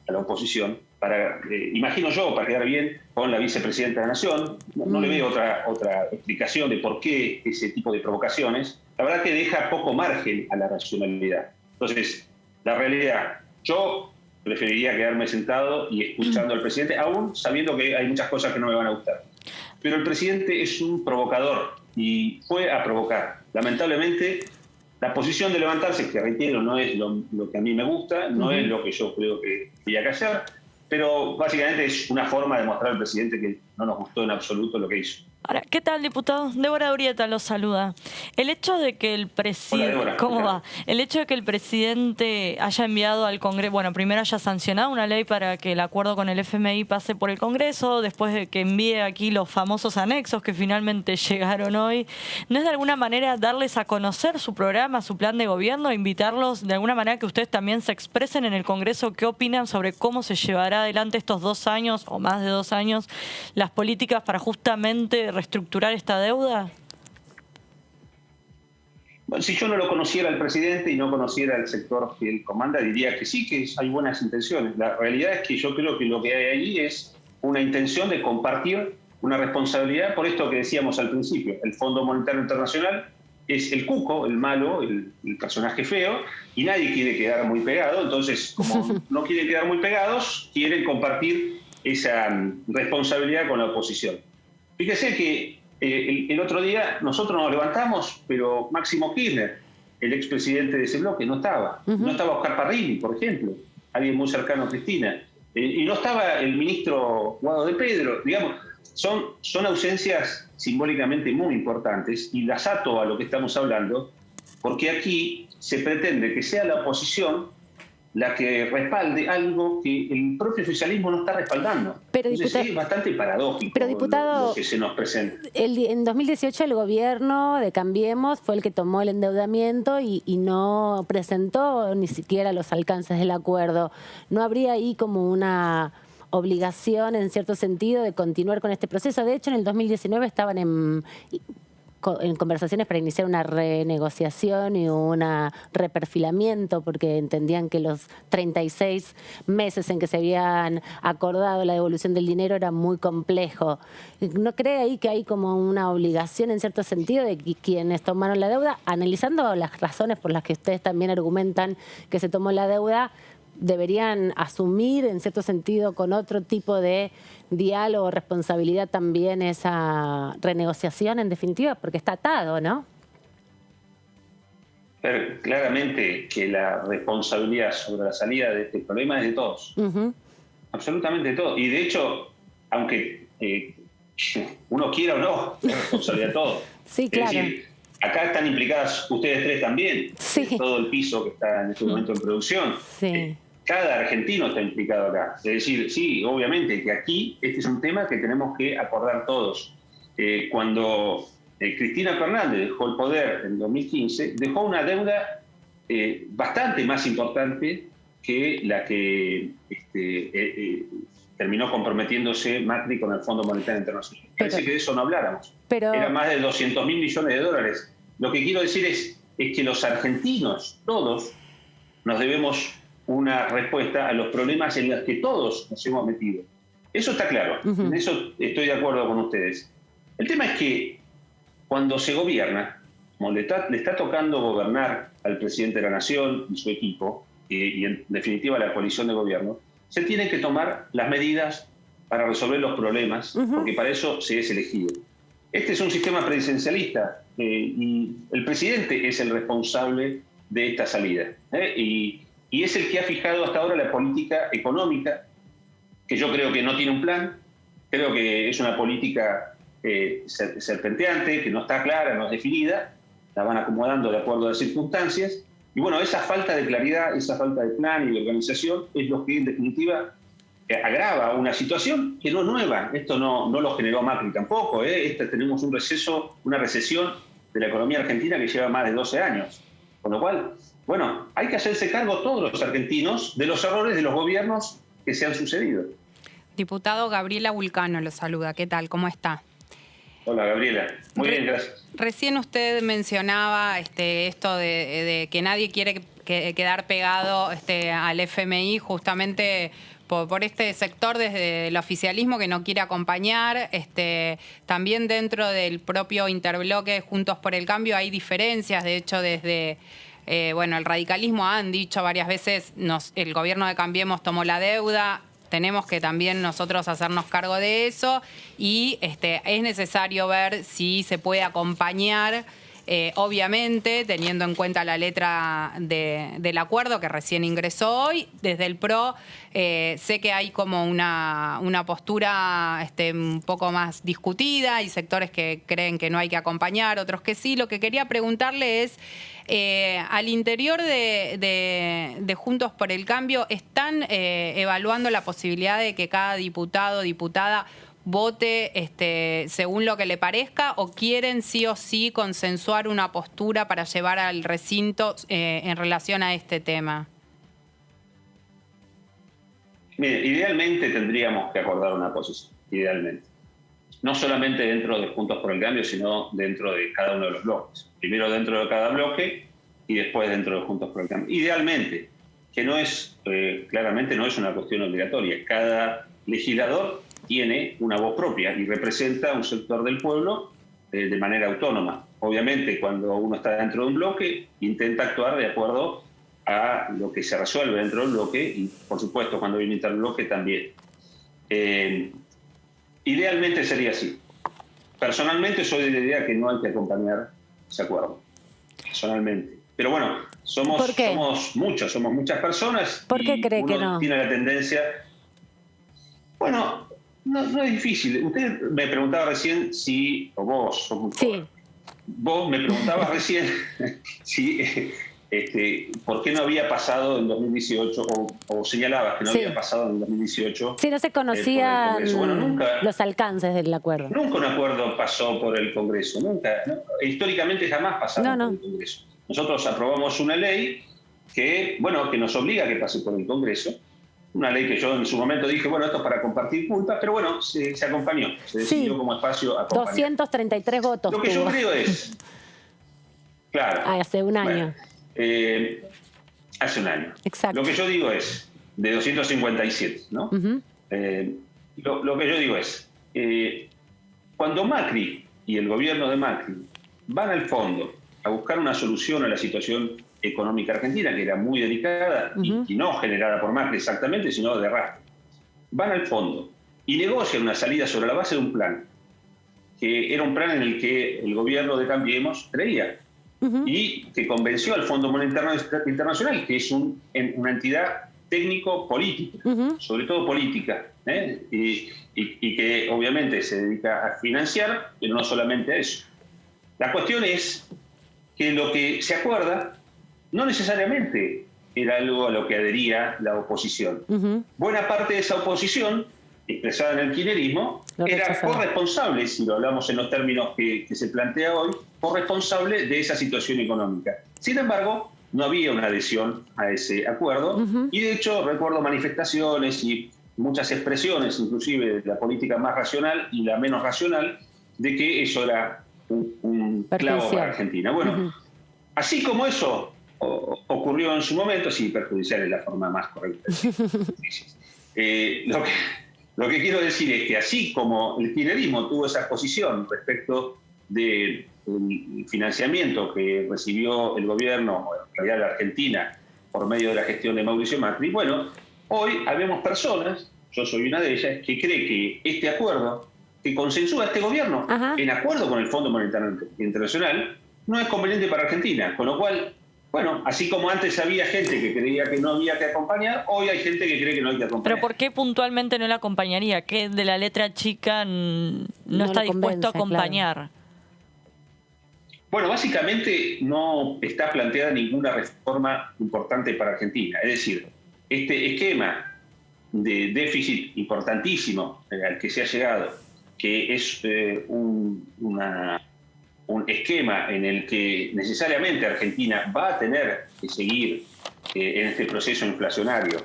a la oposición para, imagino yo, para quedar bien con la vicepresidenta de la Nación. No le veo otra explicación de por qué ese tipo de provocaciones. La verdad que deja poco margen a la racionalidad. Entonces, la realidad, yo preferiría quedarme sentado y escuchando al presidente, aún sabiendo que hay muchas cosas que no me van a gustar. Pero el presidente es un provocador y fue a provocar. Lamentablemente, la posición de levantarse, que reitero, no es lo que a mí me gusta, no es lo que yo creo que había que hacer, pero básicamente es una forma de mostrar al presidente que no nos gustó en absoluto lo que hizo. Ahora, ¿qué tal, diputado? Débora Urieta los saluda. El hecho de que el presidente... ¿Cómo va? El hecho de que el presidente haya enviado al Congreso... Bueno, primero haya sancionado una ley para que el acuerdo con el FMI pase por el Congreso, después de que envíe aquí los famosos anexos que finalmente llegaron hoy. ¿No es de alguna manera darles a conocer su programa, su plan de gobierno, invitarlos de alguna manera que ustedes también se expresen en el Congreso qué opinan sobre cómo se llevará adelante estos 2 años o más de 2 años las políticas para justamente reestructurar esta deuda? Bueno, si yo no lo conociera al presidente y no conociera el sector que él comanda, diría que sí, que hay buenas intenciones. La realidad es que yo creo que lo que hay allí es una intención de compartir una responsabilidad por esto que decíamos al principio. El Fondo Monetario Internacional es el cuco, el malo, el personaje feo, y nadie quiere quedar muy pegado. Entonces, como no quieren quedar muy pegados, quieren compartir esa responsabilidad con la oposición. Fíjese que el otro día nosotros nos levantamos, pero Máximo Kirchner, el expresidente de ese bloque, no estaba. No estaba Oscar Parrilli, por ejemplo, alguien muy cercano a Cristina. Y no estaba el ministro Guado de Pedro. Digamos, son ausencias simbólicamente muy importantes y las ato a lo que estamos hablando, porque aquí se pretende que sea la oposición la que respalde algo que el propio oficialismo no está respaldando. Pero, entonces, es bastante paradójico, pero, diputado, lo que se nos presenta. En 2018 el gobierno de Cambiemos fue el que tomó el endeudamiento y no presentó ni siquiera los alcances del acuerdo. ¿No habría ahí como una obligación en cierto sentido de continuar con este proceso? De hecho, en el 2019 estaban en conversaciones para iniciar una renegociación y un reperfilamiento, porque entendían que los 36 meses en que se habían acordado la devolución del dinero era muy complejo. ¿No cree ahí que hay como una obligación en cierto sentido de quienes tomaron la deuda, analizando las razones por las que ustedes también argumentan que se tomó la deuda, deberían asumir en cierto sentido con otro tipo de diálogo, responsabilidad también esa renegociación en definitiva? Porque está atado, ¿no? Pero claramente que la responsabilidad sobre la salida de este problema es de todos. Absolutamente de todos. Y de hecho, aunque uno quiera o no, es responsabilidad de todos. Sí, claro. Es decir, acá están implicadas ustedes tres también, todo el piso que está en este momento en producción. Sí. Cada argentino está implicado acá. Es decir, sí, obviamente que aquí este es un tema que tenemos que acordar todos. Cuando Cristina Fernández dejó el poder en 2015, dejó una deuda bastante más importante que la que terminó comprometiéndose Macri con el Fondo Monetario Internacional. Parece que de eso no habláramos. Era más de 200.000 millones de dólares. Lo que quiero decir es que los argentinos, todos, nos debemos una respuesta a los problemas en los que todos nos hemos metido. Eso está claro, en eso estoy de acuerdo con ustedes. El tema es que cuando se gobierna, como le está tocando gobernar al presidente de la Nación y su equipo, y en definitiva la coalición de gobierno, se tienen que tomar las medidas para resolver los problemas, porque para eso se es elegido. Este es un sistema presidencialista y el presidente es el responsable de esta salida. Y es el que ha fijado hasta ahora la política económica, que yo creo que no tiene un plan, creo que es una política serpenteante, que no está clara, no es definida, la van acomodando de acuerdo a las circunstancias. Y bueno, esa falta de claridad, esa falta de plan y de organización es lo que en definitiva agrava una situación que no es nueva. Esto no lo generó Macri tampoco. Tenemos una recesión de la economía argentina que lleva más de 12 años. Con lo cual, bueno, hay que hacerse cargo todos los argentinos de los errores de los gobiernos que se han sucedido. Diputado Gabriela Vulcano lo saluda. ¿Qué tal? ¿Cómo está? Hola, Gabriela. Muy bien, gracias. Recién usted mencionaba esto de que nadie quiere quedar pegado al FMI justamente por este sector desde el oficialismo que no quiere acompañar. También dentro del propio interbloque Juntos por el Cambio hay diferencias. De hecho, desde el radicalismo han dicho varias veces, el gobierno de Cambiemos tomó la deuda, tenemos que también nosotros hacernos cargo de eso y es necesario ver si se puede acompañar. Obviamente, teniendo en cuenta la letra del acuerdo que recién ingresó hoy, desde el PRO sé que hay como una postura un poco más discutida, hay sectores que creen que no hay que acompañar, otros que sí. Lo que quería preguntarle es, al interior de Juntos por el Cambio, ¿están evaluando la posibilidad de que cada diputado o diputada vote según lo que le parezca, o quieren sí o sí consensuar una postura para llevar al recinto en relación a este tema? Mire, idealmente tendríamos que acordar una posición, idealmente. No solamente dentro de Juntos por el Cambio, sino dentro de cada uno de los bloques. Primero dentro de cada bloque y después dentro de Juntos por el Cambio. Idealmente, que no es, claramente no es una cuestión obligatoria. Cada legislador tiene una voz propia y representa a un sector del pueblo de manera autónoma. Obviamente, cuando uno está dentro de un bloque, intenta actuar de acuerdo a lo que se resuelve dentro del bloque y, por supuesto, cuando hay un interbloque también. Idealmente sería así. Personalmente soy de la idea que no hay que acompañar ese acuerdo. Personalmente. Pero bueno, somos muchas personas. ¿Por qué cree que no? Tiene la tendencia... Bueno, no es difícil. Usted me preguntaba recién si... O vos, sos muy joven. Vos me preguntabas recién si... ¿por qué no había pasado en 2018 o señalabas que no había pasado en 2018? Sí, no se conocían los alcances del acuerdo. Nunca un acuerdo pasó por el Congreso, nunca. ¿No? Históricamente jamás pasaron por el Congreso. Nosotros aprobamos una ley que nos obliga a que pase por el Congreso. Una ley que yo en su momento dije, esto es para compartir culpa, pero bueno, se acompañó, se decidió como espacio acompañar. 233 votos. Lo que yo creo es... Claro. Hace un año. Hace un año. Exacto. Lo que yo digo es, de 257, ¿no? Lo que yo digo es, cuando Macri y el gobierno de Macri van al fondo a buscar una solución a la situación económica argentina, que era muy delicada y no generada por Macri exactamente, sino de arrastre, van al fondo y negocian una salida sobre la base de un plan, que era un plan en el que el gobierno de Cambiemos creía, y que convenció al Fondo Monetario Internacional, que es una entidad técnico-política, sobre todo política, y que obviamente se dedica a financiar, pero no solamente a eso. La cuestión es que lo que se acuerda no necesariamente era algo a lo que adhería la oposición. Buena parte de esa oposición, expresada en el kirchnerismo, era corresponsable, si lo hablamos en los términos que se plantea hoy, corresponsable de esa situación económica. Sin embargo, no había una adhesión a ese acuerdo y de hecho recuerdo manifestaciones y muchas expresiones, inclusive de la política más racional y la menos racional, de que eso era un clavo para Argentina. Bueno, así como eso ocurrió en su momento, sí, perjudicial es la forma más correcta. Lo que quiero decir es que así como el kirchnerismo tuvo esa posición respecto del financiamiento que recibió el gobierno, en realidad la Argentina, por medio de la gestión de Mauricio Macri, hoy habemos personas, yo soy una de ellas, que cree que este acuerdo que consensúa este gobierno, en acuerdo con el Fondo Monetario Internacional, no es conveniente para Argentina, con lo cual... así como antes había gente que creía que no había que acompañar, hoy hay gente que cree que no hay que acompañar. ¿Pero por qué puntualmente no la acompañaría? ¿Qué de la letra chica no está dispuesto a acompañar? Claro. Bueno, básicamente no está planteada ninguna reforma importante para Argentina. Es decir, este esquema de déficit importantísimo al que se ha llegado, que es un esquema en el que necesariamente Argentina va a tener que seguir en este proceso inflacionario,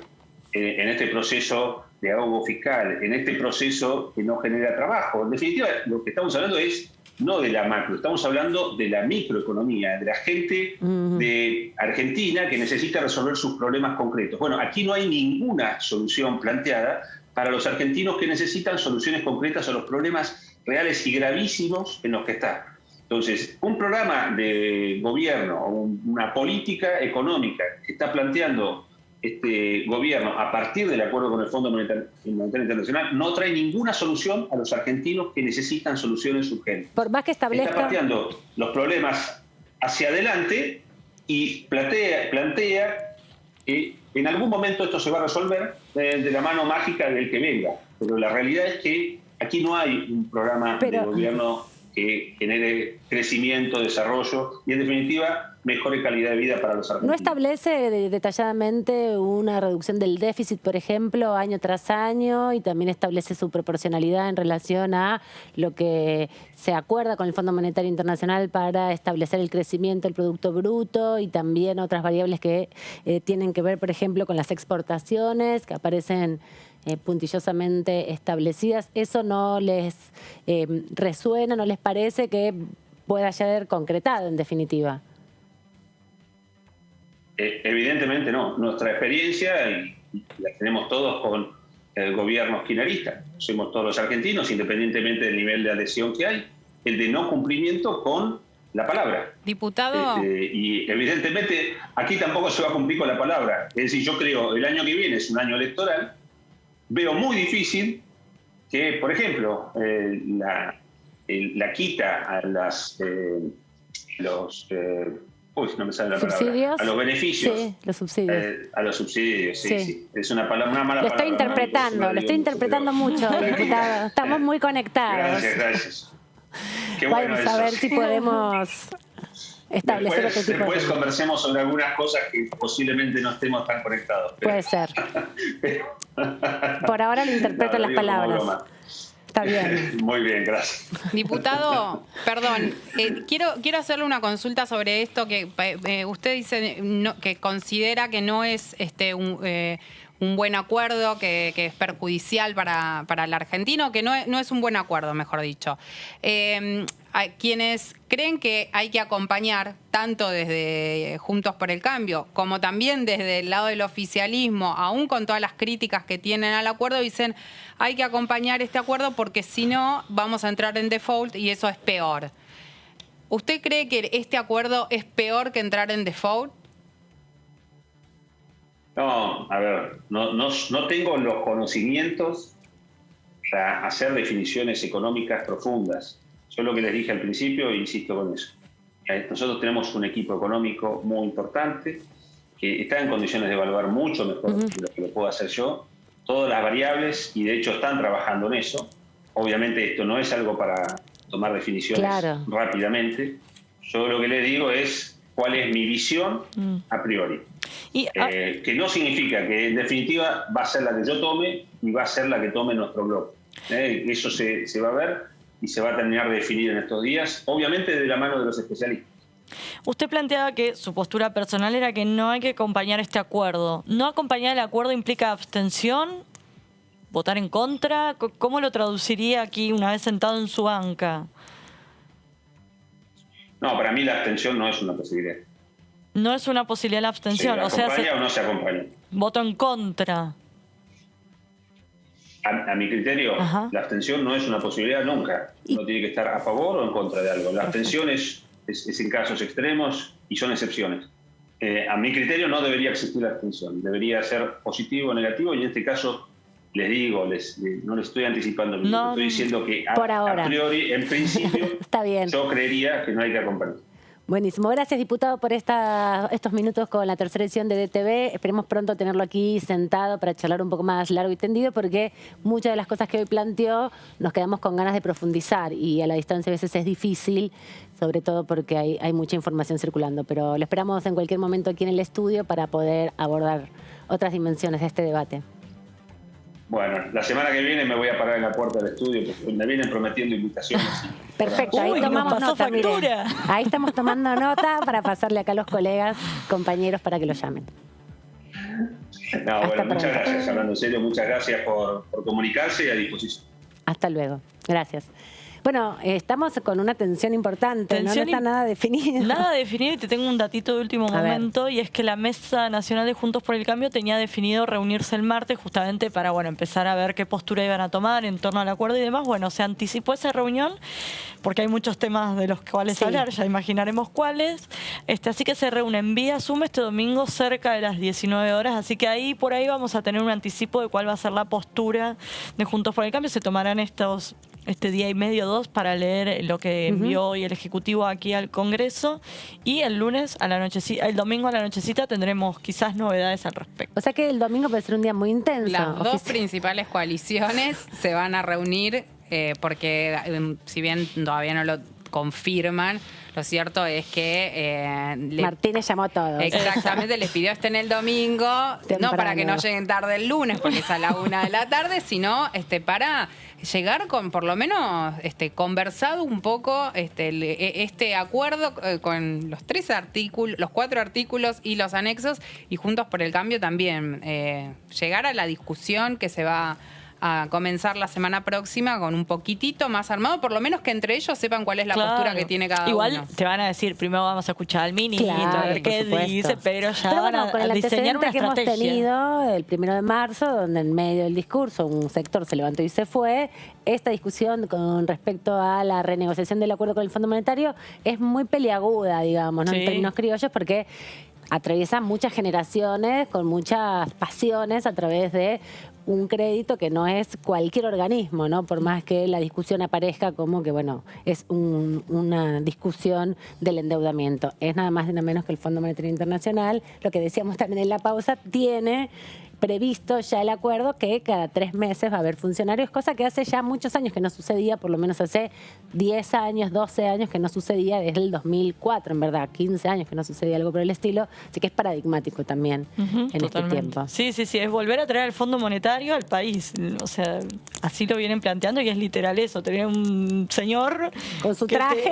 en este proceso de ahogo fiscal, en este proceso que no genera trabajo. En definitiva, lo que estamos hablando es no de la macro, estamos hablando de la microeconomía, de la gente de Argentina que necesita resolver sus problemas concretos. Bueno, aquí no hay ninguna solución planteada para los argentinos que necesitan soluciones concretas a los problemas reales y gravísimos en los que están. Entonces, un programa de gobierno, una política económica que está planteando este gobierno a partir del acuerdo con el Fondo Monetario Internacional no trae ninguna solución a los argentinos que necesitan soluciones urgentes. Por más que establezca... Está planteando los problemas hacia adelante y plantea que en algún momento esto se va a resolver de la mano mágica del que venga. Pero la realidad es que aquí no hay un programa de gobierno que genere crecimiento, desarrollo y, en definitiva, mejore calidad de vida para los argentinos. ¿No establece detalladamente una reducción del déficit, por ejemplo, año tras año, y también establece su proporcionalidad en relación a lo que se acuerda con el Fondo Monetario Internacional para establecer el crecimiento del Producto Bruto y también otras variables que tienen que ver, por ejemplo, con las exportaciones que aparecen puntillosamente establecidas? ¿Eso no les resuena, no les parece que pueda ser concretado en definitiva? Evidentemente no. Nuestra experiencia, y la tenemos todos con el gobierno kirchnerista, somos todos los argentinos, independientemente del nivel de adhesión que hay, el de no cumplimiento con la palabra. Diputado. Y evidentemente aquí tampoco se va a cumplir con la palabra. Es decir, yo creo el año que viene es un año electoral, veo muy difícil que, por ejemplo, la quita a no me sale la palabra. A los beneficios. Sí, los subsidios. A los subsidios, sí. Es una mala palabra. Lo estoy interpretando mucho, diputado. Estamos muy conectados. Gracias. Qué bueno. Vamos a ver si podemos establecer otro tipo de... Después conversemos sobre algunas cosas que posiblemente no estemos tan conectados. Puede ser. Por ahora lo interpreto las palabras. Está bien. Muy bien, gracias. Diputado, perdón, quiero hacerle una consulta sobre esto que usted dice que considera que no es un buen acuerdo, que es perjudicial para el argentino, que no es un buen acuerdo, mejor dicho. A quienes creen que hay que acompañar, tanto desde Juntos por el Cambio, como también desde el lado del oficialismo, aún con todas las críticas que tienen al acuerdo, dicen hay que acompañar este acuerdo porque si no vamos a entrar en default y eso es peor. ¿Usted cree que este acuerdo es peor que entrar en default? No, a ver, no tengo los conocimientos para hacer definiciones económicas profundas. Yo lo que les dije al principio, insisto con eso. Nosotros tenemos un equipo económico muy importante que está en condiciones de evaluar mucho mejor de lo que lo puedo hacer yo, todas las variables, y de hecho están trabajando en eso. Obviamente esto no es algo para tomar definiciones rápidamente. Yo lo que les digo es cuál es mi visión a priori. Que no significa que en definitiva va a ser la que yo tome y va a ser la que tome nuestro bloque. Eso se va a ver y se va a terminar de definir en estos días, obviamente de la mano de los especialistas. Usted planteaba que su postura personal era que no hay que acompañar este acuerdo. ¿No acompañar el acuerdo implica abstención? ¿Votar en contra? ¿Cómo lo traduciría aquí una vez sentado en su banca? No, para mí la abstención no es una posibilidad. No es una posibilidad la abstención. ¿Se acompaña o no se acompaña? Voto en contra. A mi criterio, la abstención no es una posibilidad nunca. Uno tiene que estar a favor o en contra de algo. La abstención es en casos extremos y son excepciones. A mi criterio no debería existir la abstención. Debería ser positivo o negativo, y en este caso les digo, no les estoy anticipando. Estoy diciendo que a priori, en principio, Está bien. Yo creería que no hay que acompañar. Buenísimo. Gracias, diputado, por estos minutos con la tercera edición de DTV. Esperemos pronto tenerlo aquí sentado para charlar un poco más largo y tendido, porque muchas de las cosas que hoy planteó nos quedamos con ganas de profundizar y a la distancia a veces es difícil, sobre todo porque hay mucha información circulando. Pero lo esperamos en cualquier momento aquí en el estudio para poder abordar otras dimensiones de este debate. Bueno, la semana que viene me voy a parar en la puerta del estudio porque me vienen prometiendo invitaciones. Perfecto, ahí tomamos nota, miren. Ahí estamos tomando nota para pasarle acá a los colegas, compañeros, para que lo llamen. No, bueno, muchas gracias, hablando en serio, muchas gracias por comunicarse y a disposición. Hasta luego, gracias. Bueno, estamos con una tensión importante, ¿no? No está nada definido. Nada definido, y te tengo un datito de último momento, y es que la Mesa Nacional de Juntos por el Cambio tenía definido reunirse el martes justamente para, bueno, empezar a ver qué postura iban a tomar en torno al acuerdo y demás. Bueno, se anticipó esa reunión porque hay muchos temas de los cuales hablar, ya imaginaremos cuáles. Así que se reúnen vía Zoom este domingo cerca de las 19 horas, así que ahí por ahí vamos a tener un anticipo de cuál va a ser la postura de Juntos por el Cambio. Se tomarán este día y medio, 2, para leer lo que envió hoy el Ejecutivo aquí al Congreso, y el lunes a la nochecita, el domingo a la nochecita tendremos quizás novedades al respecto. O sea que el domingo puede ser un día muy intenso. Las dos principales coaliciones se van a reunir porque si bien todavía no lo confirman, lo cierto es que Martínez llamó a todos. Exactamente, les pidió estén el domingo, no para que no lleguen tarde el lunes, porque es a la 1 de la tarde, sino para llegar con, por lo menos, conversado un poco este acuerdo con los 4 artículos y los anexos, y Juntos por el Cambio también llegar a la discusión que se va a comenzar la semana próxima con un poquitito más armado, por lo menos que entre ellos sepan cuál es la postura que tiene cada uno. Igual te van a decir, primero vamos a escuchar al ministro, a ver qué dice, pero ya van a diseñar una que hemos tenido el 1 de marzo, donde en medio del discurso un sector se levantó y se fue, esta discusión con respecto a la renegociación del acuerdo con el Fondo Monetario es muy peliaguda, digamos, ¿no? En términos criollos, porque atraviesa muchas generaciones con muchas pasiones a través de un crédito que no es cualquier organismo, ¿no? Por más que la discusión aparezca como que, bueno, es una discusión del endeudamiento. Es nada más y nada menos que el Fondo Monetario Internacional, lo que decíamos también en la pausa, tiene previsto ya el acuerdo que cada 3 meses va a haber funcionarios, cosa que hace ya muchos años que no sucedía, por lo menos hace 10 años, 12 años que no sucedía, desde el 2004, en verdad, 15 años que no sucedía algo por el estilo, así que es paradigmático también en este tiempo. Sí, es volver a traer el Fondo Monetario al país, o sea, así lo vienen planteando, y es literal eso, tener un señor con su traje,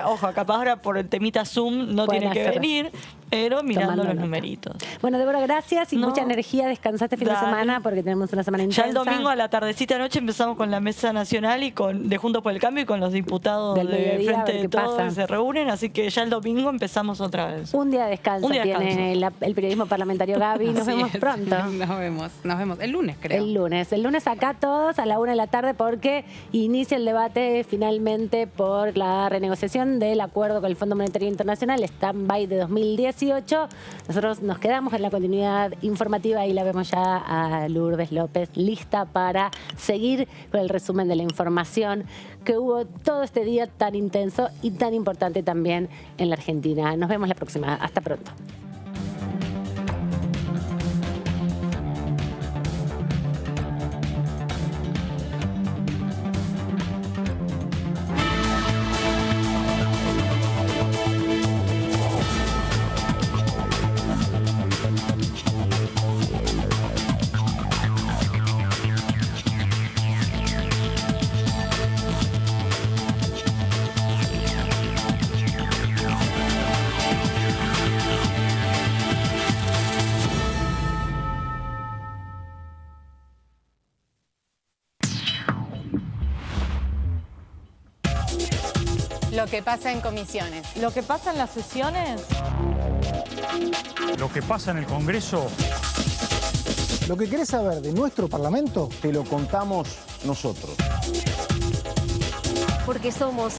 ojo, capaz ahora por el temita Zoom no tiene que venir, pero mirando los numeritos. Bueno, Débora, gracias y mucha energía. Descansaste fin de semana porque tenemos una semana intensa. Ya el domingo a la tardecita noche empezamos con la Mesa Nacional y de Juntos por el Cambio y con los diputados de Frente de Todos se reúnen, así que ya el domingo empezamos otra vez. Un día de descanso tiene el periodismo parlamentario Gaby. Nos vemos pronto. Nos vemos el lunes, creo. El lunes acá todos a la 1 de la tarde porque inicia el debate finalmente por la renegociación del acuerdo con el Fondo Monetario Internacional, stand-by de 2018. Nosotros nos quedamos en la continuidad informativa y la vemos ya a Lourdes López lista para seguir con el resumen de la información que hubo todo este día tan intenso y tan importante también en la Argentina. Nos vemos la próxima. Hasta pronto. Lo que pasa en comisiones. Lo que pasa en las sesiones. Lo que pasa en el Congreso. Lo que querés saber de nuestro Parlamento, te lo contamos nosotros. Porque somos